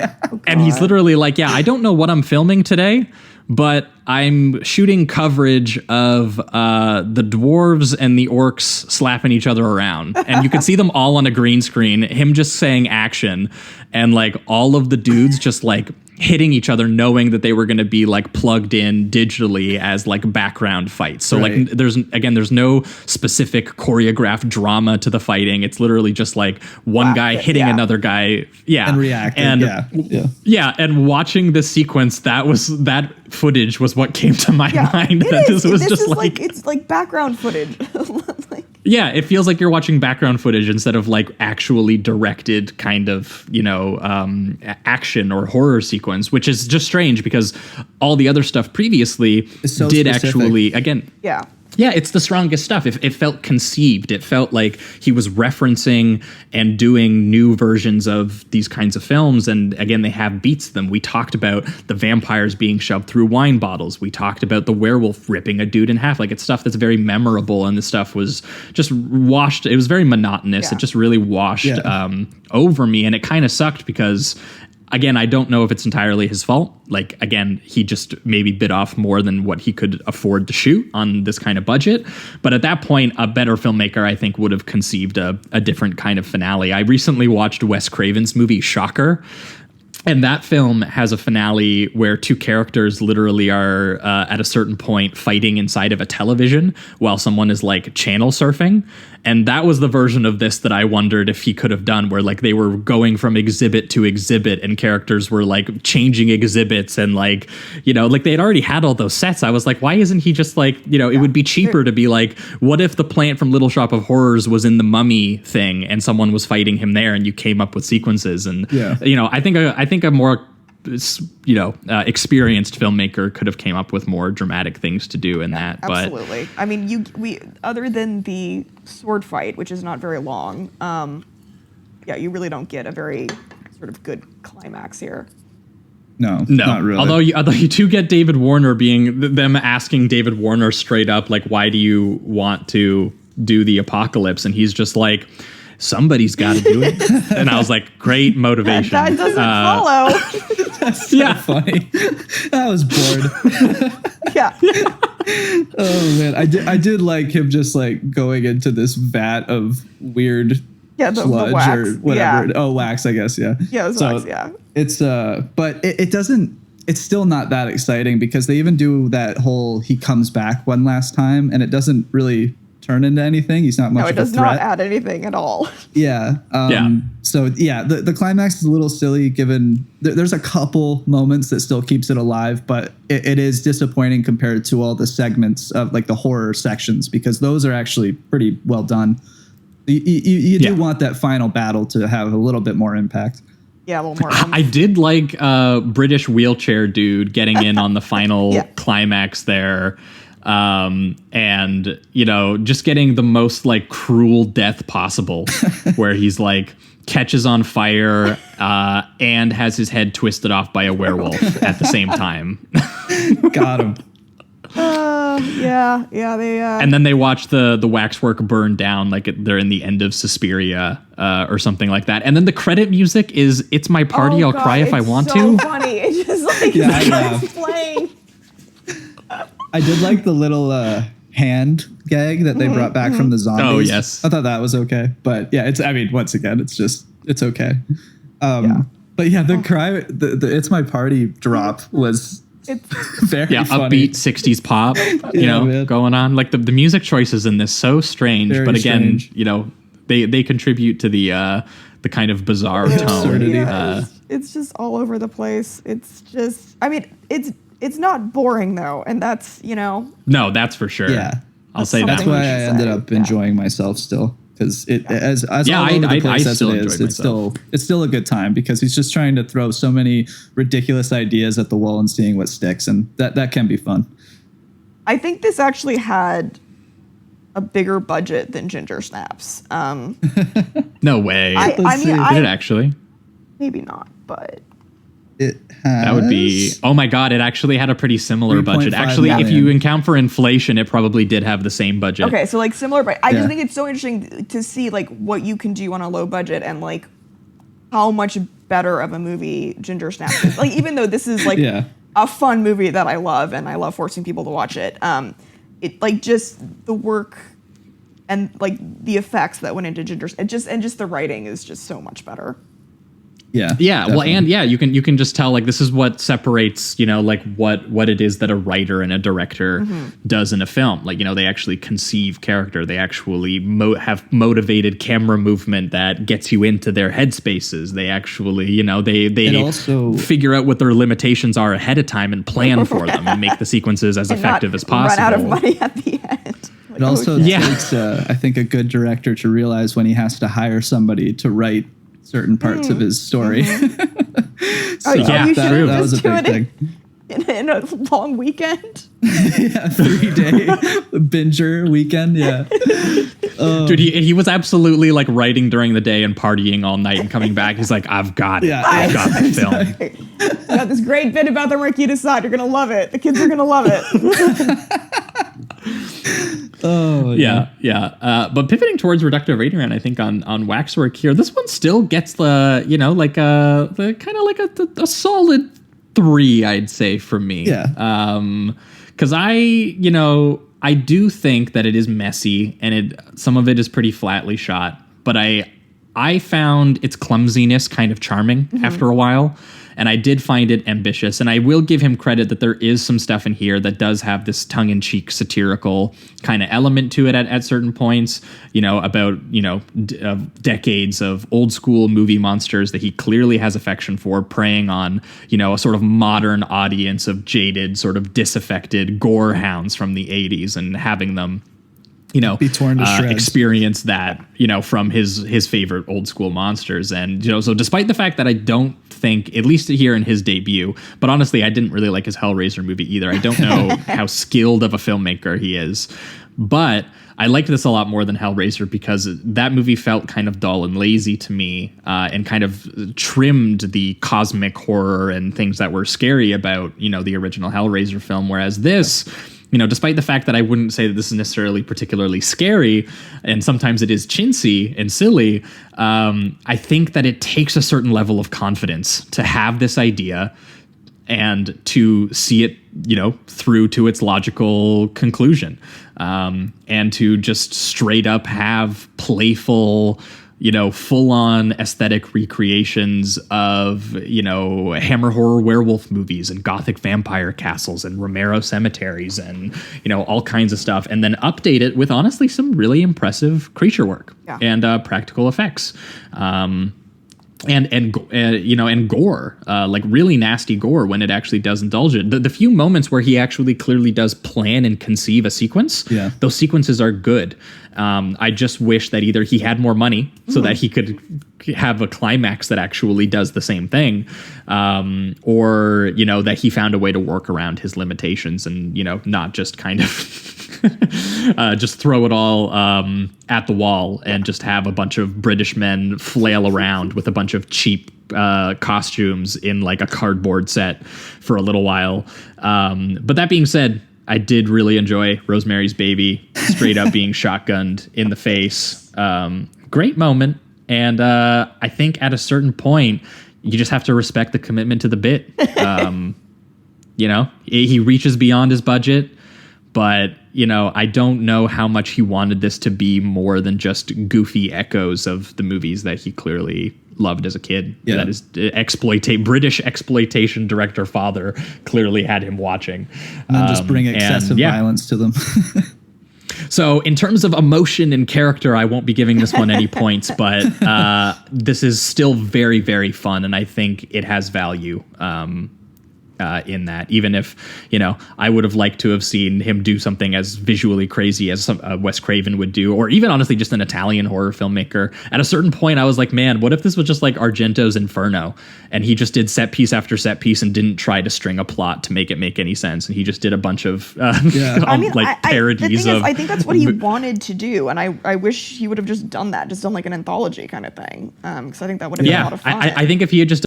and he's literally like, I don't know what I'm filming today, but I'm shooting coverage of the dwarves and the orcs slapping each other around. And you can see them all on a green screen, him just saying action, and like all of the dudes just like hitting each other, knowing that they were going to be like plugged in digitally as like background fights. So like there's no specific choreographed drama to the fighting. It's literally just like one guy hitting another guy. And reacting. And and watching this sequence, that footage was what came to my mind. This is like it's like background footage. Yeah, it feels like you're watching background footage instead of like actually directed kind of, action or horror sequence, which is just strange because all the other stuff previously did specific. Actually, again. Yeah, it's the strongest stuff. It felt conceived. It felt like he was referencing and doing new versions of these kinds of films. And again, they have beats to them. We talked about the vampires being shoved through wine bottles. We talked about the werewolf ripping a dude in half. Like, it's stuff that's very memorable. And the stuff was just washed. It was very monotonous. It just really washed over me. And it kind of sucked because, again, I don't know if it's entirely his fault. Like, again, he just maybe bit off more than what he could afford to shoot on this kind of budget. But at that point, a better filmmaker, I think, would have conceived a different kind of finale. I recently watched Wes Craven's movie Shocker. And that film has a finale where two characters literally are at a certain point fighting inside of a television while someone is like channel surfing. And that was the version of this that I wondered if he could have done, where like they were going from exhibit to exhibit and characters were like changing exhibits and like, like they had already had all those sets. I was like, why isn't he just like, it would be cheaper to be like, what if the plant from Little Shop of Horrors was in the Mummy thing and someone was fighting him there and you came up with sequences? And, I think a more experienced filmmaker could have came up with more dramatic things to do in that. Absolutely. But I mean, we other than the sword fight, which is not very long, you really don't get a very sort of good climax here. No, not really. Although you do get David Warner them asking David Warner straight up, like, why do you want to do the apocalypse? And he's just like, somebody's got to do it. And I was like, great motivation. That doesn't follow. That's so funny. I was bored. Oh man, I did like him just like going into this vat of weird sludge wax. Or whatever. Oh, wax, I guess. Yeah. Yeah, it was wax. Yeah. It's but it doesn't. It's still not that exciting because they even do that whole he comes back one last time and it doesn't really turn into anything. He's not much of a threat. No, it does not add anything at all. Yeah. So the climax is a little silly given there's a couple moments that still keeps it alive, but it is disappointing compared to all the segments of like the horror sections because those are actually pretty well done. You do want that final battle to have a little bit more impact. Yeah, a little more. I did like British wheelchair dude getting in on the final climax there. And just getting the most like cruel death possible where he's like catches on fire and has his head twisted off by a werewolf at the same time. Got him. They and then they watch the waxwork burn down like they're in the end of Suspiria or something like that. And then the credit music is "It's My Party, I'll Cry If I Want To." It's so funny. It's just like playing. I did like the little hand gag that they brought back from the zombies. Oh, yes. I thought that was okay. But yeah, once again, it's okay. But yeah, the cry, the It's My Party drop was very funny. Upbeat 60s pop, going on. Like the music choices in this, so strange. Very but again, strange. they contribute to the kind of bizarre tone. It's just all over the place. It's just, I mean, it's not boring though, and that's No, that's for sure. Yeah, I'll say that. That's why I ended up enjoying myself still. because it as all over the I place as still it is, enjoyed it's still a good time because he's just trying to throw so many ridiculous ideas at the wall and seeing what sticks, and that can be fun. I think this actually had a bigger budget than Ginger Snaps. No way. I mean, did it actually? Maybe not, but it has. That would be. Oh my god! It actually had a pretty similar budget. 3.5 Actually, if million. you account for inflation, it probably did have the same budget. okay. So like similar, but I just think it's so interesting to see like what you can do on a low budget and like how much better of a movie Ginger Snaps is. Like even though this is like a fun movie that I love and I love forcing people to watch it. It like just the work and like the effects that went into Ginger and just the writing is just so much better. Yeah. Definitely. Well, and you can just tell like this is what separates, like what it is that a writer and a director does in a film. Like, they actually conceive character. They actually have motivated camera movement that gets you into their headspaces. They actually, they also figure out what their limitations are ahead of time and plan for them and make the sequences as effective as possible. Run out of money at the end. It also takes, I think, a good director to realize when he has to hire somebody to write certain parts of his story. You that was a big thing. In a long weekend. 3-day binger weekend. Dude, he was absolutely like writing during the day and partying all night and coming back. He's like, I've got it. I've got the film. I got this great bit about the Marquita side. You're gonna love it. The kids are gonna love it. But pivoting towards reductive rating round, I think on Waxwork here, this one still gets the the kind of like a solid 3, I'd say, from me. Because I do think that it is messy and some of it is pretty flatly shot, but I found its clumsiness kind of charming after a while. And I did find it ambitious. And I will give him credit that there is some stuff in here that does have this tongue-in-cheek satirical kind of element to it at certain points, about, decades of old school movie monsters that he clearly has affection for, preying on, a sort of modern audience of jaded, sort of disaffected gore hounds from the 80s and having them be torn to shreds. Experience that, from his favorite old school monsters. And, so despite the fact that I don't think, at least here in his debut, but honestly, I didn't really like his Hellraiser movie either. I don't know how skilled of a filmmaker he is, but I liked this a lot more than Hellraiser because that movie felt kind of dull and lazy to me, and kind of trimmed the cosmic horror and things that were scary about, the original Hellraiser film. Whereas this, despite the fact that I wouldn't say that this is necessarily particularly scary, and sometimes it is chintzy and silly, I think that it takes a certain level of confidence to have this idea and to see it, through to its logical conclusion, and to just straight up have playful, full-on aesthetic recreations of, Hammer horror werewolf movies and Gothic vampire castles and Romero cemeteries and, all kinds of stuff. And then update it with, honestly, some really impressive creature work and practical effects. And gore, like really nasty gore when it actually does indulge it. The few moments where he actually clearly does plan and conceive a sequence, those sequences are good. I just wish that either he had more money so that he could have a climax that actually does the same thing, or, that he found a way to work around his limitations and, not just kind of just throw it all at the wall and just have a bunch of British men flail around with a bunch of cheap costumes in like a cardboard set for a little while. But that being said, I did really enjoy Rosemary's Baby straight up being shotgunned in the face. Great moment. And I think at a certain point, you just have to respect the commitment to the bit. He reaches beyond his budget, but, I don't know how much he wanted this to be more than just goofy echoes of the movies that he clearly loved as a kid. That is British exploitation director father clearly had him watching. And then just bring excessive violence to them. So in terms of emotion and character, I won't be giving this one any points, but this is still very, very fun, and I think it has value. in that, even if, you know, I would have liked to have seen him do something as visually crazy as Wes Craven would do, or even honestly just an Italian horror filmmaker. At a certain point I was like, man, what if this was just like Argento's Inferno and he just did set piece after set piece and didn't try to string a plot to make it make any sense, and he just did a bunch of parodies of... I think that's what he wanted to do, and I wish he would have just done that, just done like an anthology kind of thing, because I think that would have been a lot of fun. I think if he had just